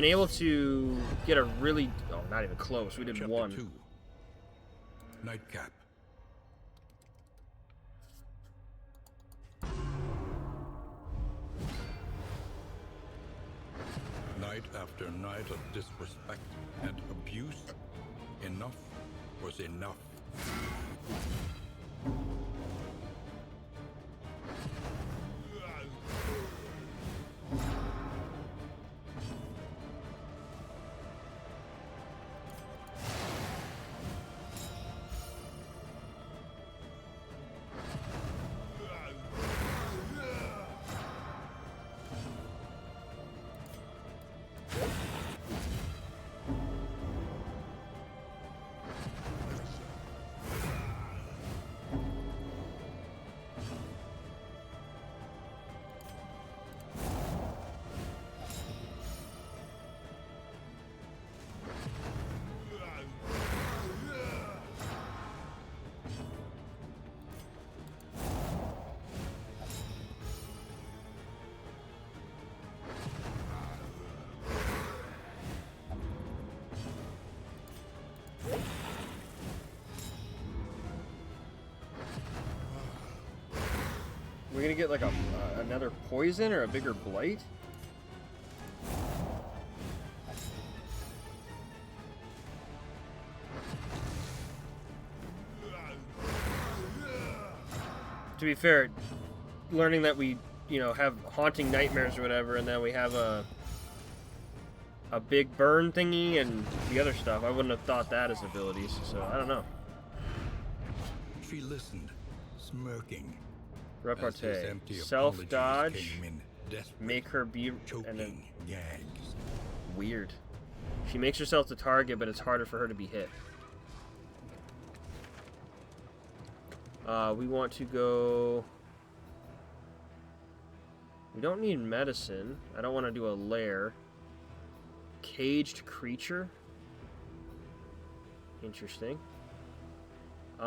[SPEAKER 1] able to get a really not even close. We did
[SPEAKER 2] Chapter
[SPEAKER 1] 1.
[SPEAKER 2] 2. Nightcap. night after night of disrespect and abuse, enough was enough.
[SPEAKER 1] We're gonna get like another poison or a bigger blight? To be fair, learning that we, have haunting nightmares or whatever, and then we have a big burn thingy and the other stuff, I wouldn't have thought that as abilities, so I don't know.
[SPEAKER 2] She listened, smirking.
[SPEAKER 1] Repartee. Self-dodge. Make her be...
[SPEAKER 2] Choking
[SPEAKER 1] and then
[SPEAKER 2] gags.
[SPEAKER 1] weird. She makes herself the target, but it's harder for her to be hit. We want to go... We don't need medicine. I don't want to do a lair. Caged creature. Interesting. We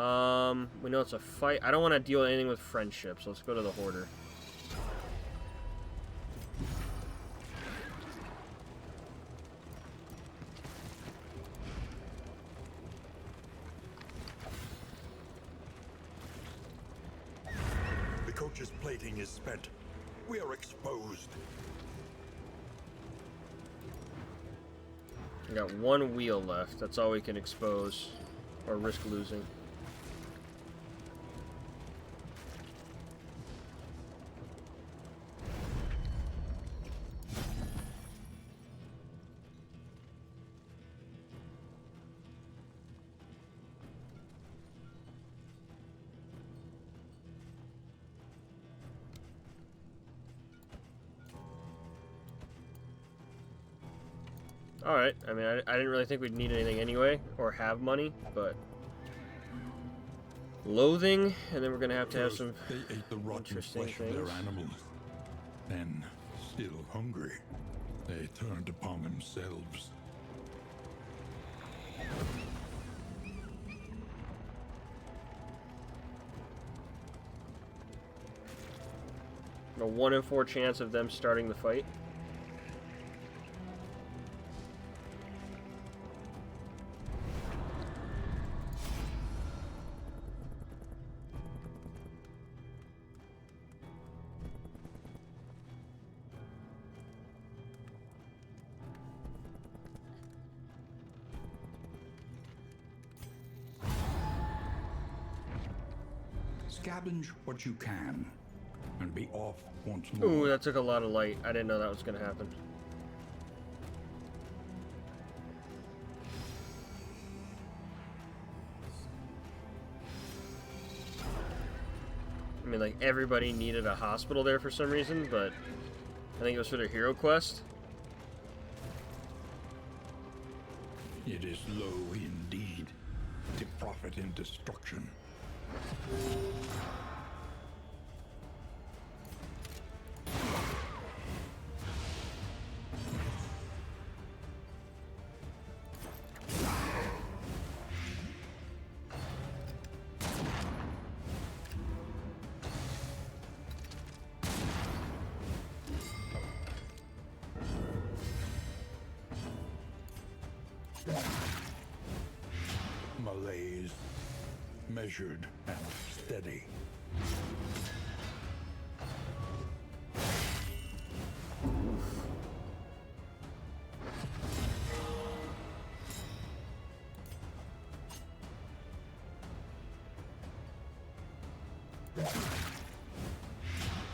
[SPEAKER 1] know it's a fight. I don't want to deal anything with friendship, so let's go to the Hoarder.
[SPEAKER 2] The coach's plating is spent. We are exposed.
[SPEAKER 1] We got one wheel left. That's all we can expose or risk losing. Alright, I mean, I didn't really think we'd need anything anyway, or have money, but... Loathing, and then we're gonna have to have some
[SPEAKER 3] They ate the rotten
[SPEAKER 1] interesting
[SPEAKER 3] flesh of their
[SPEAKER 1] things.
[SPEAKER 3] animals. Then, still hungry, they turned upon themselves.
[SPEAKER 1] A 1 in 4 chance of them starting the fight.
[SPEAKER 3] Scavenge what you can, and be off once more.
[SPEAKER 1] Ooh, that took a lot of light. I didn't know that was gonna happen. I mean, like, everybody needed a hospital there for some reason, but I think it was for their hero quest.
[SPEAKER 3] It is low indeed, to profit in destruction. Malaise, measured and steady.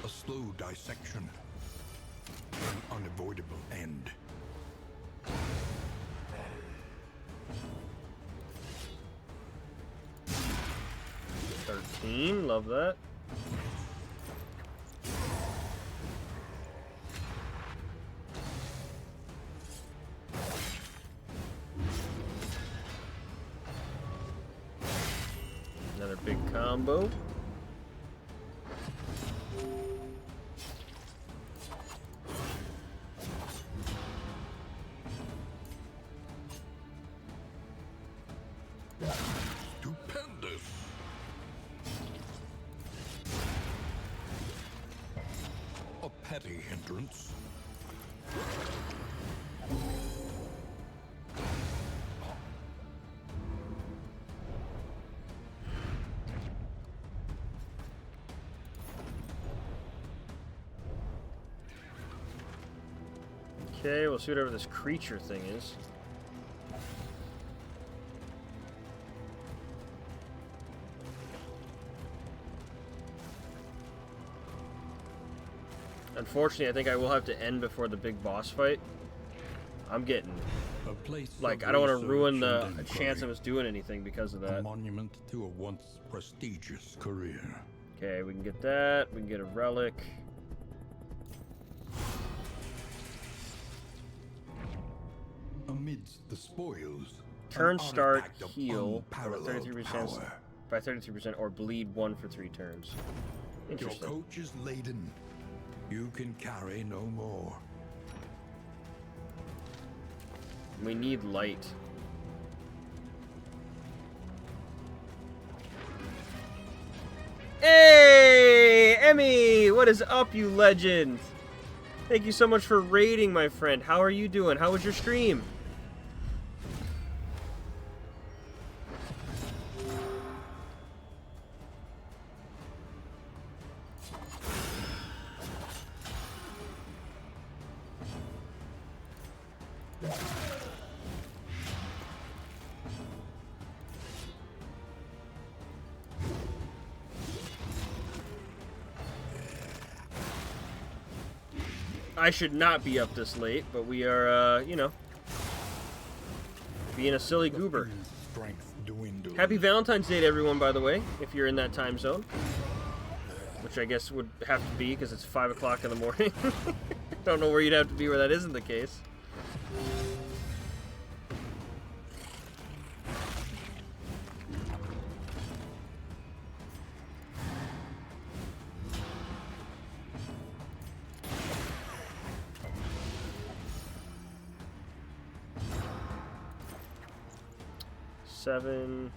[SPEAKER 2] A slow dissection. An unavoidable end.
[SPEAKER 1] 13, love that. Another big combo.
[SPEAKER 2] Stupendous. A petty hindrance.
[SPEAKER 1] Okay, we'll see whatever this creature thing is. Unfortunately, I think I will have to end before the big boss fight. I'm getting,
[SPEAKER 3] A place
[SPEAKER 1] like,
[SPEAKER 3] of
[SPEAKER 1] I don't want to
[SPEAKER 3] research
[SPEAKER 1] ruin the
[SPEAKER 3] and
[SPEAKER 1] chance
[SPEAKER 3] inquiry.
[SPEAKER 1] of us doing anything because of
[SPEAKER 3] A
[SPEAKER 1] that.
[SPEAKER 3] monument to a once prestigious career.
[SPEAKER 1] Okay, we can get that. We can get a relic.
[SPEAKER 3] Amidst the spoils,
[SPEAKER 1] Turn
[SPEAKER 3] an
[SPEAKER 1] start,
[SPEAKER 3] artifact of
[SPEAKER 1] heal by
[SPEAKER 3] unparalleled
[SPEAKER 1] 33%,
[SPEAKER 3] power.
[SPEAKER 1] by 33%, or bleed 1 for 3 turns.
[SPEAKER 2] Your
[SPEAKER 1] Interesting.
[SPEAKER 2] coach is laden. You can carry no more.
[SPEAKER 1] We need light. Hey, Emmy! What is up, you legend? Thank you so much for raiding, my friend. How are you doing? How was your stream? I should not be up this late, but we are, you know, being a silly goober.
[SPEAKER 3] His strength dwindles.
[SPEAKER 1] Happy Valentine's Day to everyone, by the way, if you're in that time zone. Which I guess would have to be, because it's 5 o'clock in the morning. Don't know where you'd have to be where that isn't the case. Seven,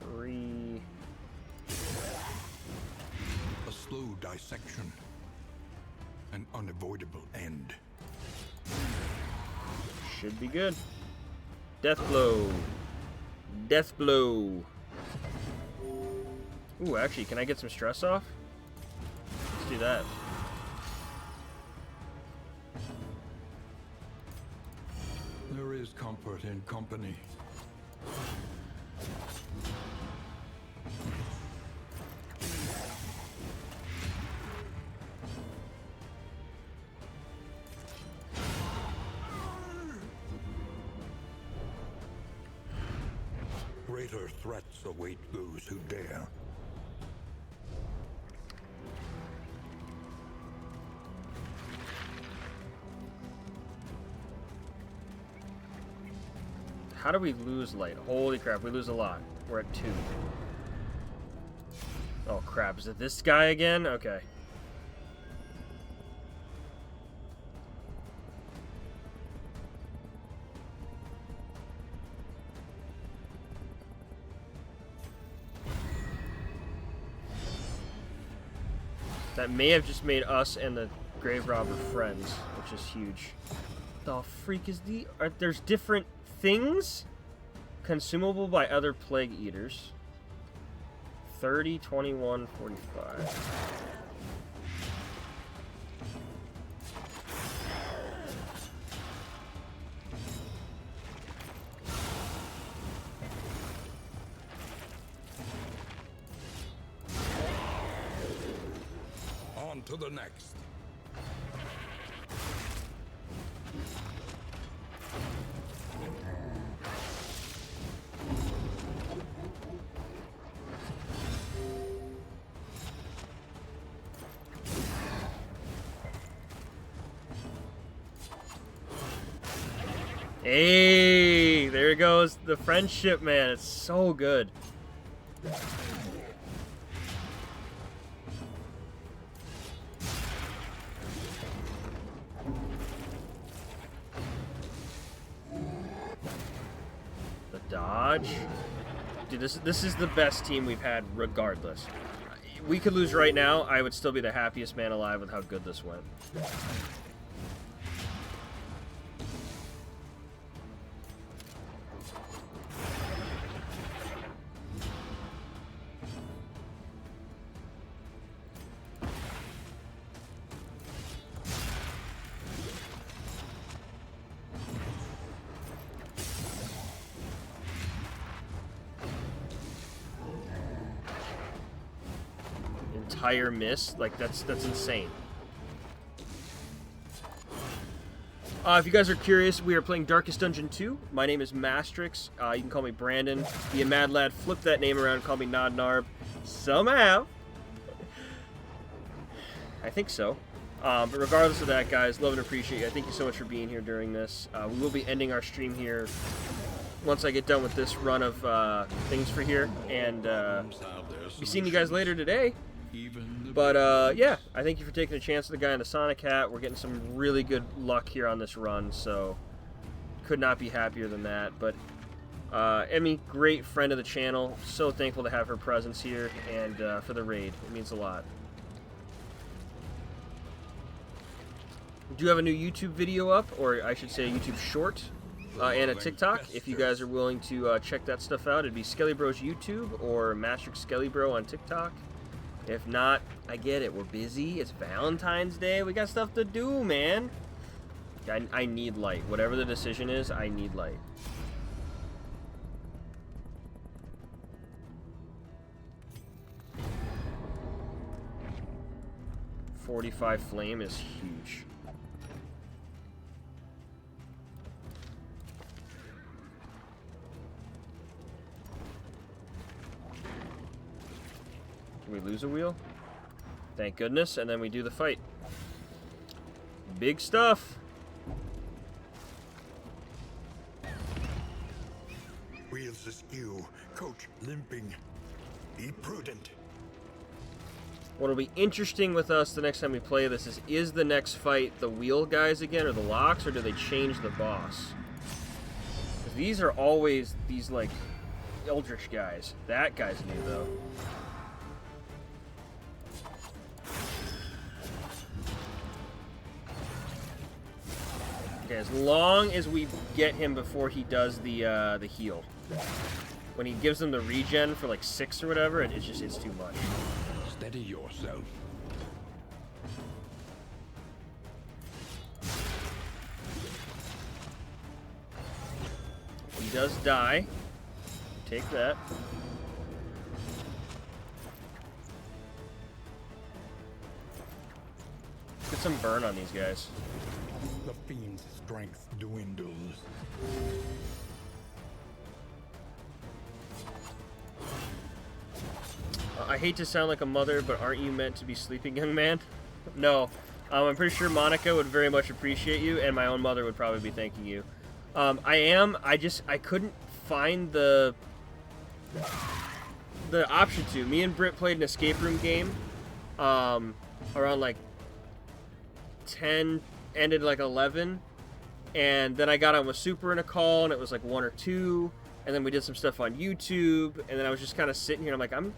[SPEAKER 1] 3.
[SPEAKER 2] A slow dissection. An unavoidable end.
[SPEAKER 1] Should be good. Death blow. Death blow. Ooh, actually, can I get some stress off? Let's do that.
[SPEAKER 2] There is comfort in company. Greater threats await those who dare.
[SPEAKER 1] How do we lose light? Holy crap, we lose a lot. We're at 2. Oh crap, is it this guy again? Okay. That may have just made us and the grave robber friends, which is huge. The freak is the... there's different things? Consumable by other plague eaters. 30, 21, 45.
[SPEAKER 2] on to the next.
[SPEAKER 1] Hey, there goes the friendship, man. It's so good. The dodge. Dude, this is the best team we've had regardless. We could lose right now, I would still be the happiest man alive with how good this went. Entire miss, like that's insane. If you guys are curious, we are playing Darkest Dungeon 2. My name is Mastrix. You can call me Brandon. Be a mad lad. Flip that name around and call me Nod Narb. Somehow. I think so. But regardless of that, guys, love and appreciate you. Thank you so much for being here during this. We will be ending our stream here once I get done with this run of things for here. And be seeing you guys later today. But, yeah, I thank you for taking a chance with the guy in the Sonic hat. We're getting some really good luck here on this run, so could not be happier than that. But, Emmy, great friend of the channel. So thankful to have her presence here and for the raid. It means a lot. We do have a new YouTube video up, or I should say a YouTube short, and a TikTok. If you guys are willing to check that stuff out, it'd be Skelly Bros YouTube or Mastrix Skelly Bro on TikTok. If not, I get it. We're busy. It's Valentine's Day. We got stuff to do, man. I need light. Whatever the decision is, I need light. .45 flame is huge. We lose a wheel? Thank goodness, and then we do the fight. Big stuff.
[SPEAKER 2] Wheels askew, coach limping. Be prudent.
[SPEAKER 1] What'll be interesting with us the next time we play this is the next fight the wheel guys again, or the locks, or do they change the boss? 'Cause these are always these, like, Eldritch guys. That guy's new, though. Okay, as long as we get him before he does the heal. When he gives them the regen for like 6 or whatever, it's too much.
[SPEAKER 3] Steady yourself.
[SPEAKER 1] He does die. Take that. Let's get some burn on these guys.
[SPEAKER 3] The fiend's strength dwindles.
[SPEAKER 1] I hate to sound like a mother, but aren't you meant to be sleeping, young man? No. I'm pretty sure Monica would very much appreciate you, and my own mother would probably be thanking you. I am. I couldn't find the option to. Me and Britt played an escape room game around like 10, ended like 11, and then I got on with Super in a call, and it was like 1 or 2, and then we did some stuff on YouTube, and then I was just kind of sitting here, and I'm like,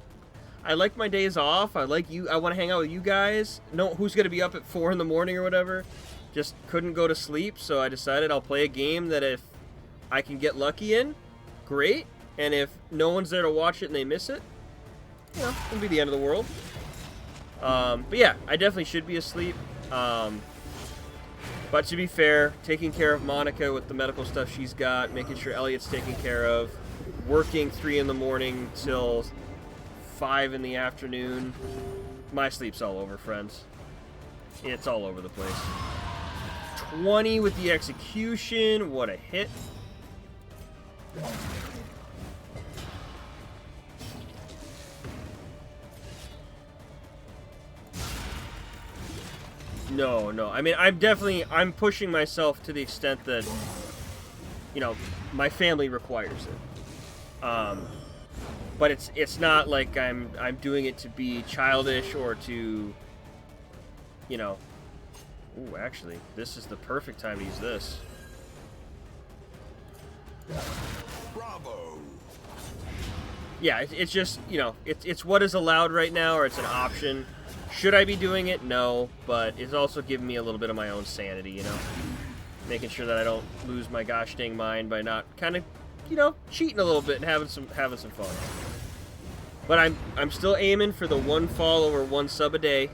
[SPEAKER 1] I like my days off, I like you, I want to hang out with you guys, no, who's going to be up at 4 in the morning or whatever, just couldn't go to sleep, so I decided I'll play a game that if I can get lucky in, great, and if no one's there to watch it and they miss it, you know, it'll be the end of the world. But yeah, I definitely should be asleep. But to be fair, taking care of Monica with the medical stuff she's got, making sure Elliot's taken care of, working 3 in the morning till 5 in the afternoon, my sleep's all over, friends. It's all over the place. 20 with the execution. What a hit. No, no. I mean, I'm pushing myself to the extent that, you know, my family requires it. But it's not like I'm doing it to be childish or to, you know. Ooh, actually, this is the perfect time to use this.
[SPEAKER 2] Bravo!
[SPEAKER 1] Yeah, it's just, you know, it's what is allowed right now, or it's an option. Should I be doing it? No, but it's also giving me a little bit of my own sanity, you know? Making sure that I don't lose my gosh dang mind by not kind of, you know, cheating a little bit and having some fun. But I'm still aiming for the 1 follower, 1 sub a day,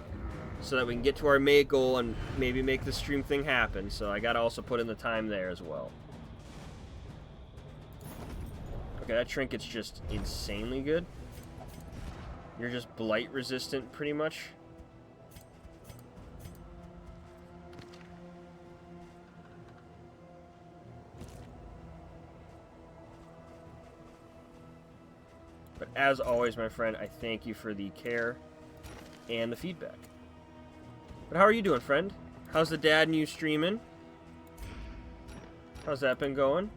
[SPEAKER 1] so that we can get to our May goal and maybe make the stream thing happen. So I gotta also put in the time there as well. Okay, that trinket's just insanely good. You're just blight resistant, pretty much. But as always, my friend, I thank you for the care and the feedback. But how are you doing, friend? How's the dad and you streaming? How's that been going?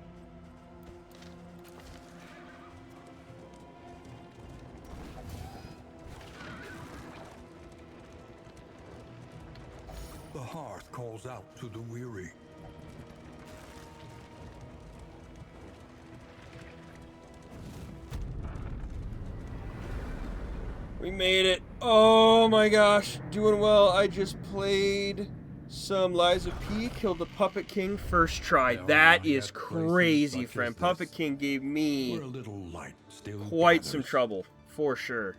[SPEAKER 3] The hearth calls out to the weary.
[SPEAKER 1] We made it. Oh my gosh, doing well. I just played some Liza P, killed the Puppet King first try. That is crazy, friend. Puppet King gave me
[SPEAKER 3] We're a little light still
[SPEAKER 1] quite some
[SPEAKER 3] gathers.
[SPEAKER 1] trouble, for sure.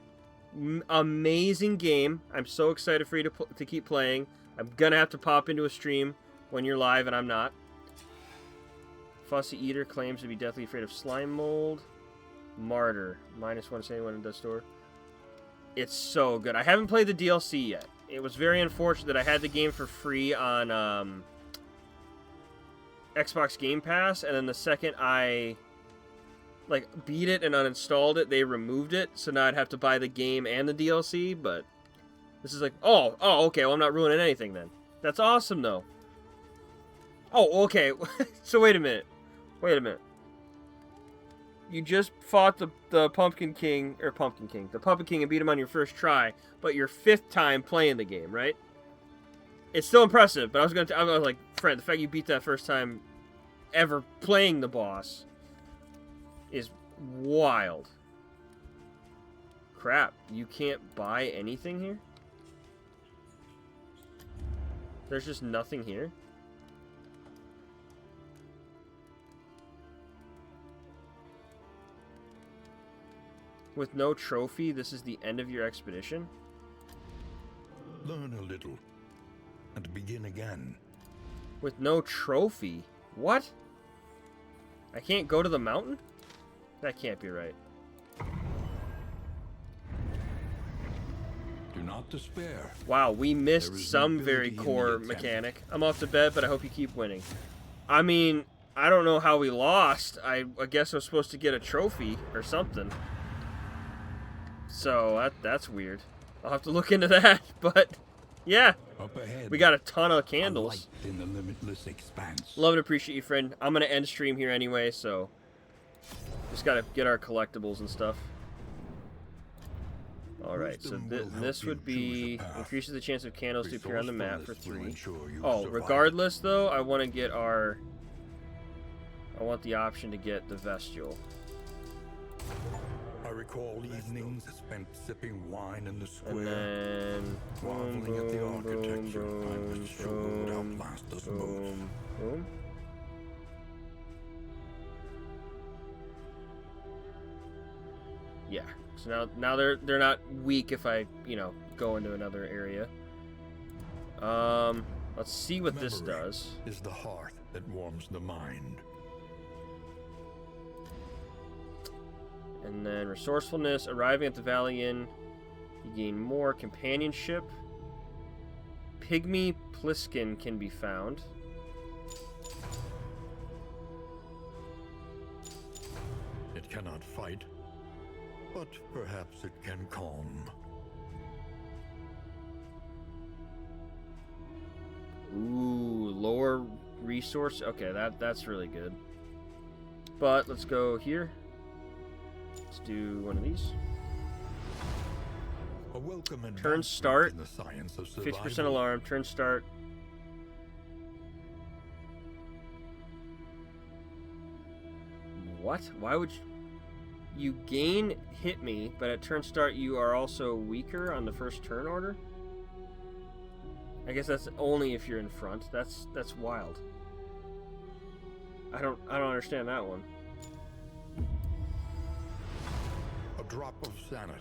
[SPEAKER 1] Amazing game. I'm so excited for you to keep playing. I'm gonna have to pop into a stream when you're live and I'm not. Fussy Eater claims to be deathly afraid of slime mold. Martyr, -1 to anyone in the store. It's so good. I haven't played the DLC yet. It was very unfortunate that I had the game for free on Xbox Game Pass, and then the second I beat it and uninstalled it, they removed it. So now I'd have to buy the game and the DLC. But this is like, oh, okay. Well, I'm not ruining anything then. That's awesome though. Oh, okay. So wait a minute. You just fought the Pumpkin King, the Puppet King, and beat him on your first try, but your 5th time playing the game, right? It's still impressive, but I was like, Fred, the fact you beat that first time ever playing the boss is wild. Crap, you can't buy anything here? There's just nothing here? With no trophy, this is the end of your expedition?
[SPEAKER 3] Learn a little and begin again.
[SPEAKER 1] With no trophy? What? I can't go to the mountain? That can't be right.
[SPEAKER 3] Do not despair.
[SPEAKER 1] Wow, we missed
[SPEAKER 3] There is
[SPEAKER 1] some
[SPEAKER 3] nobility
[SPEAKER 1] very
[SPEAKER 3] in the
[SPEAKER 1] core
[SPEAKER 3] attempt.
[SPEAKER 1] mechanic. I'm off to bed, but I hope you keep winning. I mean, I don't know how we lost. I guess I was supposed to get a trophy or something. So, that's weird. I'll have to look into that, but yeah.
[SPEAKER 3] Up ahead,
[SPEAKER 1] We got a ton of
[SPEAKER 3] a
[SPEAKER 1] candles.
[SPEAKER 3] light in the limitless expanse.
[SPEAKER 1] Love and appreciate you, friend. I'm going to end stream here anyway, so just got to get our collectibles and stuff. Alright, so
[SPEAKER 3] Wisdom will help
[SPEAKER 1] this
[SPEAKER 3] you
[SPEAKER 1] would be
[SPEAKER 3] choose a path.
[SPEAKER 1] increases the chance of candles to appear on the map for
[SPEAKER 3] Resourcefulness
[SPEAKER 1] 3.
[SPEAKER 3] will ensure you
[SPEAKER 1] Oh,
[SPEAKER 3] survive.
[SPEAKER 1] regardless though, I want to get I want the option to get the Vestial.
[SPEAKER 3] I recall evenings spent sipping wine in the
[SPEAKER 1] And
[SPEAKER 3] square,
[SPEAKER 1] then boom,
[SPEAKER 3] marveling at the
[SPEAKER 1] boom,
[SPEAKER 3] architecture I
[SPEAKER 1] boom,
[SPEAKER 3] was sure would
[SPEAKER 1] boom,
[SPEAKER 3] outlast us both.
[SPEAKER 1] boom, boom. Yeah. So now they're not weak if I, go into another area. Let's see what this
[SPEAKER 3] Memory
[SPEAKER 1] does.
[SPEAKER 3] is the hearth that warms the mind.
[SPEAKER 1] And then resourcefulness, arriving at the Valley Inn, you gain more companionship. Pygmy Pliskin can be found.
[SPEAKER 2] It cannot fight, but perhaps it can calm.
[SPEAKER 1] Ooh, lower resource. Okay, that's really good. But let's go here. Let's do one of these.
[SPEAKER 2] A welcome
[SPEAKER 1] Turn start.
[SPEAKER 2] in the science of
[SPEAKER 1] 50%
[SPEAKER 2] survival.
[SPEAKER 1] alarm. Turn start. What? Why would you gain hit me, but at turn start you are also weaker on the first turn order? I guess that's only if you're in front. That's wild. I don't understand that one.
[SPEAKER 2] A drop of sanity.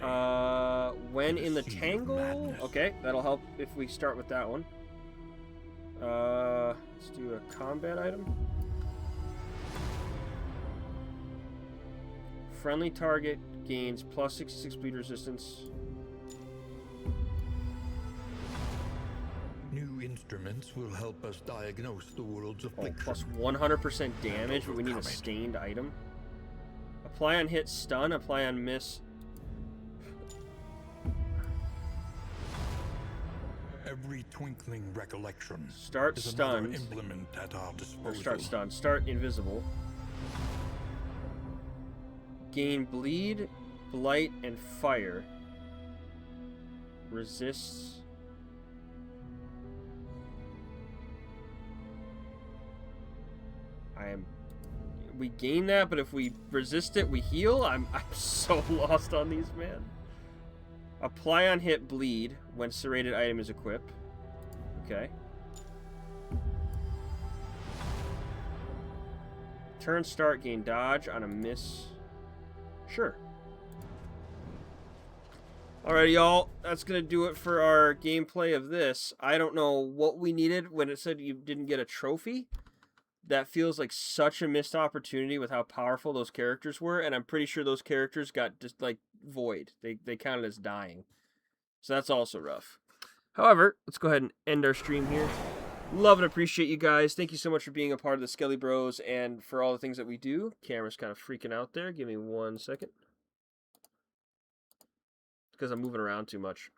[SPEAKER 1] When
[SPEAKER 2] In a
[SPEAKER 1] in the
[SPEAKER 2] sea of
[SPEAKER 1] tangle.
[SPEAKER 2] madness.
[SPEAKER 1] Okay, that'll help if we start with that one. Let's do a combat item. Friendly target gains plus 66 bleed resistance.
[SPEAKER 2] New instruments will help us diagnose the world's
[SPEAKER 1] Oh,
[SPEAKER 2] affliction.
[SPEAKER 1] plus 100% damage, but we need a
[SPEAKER 2] Overcome it.
[SPEAKER 1] stained item. Apply on hit, stun. Apply on miss.
[SPEAKER 2] Every twinkling recollection
[SPEAKER 1] Start
[SPEAKER 2] is another
[SPEAKER 1] stunned.
[SPEAKER 2] implement at our disposal.
[SPEAKER 1] Or start stun. Start invisible. Gain bleed, blight, and fire. Resists. We gain that, but if we resist it, we heal. I'm so lost on these, man. Apply on hit, bleed when serrated item is equipped. Okay. Turn start, gain dodge on a miss. Sure. Alrighty, y'all. That's going to do it for our gameplay of this. I don't know what we needed when it said you didn't get a trophy. That feels like such a missed opportunity with how powerful those characters were, and I'm pretty sure those characters got just, like, void. They counted as dying. So that's also rough. However, let's go ahead and end our stream here. Love and appreciate you guys. Thank you so much for being a part of the Skelly Bros and for all the things that we do. Camera's kind of freaking out there. Give me 1 second. Because I'm moving around too much.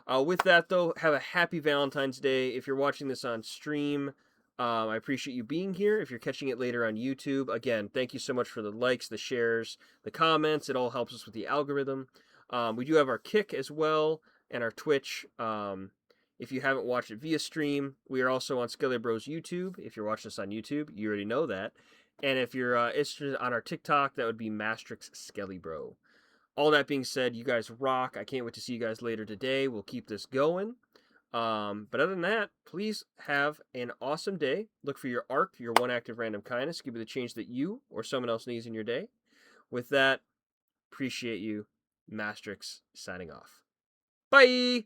[SPEAKER 1] With that, though, have a happy Valentine's Day. If you're watching this on stream, I appreciate you being here. If you're catching it later on YouTube, again, thank you so much for the likes, the shares, the comments. It all helps us with the algorithm. We do have our Kick as well and our Twitch. If you haven't watched it via stream, we are also on Skelly Bros YouTube. If you're watching us on YouTube, you already know that. And if you're interested on our TikTok, that would be Mastrix Skelly Bro. All that being said, you guys rock. I can't wait to see you guys later today. We'll keep this going. But other than that, please have an awesome day. Look for your ARC, your one active random kindness. Give me the change that you or someone else needs in your day. With that, appreciate you. Mastrix signing off. Bye!